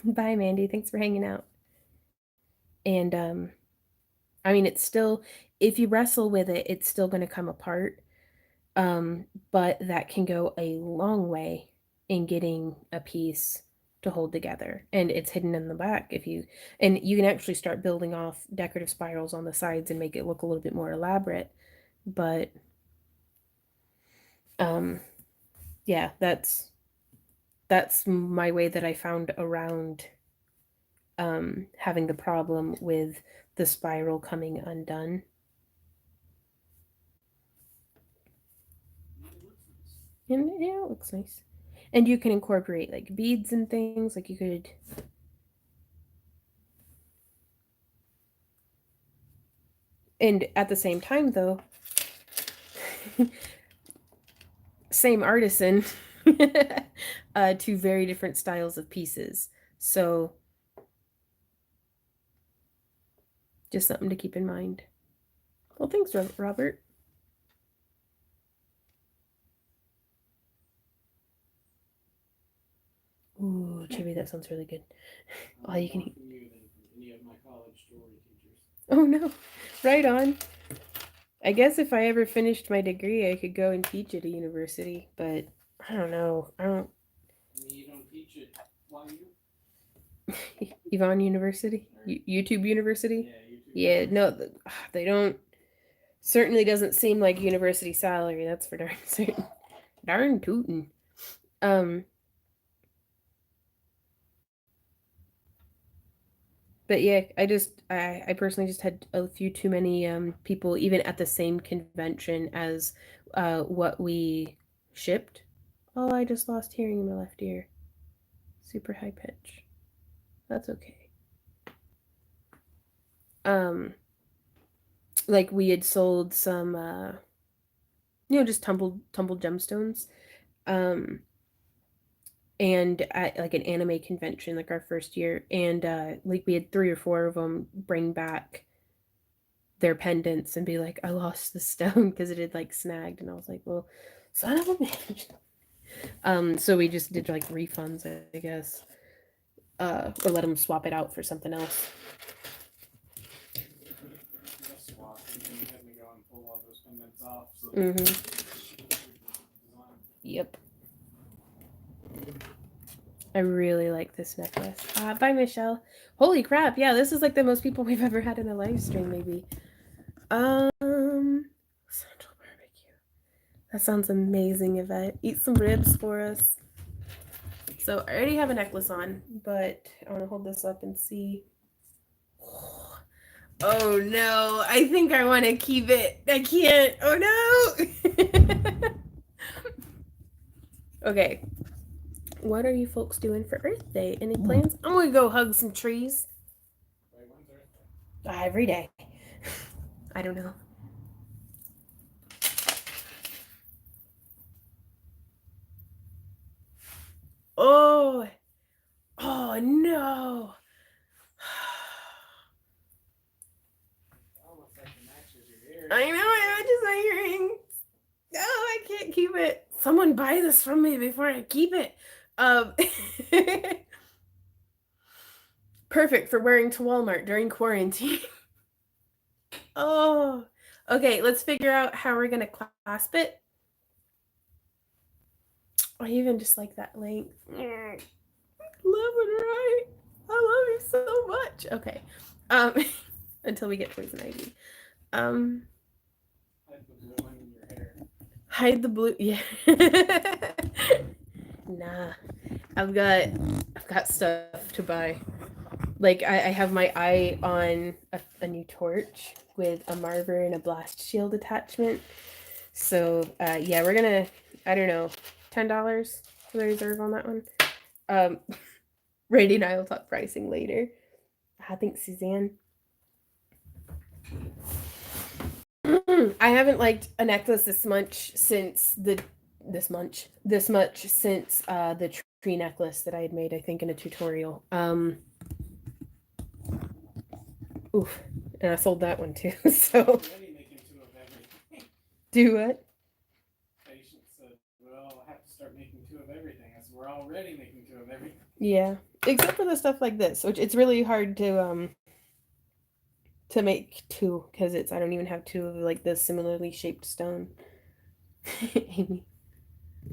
Bye, Mandy. Thanks for hanging out. And I mean, it's still, if you wrestle with it, it's still going to come apart. But that can go a long way in getting a piece to hold together. And it's hidden in the back and you can actually start building off decorative spirals on the sides and make it look a little bit more elaborate. But yeah, that's my way that I found around having the problem with the spiral coming undone. And yeah, it looks nice. And you can incorporate like beads and things, like you could. And at the same time, though, same artisan, two very different styles of pieces. So just something to keep in mind. Well, thanks, Robert. Ooh, Chibi, that sounds really good. All you can eat. Oh no, right on. I guess if I ever finished my degree, I could go and teach at a university, but I don't know. I don't. You don't teach it while Yvonne University, YouTube University. Yeah, Yeah, no, they don't. Certainly doesn't seem like university salary. That's for darn certain. Darn tootin'. But yeah, I personally just had a few too many people even at the same convention as what we shipped. Oh, I just lost hearing in my left ear. Super high pitch. That's okay. Like we had sold some just tumbled gemstones. And at like an anime convention, like our first year, and like we had 3 or 4 of them bring back their pendants and be like, I lost the stone because it had like snagged, and I was like, well, son of a bitch. So we just did like refunds, I guess, or let them swap it out for something else. Yep. I really like this necklace. Bye, Michelle. Holy crap! Yeah, this is like the most people we've ever had in a live stream, maybe. Central barbecue. That sounds amazing, Yvette. Eat some ribs for us. So I already have a necklace on, but I want to hold this up and see. Oh no, I think I want to keep it. I can't. Oh no. Okay. What are you folks doing for Earth Day? Any plans? I'm going to go hug some trees. Every day. I don't know. Oh. Oh no. I know, it matches my earrings. No, I can't keep it. Someone buy this from me before I keep it. Perfect for wearing to Walmart during quarantine. Oh, okay. Let's figure out how we're gonna clasp it. I even just like that length. Love it, right? I love you so much. Okay. Until we get poison ivy. Hide the blue. Yeah. Nah. I've got stuff to buy. Like I have my eye on a new torch with a Marver and a blast shield attachment. So yeah, we're gonna, I don't know, $10 for the reserve on that one. Randy and I will talk pricing later. I think Suzanne. I haven't liked a necklace this much since the tree necklace that I had made, I think, in a tutorial. Oof. And I sold that one too. So do what? Patient said, well, I have to start making 2 of everything. I said, we're already making 2 of everything. Yeah. Except for the stuff like this, which it's really hard to make 2 because I don't even have 2 of like this similarly shaped stone. Amy.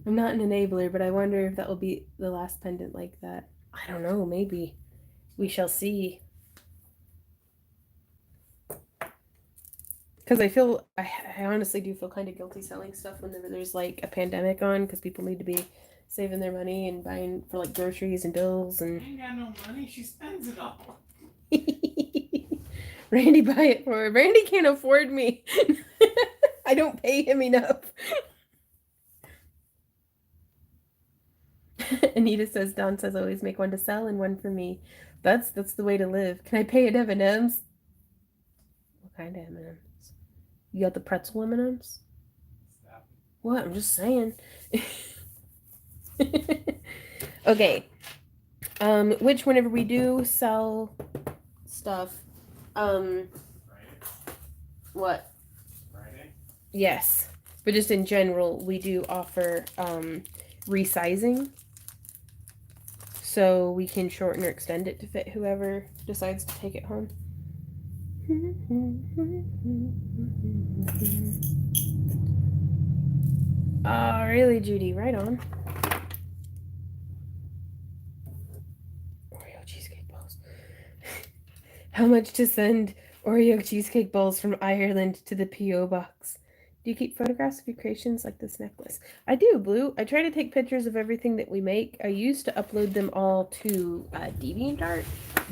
I'm not an enabler, but I wonder if that will be the last pendant like that. I don't know, maybe. We shall see. Because I honestly do feel kind of guilty selling stuff whenever there's like a pandemic on, because people need to be saving their money and buying for like groceries and bills and. I ain't got no money. She spends it all. Randy, buy it for her. Randy can't afford me. I don't pay him enough. Anita says, Don says always make one to sell and one for me. That's the way to live. Can I pay at M&M's? What kind of M&M's? You got the pretzel M&M's? Stop. What? I'm just saying. Okay. Which whenever we do sell stuff, Friday? what? Friday? Yes. But just in general, we do offer resizing. So we can shorten or extend it to fit whoever decides to take it home. Oh, really, Judy? Right on. Oreo cheesecake balls. How much to send Oreo cheesecake balls from Ireland to the P.O. box? Do you keep photographs of your creations like this necklace? I do, Blue. I try to take pictures of everything that we make. I used to upload them all to DeviantArt,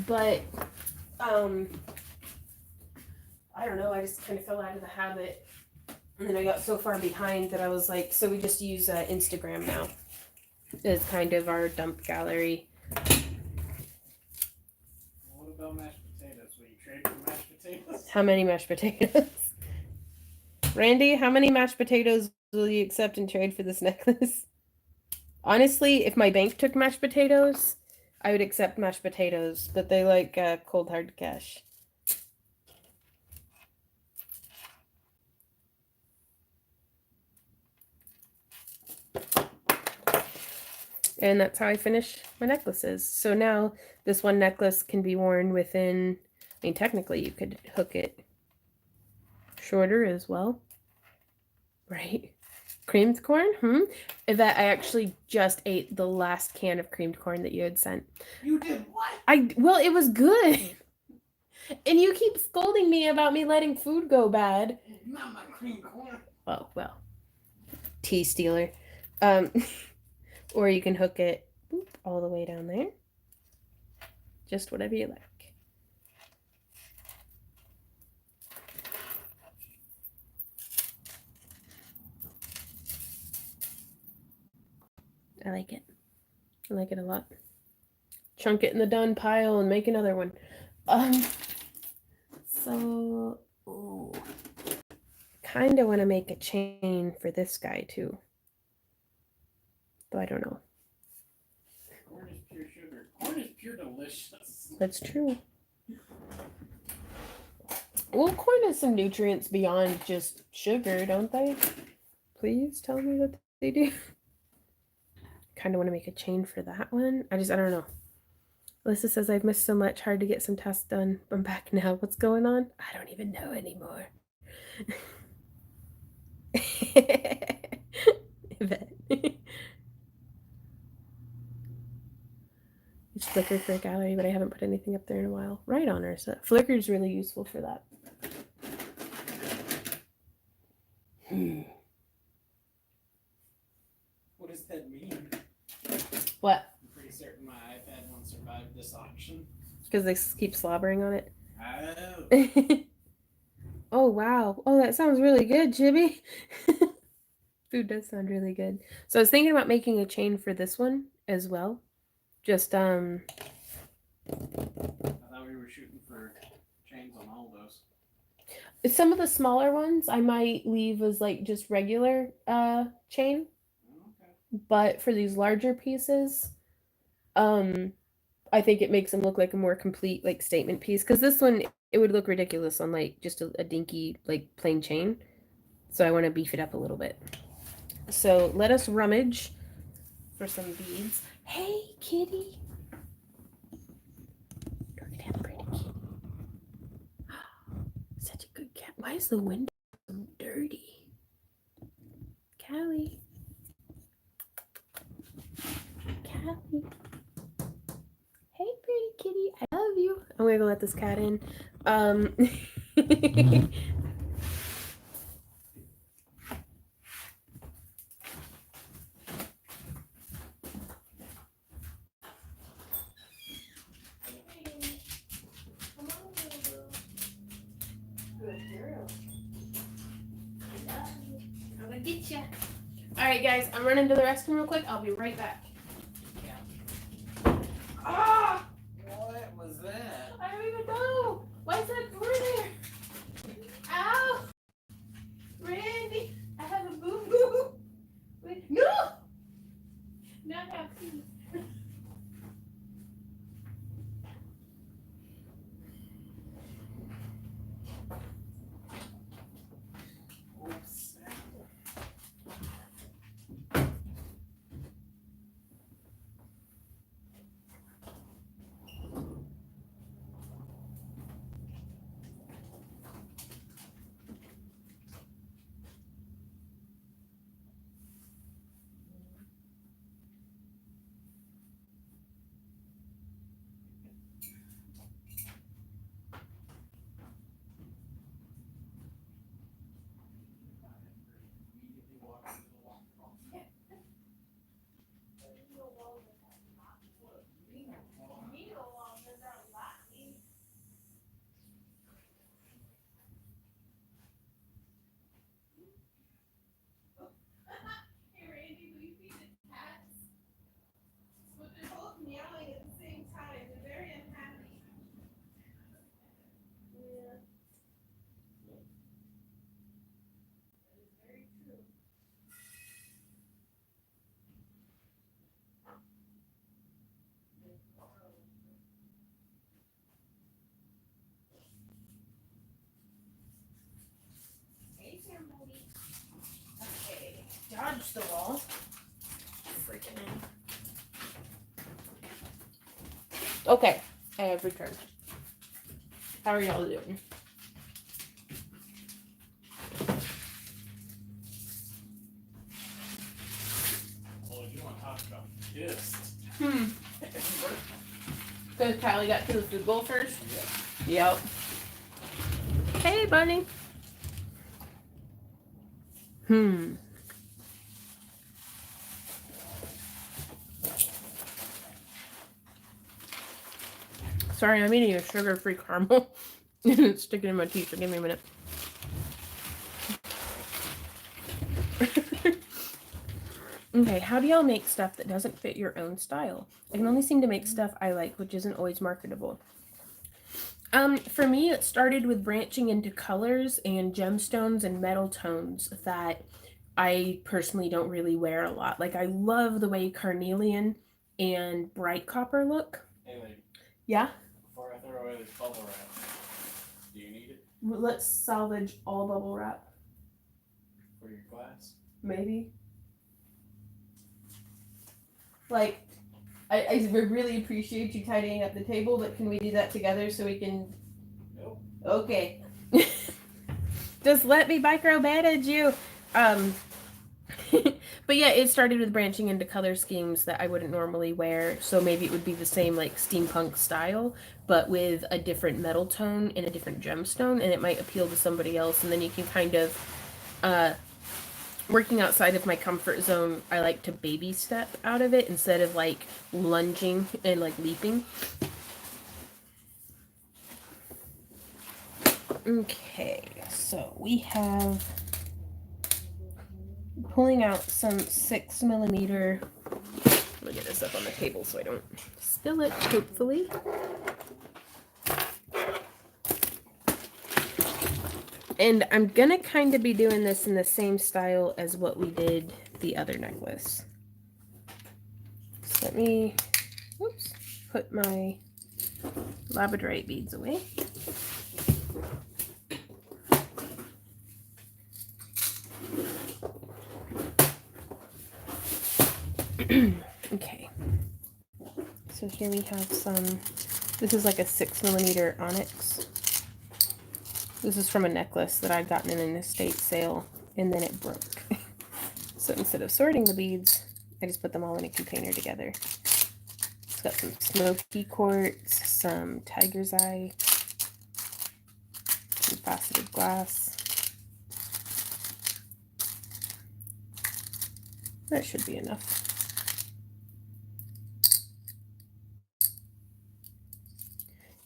but I don't know. I just kind of fell out of the habit And then I got so far behind that I was like, so we just use Instagram now as kind of our dump gallery. What about mashed potatoes? Will you trade for mashed potatoes? How many mashed potatoes? Randy, how many mashed potatoes will you accept and trade for this necklace? Honestly, if my bank took mashed potatoes, I would accept mashed potatoes, but they like cold hard cash. And that's how I finish my necklaces. So now this one necklace can be worn within, I mean, technically you could hook it shorter as well, right? Creamed corn? Yvette, I actually just ate the last can of creamed corn that you had sent. You did what? Well, it was good. And you keep scolding me about me letting food go bad. Not my creamed corn. Well. Tea stealer. Or you can hook it all the way down there. Just whatever you like. I like it. I like it a lot. Chunk it in the done pile and make another one. So, kind of want to make a chain for this guy too. Though I don't know. Corn is pure sugar. Corn is pure delicious. That's true. Well, corn has some nutrients beyond just sugar, don't they? Please tell me that they do. Kind of want to make a chain for that one. I don't know. Alyssa says, I've missed so much. Hard to get some tasks done. I'm back now. What's going on? I don't even know anymore. It's Flickr for a gallery, but I haven't put anything up there in a while. Right on her. So Flickr is really useful for that. What does that mean? What? I'm pretty certain my iPad won't survive this auction. Because they keep slobbering on it. Oh. Oh, wow. Oh, that sounds really good, Jibby. Food does sound really good. So I was thinking about making a chain for this one as well. Just, I thought we were shooting for chains on all those. some of the smaller ones I might leave as like just regular chain. Okay. But for these larger pieces, I think it makes them look like a more complete like statement piece. Because this one, it would look ridiculous on like just a dinky like plain chain. So I want to beef it up a little bit. So let us rummage for some beads. Hey, kitty. Look at that pretty kitty. Such a good cat. Why is the window so dirty? Callie. Callie. Hey, pretty kitty. I love you. I'm gonna go let this cat in. Get ya. All right, guys, I'm running to the restroom real quick. I'll be right back. Yeah. Ah! What was that? I don't even know. Why is that door there? Ow! Randy, I have a boo boo. Wait, no! Not that, please. Oops. watch the wall. Freaking in. Okay, I have returned. How are y'all doing? Oh, you want to talk about kissed? Because Callie got killed with gophers? Yep. Hey, bunny. Sorry, I'm eating a sugar-free caramel. It's sticking in my teeth, so give me a minute. Okay, how do y'all make stuff that doesn't fit your own style? I can only seem to make stuff I like, which isn't always marketable. For me, it started with branching into colors and gemstones and metal tones that I personally don't really wear a lot. Like, I love the way carnelian and bright copper look. Hey, lady. Yeah? Before I throw away this bubble wrap, do you need it Let's salvage all bubble wrap. for your class? Maybe. Like, I really appreciate you tidying up the table, but can we do that together so we can... Nope. Okay. Just let me micromanage you. But yeah, it started with branching into color schemes that I wouldn't normally wear. So maybe it would be the same like steampunk style, but with a different metal tone and a different gemstone, and it might appeal to somebody else. And then you can kind of, working outside of my comfort zone, I like to baby step out of it instead of like lunging and like leaping. Okay, so we have pulling out some 6mm. Let me get this up on the table so I don't spill it, hopefully. And I'm gonna kind of be doing this in the same style as what we did the other necklace. So let me, whoops, put my labradorite beads away. Okay, so here we have some, this is like a 6mm onyx. This is from a necklace that I'd gotten in an estate sale, and then it broke. So instead of sorting the beads, I just put them all in a container together. It's got some smoky quartz, some tiger's eye, some faceted glass. That should be enough.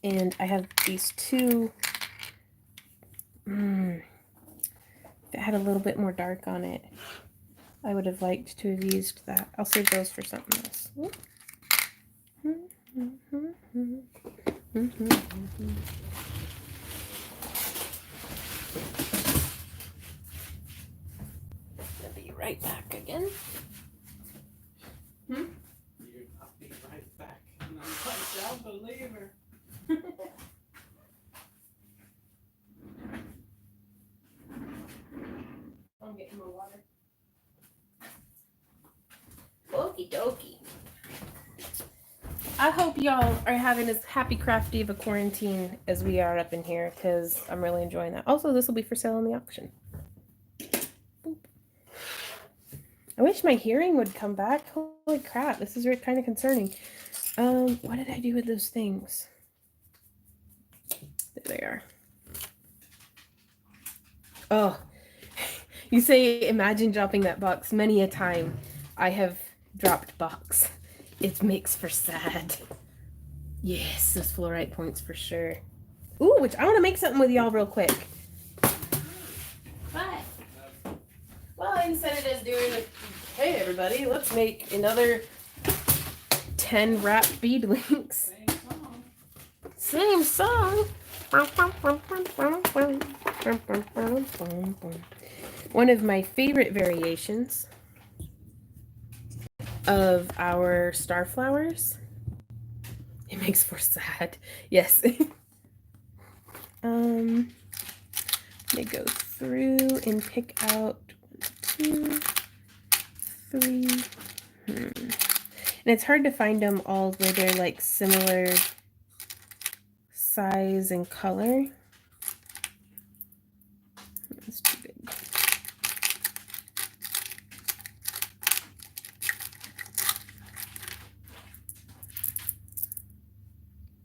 And I have these two that had a little bit more dark on it. I would have liked to have used that. I'll save those for something else. I'll be right back again. I'll be right back. And I'm like, I'll believe her. I'm getting more water. Okie dokie. I hope y'all are having as happy crafty of a quarantine as we are up in here, because I'm really enjoying that. Also, this will be for sale on the auction. Boop. I wish my hearing would come back. Holy crap, this is kind of concerning. What did I do with those things? There they are. Oh, you say imagine dropping that box. Many a time I have dropped box. It makes for sad. Yes, those fluorite points for sure. Ooh, which I want to make something with y'all real quick. What? Well, instead of just doing it, hey everybody, let's make another 10 wrapped bead links. Same song. One of my favorite variations of our star flowers. It makes for sad. Yes. Let me go through and pick out 1, 2, 3. And it's hard to find them all where they're like similar size and color. That's too big.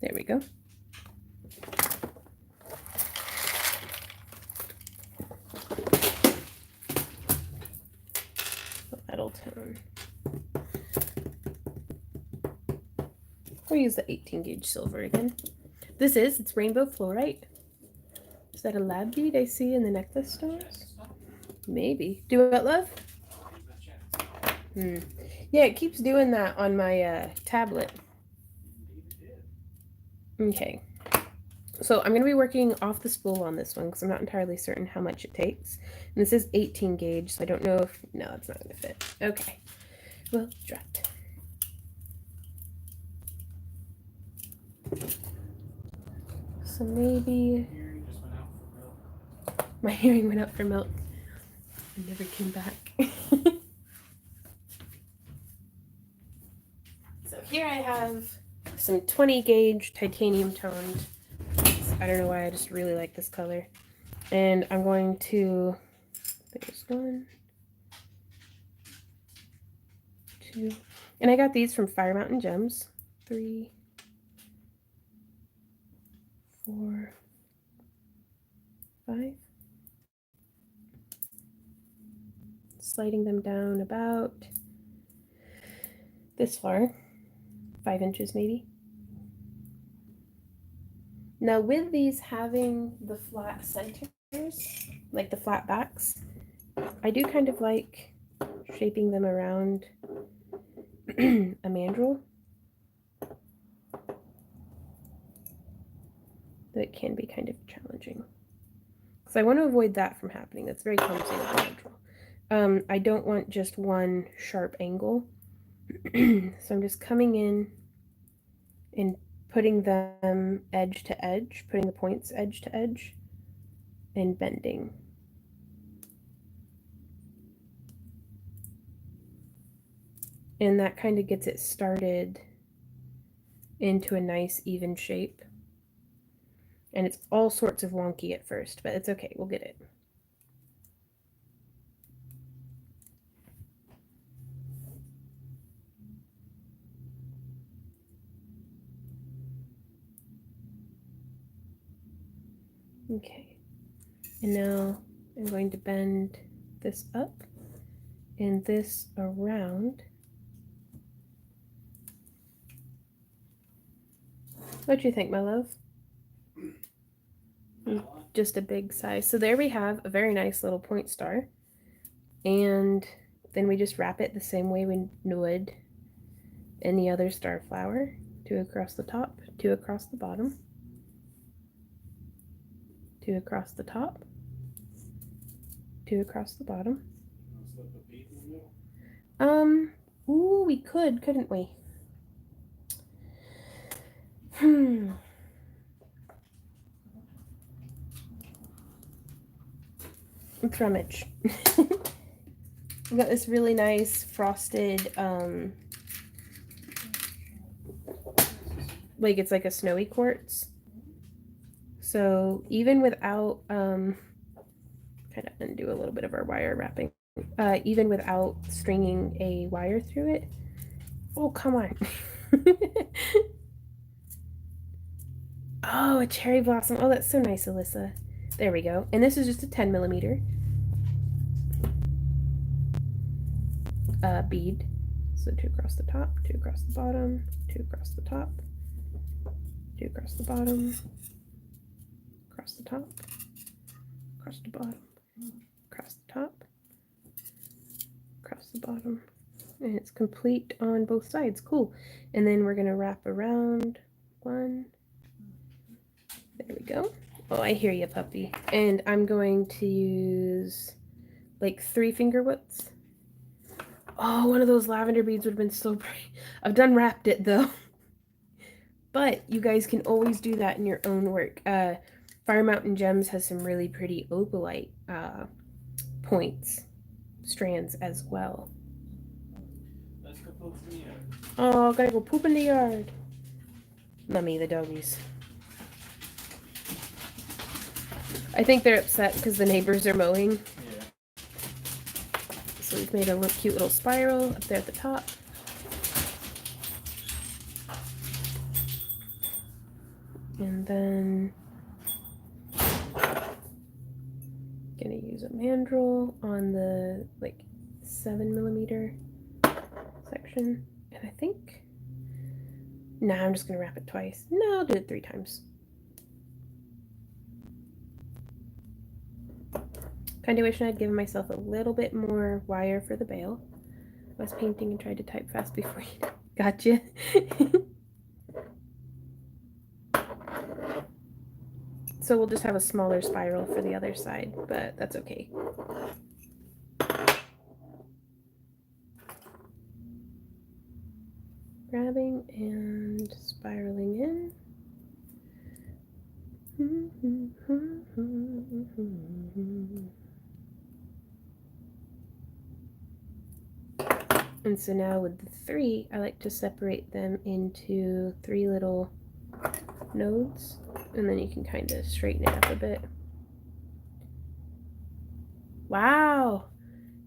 There we go. Metal tone. We'll use the 18 gauge silver again. It's rainbow fluorite. Is that a lab bead I see in the necklace stores? Maybe. Do it, love? Yeah, it keeps doing that on my tablet. Okay. So I'm going to be working off the spool on this one because I'm not entirely certain how much it takes. And this is 18 gauge, so I don't know if... No, it's not going to fit. Okay. Well, dropped. So maybe... My hearing went out for milk. It never came back. So here I have some 20 gauge titanium toned. I don't know why, I just really like this color. And I'm going to... There's 1, 2... And I got these from Fire Mountain Gems. 3, 4, 5. Sliding them down about this far, 5 inches maybe. Now with these having the flat centers, like the flat backs, I do kind of like shaping them around a mandrel. That can be kind of challenging. So I want to avoid that from happening. That's very clumsy with the mandrel. I don't want just one sharp angle. So I'm just coming in and putting them edge to edge, putting the points edge to edge, and bending. And that kind of gets it started into a nice even shape. And it's all sorts of wonky at first, but it's okay, we'll get it. Okay, and now I'm going to bend this up and this around. What do you think, my love? Just a big size. So there we have a very nice little point star. And then we just wrap it the same way we would any other star flower. 2 across the top, 2 across the bottom, 2 across the top, 2 across the bottom. Ooh, we could, couldn't we? It's rummage. We got this really nice frosted, like it's like a snowy quartz. So even without, kind of undo a little bit of our wire wrapping, even without stringing a wire through it. Oh, come on. Oh, a cherry blossom. Oh, that's so nice, Alyssa. There we go. And this is just a 10 millimeter bead. So 2 across the top, 2 across the bottom, 2 across the top, 2 across the bottom, across the top, across the bottom, across the top, across the bottom. And it's complete on both sides. Cool. And then we're going to wrap around 1. There we go. Oh, I hear you, puppy. And I'm going to use like 3 finger widths. Oh, one of those lavender beads would have been so pretty. I've done wrapped it though. But you guys can always do that in your own work. Fire Mountain Gems has some really pretty opalite points, strands as well. Let's go poop in the yard. Oh, gotta go poop in the yard. Mummy, the doggies. I think they're upset because the neighbors are mowing. Yeah. So we've made a cute little spiral up there at the top. And then gonna use a mandrel on the like 7mm section. And I think, nah, I'm just gonna wrap it twice. No, I'll do it 3 times. Kinda wish I'd given myself a little bit more wire for the bail. I was painting and tried to type fast before you gotcha. So we'll just have a smaller spiral for the other side, but that's okay. Grabbing and spiraling in. And so now with the 3, I like to separate them into 3 little nodes, and then you can kind of straighten it up a bit. Wow,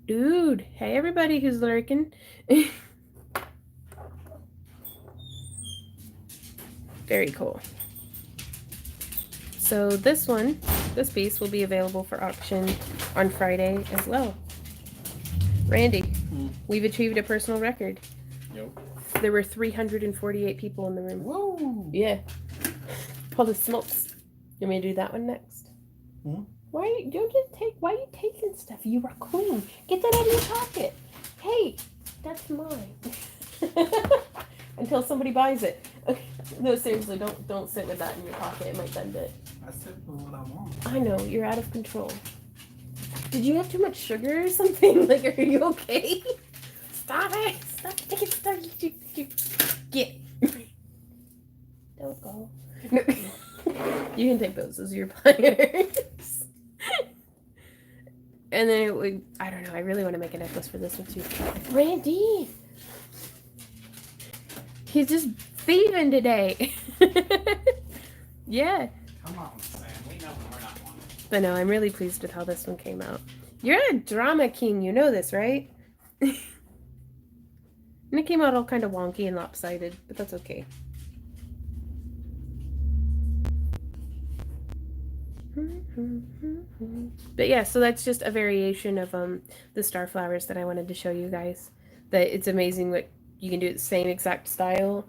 dude. Hey, everybody who's lurking. Very cool. So this piece will be available for auction on Friday as well. Randy, we've achieved a personal record. Yep. There were 348 people in the room. Whoa! Yeah. Holy smokes. You want me to do that one next? Hmm? Why are you taking stuff? You raccoon. Get that out of your pocket. Hey, that's mine. Until somebody buys it. Okay. No, seriously, don't sit with that in your pocket. It might bend it. I sit with what I want. I know, you're out of control. Did you have too much sugar or something? Like, are you okay? Stop it! Stop taking stuff. Get. Don't go. No. You can take those as your pliers. And then I don't know, I really want to make a necklace for this one too. Randy! He's just thieving today. Yeah. Come on, Sam. We know we're not one. But no, I'm really pleased with how this one came out. You're a drama king, you know this, right? And it came out all kind of wonky and lopsided, but that's okay. But yeah, so that's just a variation of the star flowers that I wanted to show you guys. That it's amazing what you can do, the same exact style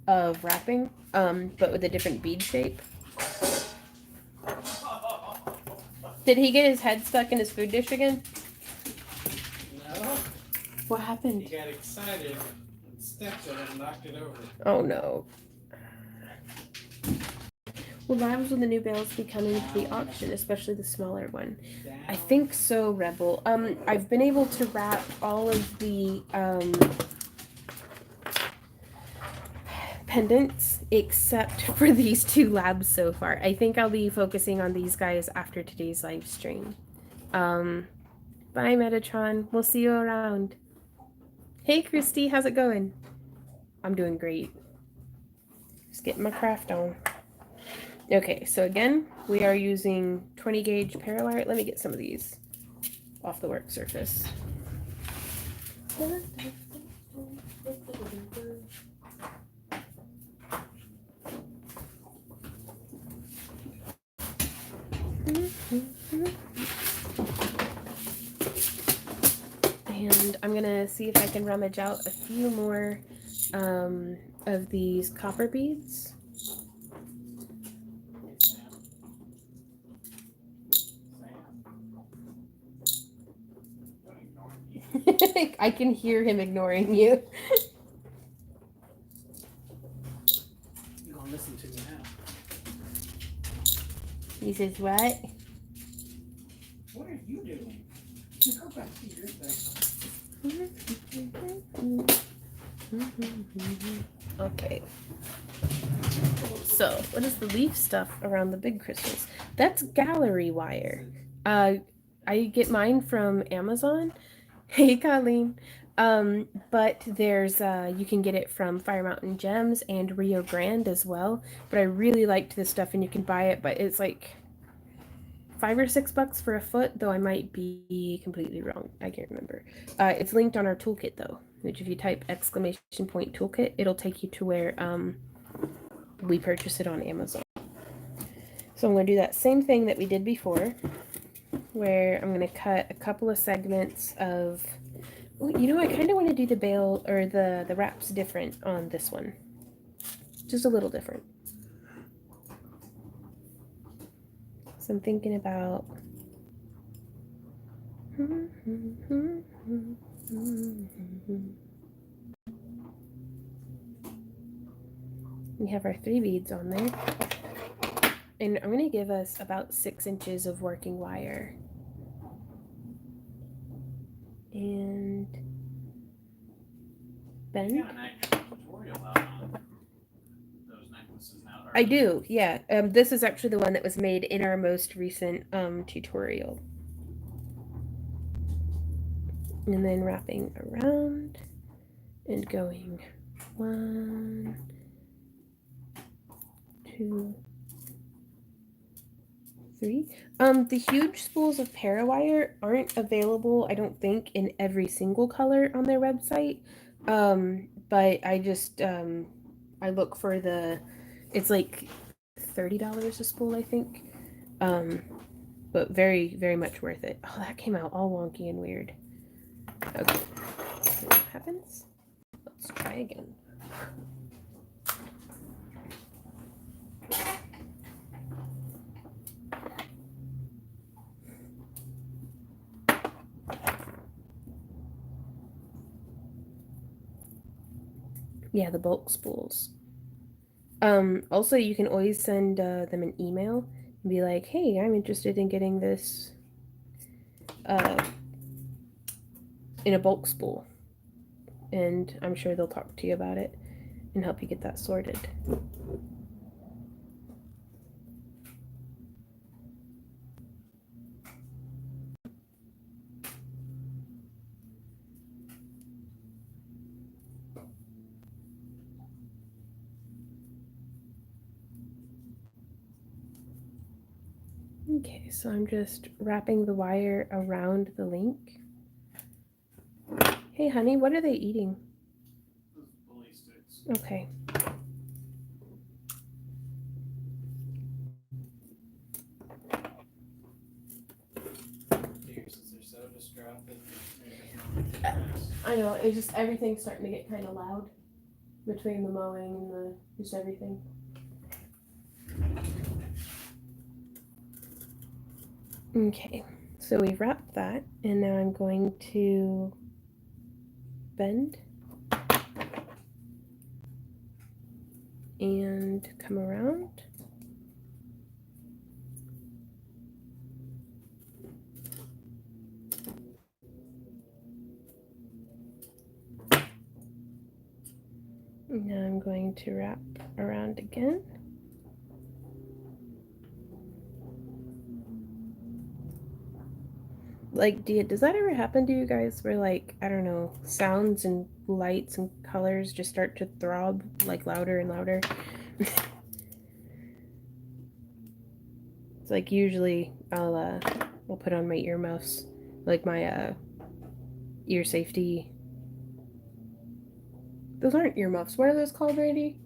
of wrapping, but with a different bead shape. Did he get his head stuck in his food dish again? No. What happened? He got excited and stepped on it and knocked it over. Oh no. Will labs with the new bales be coming to the auction, especially the smaller one? I think so, Rebel. I've been able to wrap all of the pendants except for these 2 labs so far. I think I'll be focusing on these guys after today's live stream. Bye, Metatron. We'll see you around. Hey, Christy, how's it going? I'm doing great. Just getting my craft on. Okay, so again, we are using 20 gauge parawire. Let me get some of these off the work surface. And I'm gonna see if I can rummage out a few more of these copper beads. I can hear him ignoring you. You're gonna listen to me now. He says, what? What are you doing? Go back to your thing. Okay. So, what is the leaf stuff around the big crystals? That's gallery wire. I get mine from Amazon. Hey, Colleen. But there's you can get it from Fire Mountain Gems and Rio Grande as well. But I really liked this stuff, and you can buy it, but it's like $5 or $6 for a foot, though I might be completely wrong. I can't remember. It's linked on our toolkit though, which if you type !toolkit, it'll take you to where we purchased it on Amazon. So I'm going to do that same thing that we did before, where I'm going to cut a couple of segments of. You know, I kind of want to do the bale or the wraps different on this one, just a little different. So I'm thinking about. We have our 3 beads on there. And I'm going to give us about 6 inches of working wire. And bend. You got an actual tutorial out on those necklaces now. I do, yeah. This is actually the one that was made in our most recent tutorial. And then wrapping around and going 1, 2, 3. The huge spools of parawire aren't available, I don't think, in every single color on their website. But I just I look for it's like $30 a spool, I think. But very, very much worth it. Oh, that came out all wonky and weird. Okay. See what happens? Let's try again. Yeah, the bulk spools. Also, you can always send them an email and be like, hey, I'm interested in getting this in a bulk spool. And I'm sure they'll talk to you about it and help you get that sorted. Okay, so I'm just wrapping the wire around the link. Hey, honey, what are they eating? Those bully sticks. Okay. Since they're so distracted. I know, it's just everything's starting to get kind of loud between the mowing and just everything. Okay, so we've wrapped that, and now I'm going to bend and come around. Now I'm going to wrap around again. Like, does that ever happen to you guys where, like, I don't know, sounds and lights and colors just start to throb, like, louder and louder? It's like, usually I'll put on my earmuffs, like my ear safety. Those aren't earmuffs. What are those called, Randy?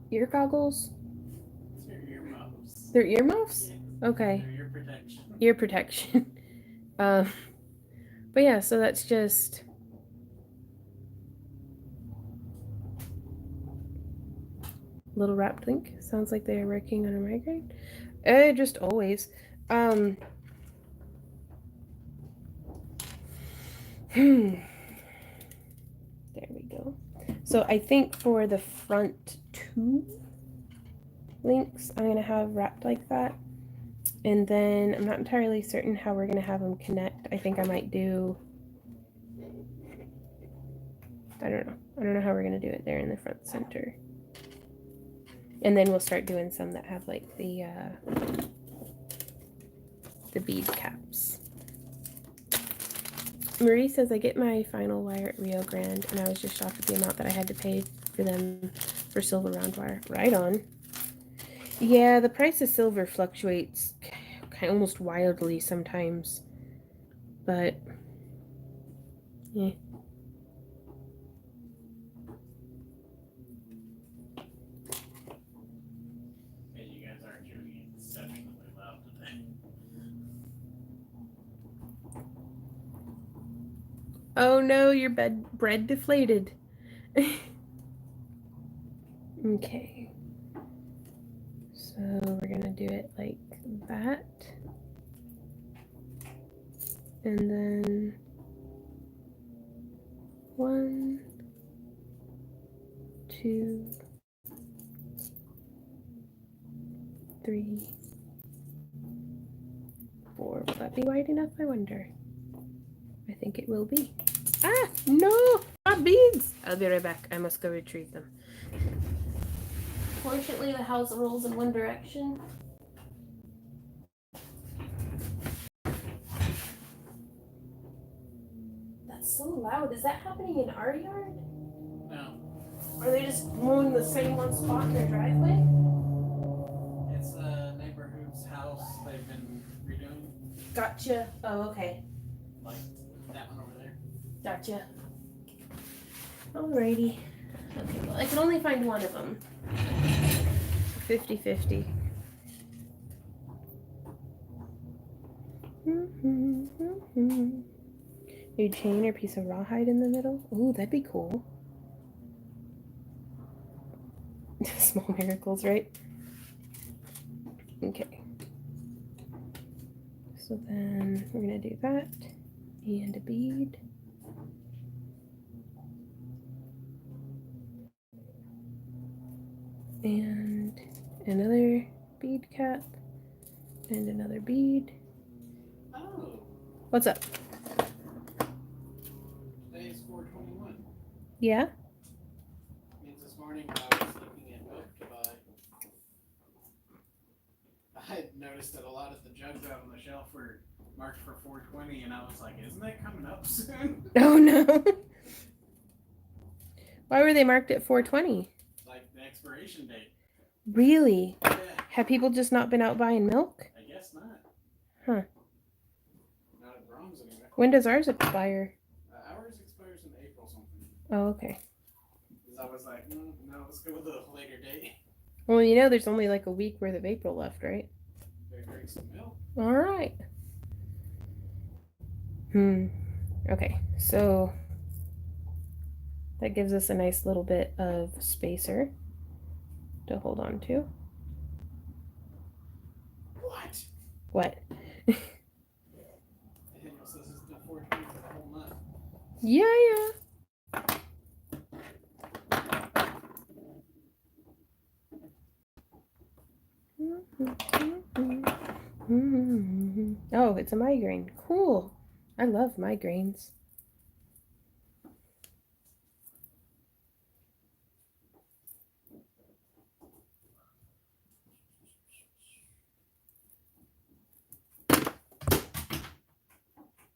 Ear goggles? They're earmuffs. They're earmuffs? Yeah. Okay. They're ear protection. Ear protection. But yeah, so that's just little wrapped link. Sounds like they're working on a migraine. Just always. There we go. So I think for the front 2 links, I'm gonna have wrapped like that. And then I'm not entirely certain how we're gonna have them connect. I think I might do, I don't know how we're gonna do it there in the front center. And then we'll start doing some that have like the bead caps. Marie says I get my final wire at Rio Grande, and I was just shocked at the amount that I had to pay for them for silver round wire. Right on. Yeah, the price of silver fluctuates kind of almost wildly sometimes, but yeah. Hey, you guys aren't doing exceptionally loud today. Oh no, your bread deflated. Okay. So we're gonna do it like that. And then 1, 2, 3, 4. Will that be wide enough? I wonder. I think it will be. Ah, no! My beads! I'll be right back. I must go retrieve them. Fortunately, the house rolls in one direction. That's so loud. Is that happening in our yard? No. Are they just mowing the same one spot in their driveway? It's a neighborhood's house they've been redoing. Gotcha. Oh, okay. Like that one over there. Gotcha. Alrighty. Okay, well, I can only find one of them. 50-50. New chain or piece of rawhide in the middle. Ooh, that'd be cool. Small miracles, right? Okay. So then we're gonna do that and a bead. And another bead cap and another bead. Oh. What's up? Today is 4/21. Yeah? Means this morning I was looking at milk to buy. I had noticed that a lot of the jugs out on the shelf were marked for 4/20, and I was like, isn't that coming up soon? Oh no. Why were they marked at 4/20? Like the expiration date. Really? Yeah. Have people just not been out buying milk? I guess not. Huh. Not at Brahms anyway. When does ours expire? Ours expires in April something. Oh, okay. Because I was like, no, let's go with a later date. Well, you know, there's only like a week worth of April left, right? Better drink some milk. All right. Okay, so that gives us a nice little bit of spacer to hold on to. What? What? Daniel says it's been 4/20 for the whole month. Yeah. Oh, it's a migraine. Cool. I love migraines.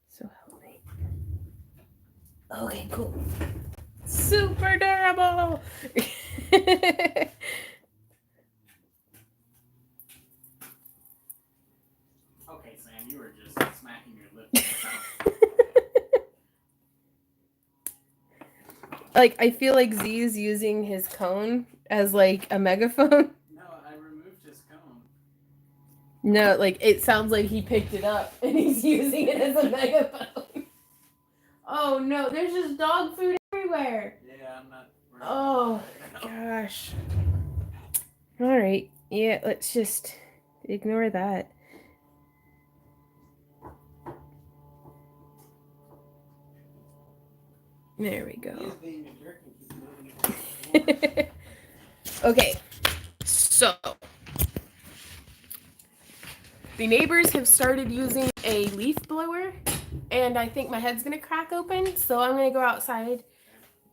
So help me. Okay, cool. Super durable. Okay, Sam, you were just smacking your lips. Like, I feel like Z's using his cone as like a megaphone. No, I removed his cone. No, like it sounds like he picked it up and he's using it as a megaphone. Oh no, there's just dog food everywhere. Yeah, I'm not. Oh gosh. All right. Yeah, let's just ignore that. There we go. Okay, so the neighbors have started using a leaf blower, and I think my head's gonna crack open, so I'm gonna go outside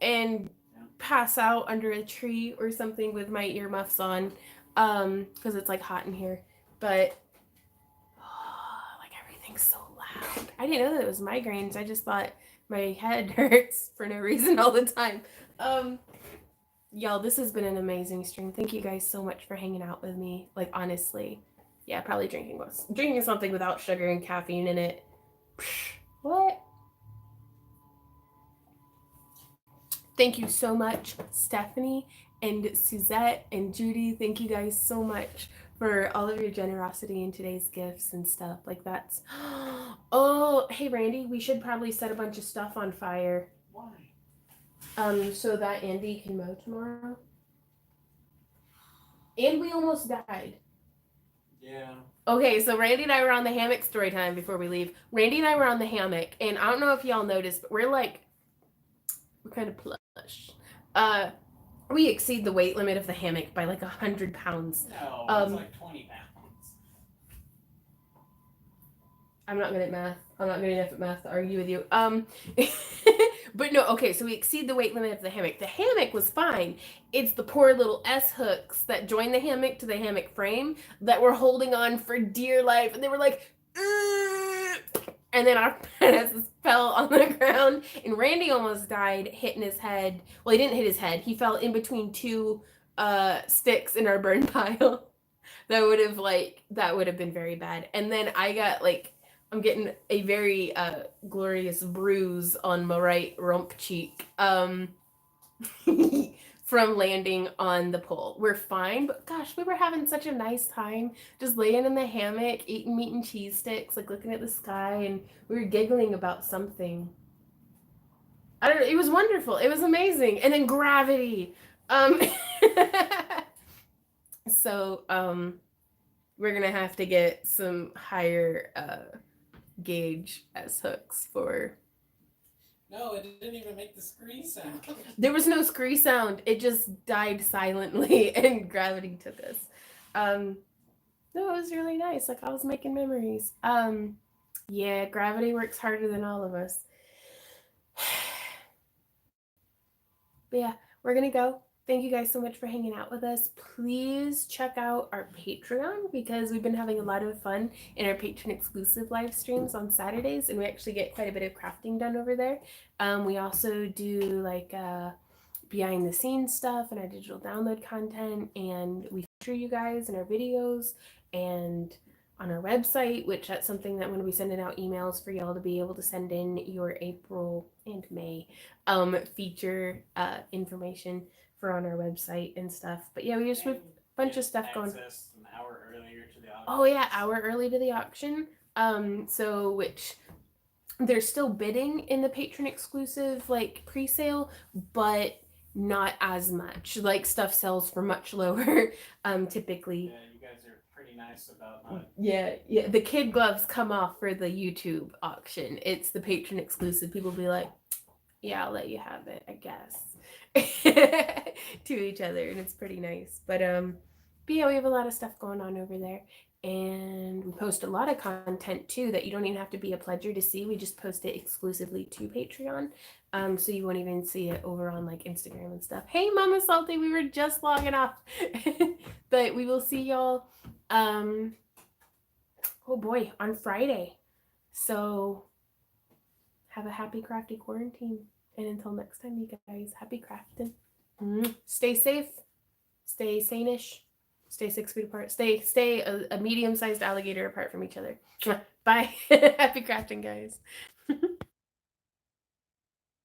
and pass out under a tree or something with my earmuffs on, because it's like hot in here. But like everything's so loud. I didn't know that it was migraines. I just thought my head hurts for no reason all the time. Y'all, this has been an amazing stream. Thank you guys so much for hanging out with me. Like, honestly. Yeah, probably drinking something without sugar and caffeine in it. What? Thank you so much, Stephanie and Suzette and Judy. Thank you guys so much for all of your generosity in today's gifts and stuff. Like, that's... Oh, hey, Randy, we should probably set a bunch of stuff on fire. Why? So that Andy can mow tomorrow. And we almost died. Yeah. Okay, so Randy and I were on the hammock, story time before we leave. Randy and I were on the hammock, and I don't know if y'all noticed, but we're kind of plush. We exceed the weight limit of the hammock by like 100 pounds. No, it's like 20 pounds. I'm not good at math. I'm not good enough at math to argue with you. But no, okay, so we exceed the weight limit of the hammock. The hammock was fine. It's the poor little S hooks that join the hammock to the hammock frame that were holding on for dear life, and they were like, ugh! And then our asses fell on the ground, and Randy almost died hitting his head. Well, he didn't hit his head. He fell in between two sticks in our burn pile. That would have been very bad. And then I got I'm getting a very glorious bruise on my right rump cheek from landing on the pole. We're fine, but gosh, we were having such a nice time just laying in the hammock, eating meat and cheese sticks, like looking at the sky, and we were giggling about something. I don't know, it was wonderful. It was amazing. And then gravity. So we're gonna have to get some higher gauge S hooks for... No, it didn't even make the scree sound. There was no scree sound. It just died silently and gravity took us. No, it was really nice. Like, I was making memories. Yeah, gravity works harder than all of us. But yeah, we're gonna go. Thank you guys so much for hanging out with us. Please check out our Patreon because we've been having a lot of fun in our patron exclusive live streams on Saturdays, and we actually get quite a bit of crafting done over there. We also do behind the scenes stuff and our digital download content, and we feature you guys in our videos and on our website, which that's something that when we sending out emails for y'all to be able to send in your April and May feature information for on our website and stuff. But yeah, we just have a bunch of stuff going. An hour earlier to the auction. Oh yeah, hour early to the auction. So which they're still bidding in the patron exclusive pre-sale, but not as much. Like, stuff sells for much lower typically. Yeah, you guys are pretty nice about not... Yeah, the kid gloves come off for the YouTube auction. It's the patron exclusive. People be like, yeah, I'll let you have it, I guess. To each other, and it's pretty nice. But yeah, we have a lot of stuff going on over there, and we post a lot of content too that you don't even have to be a pledger to see. We just post it exclusively to Patreon, so you won't even see it over on Instagram and stuff. Hey, Mama Salty, we were just logging off. But we will see y'all oh boy, on Friday. So have a happy crafty quarantine. And until next time, you guys, happy crafting. Stay safe. Stay sane-ish. Stay 6 feet apart. Stay a medium-sized alligator apart from each other. Bye. Happy crafting, guys.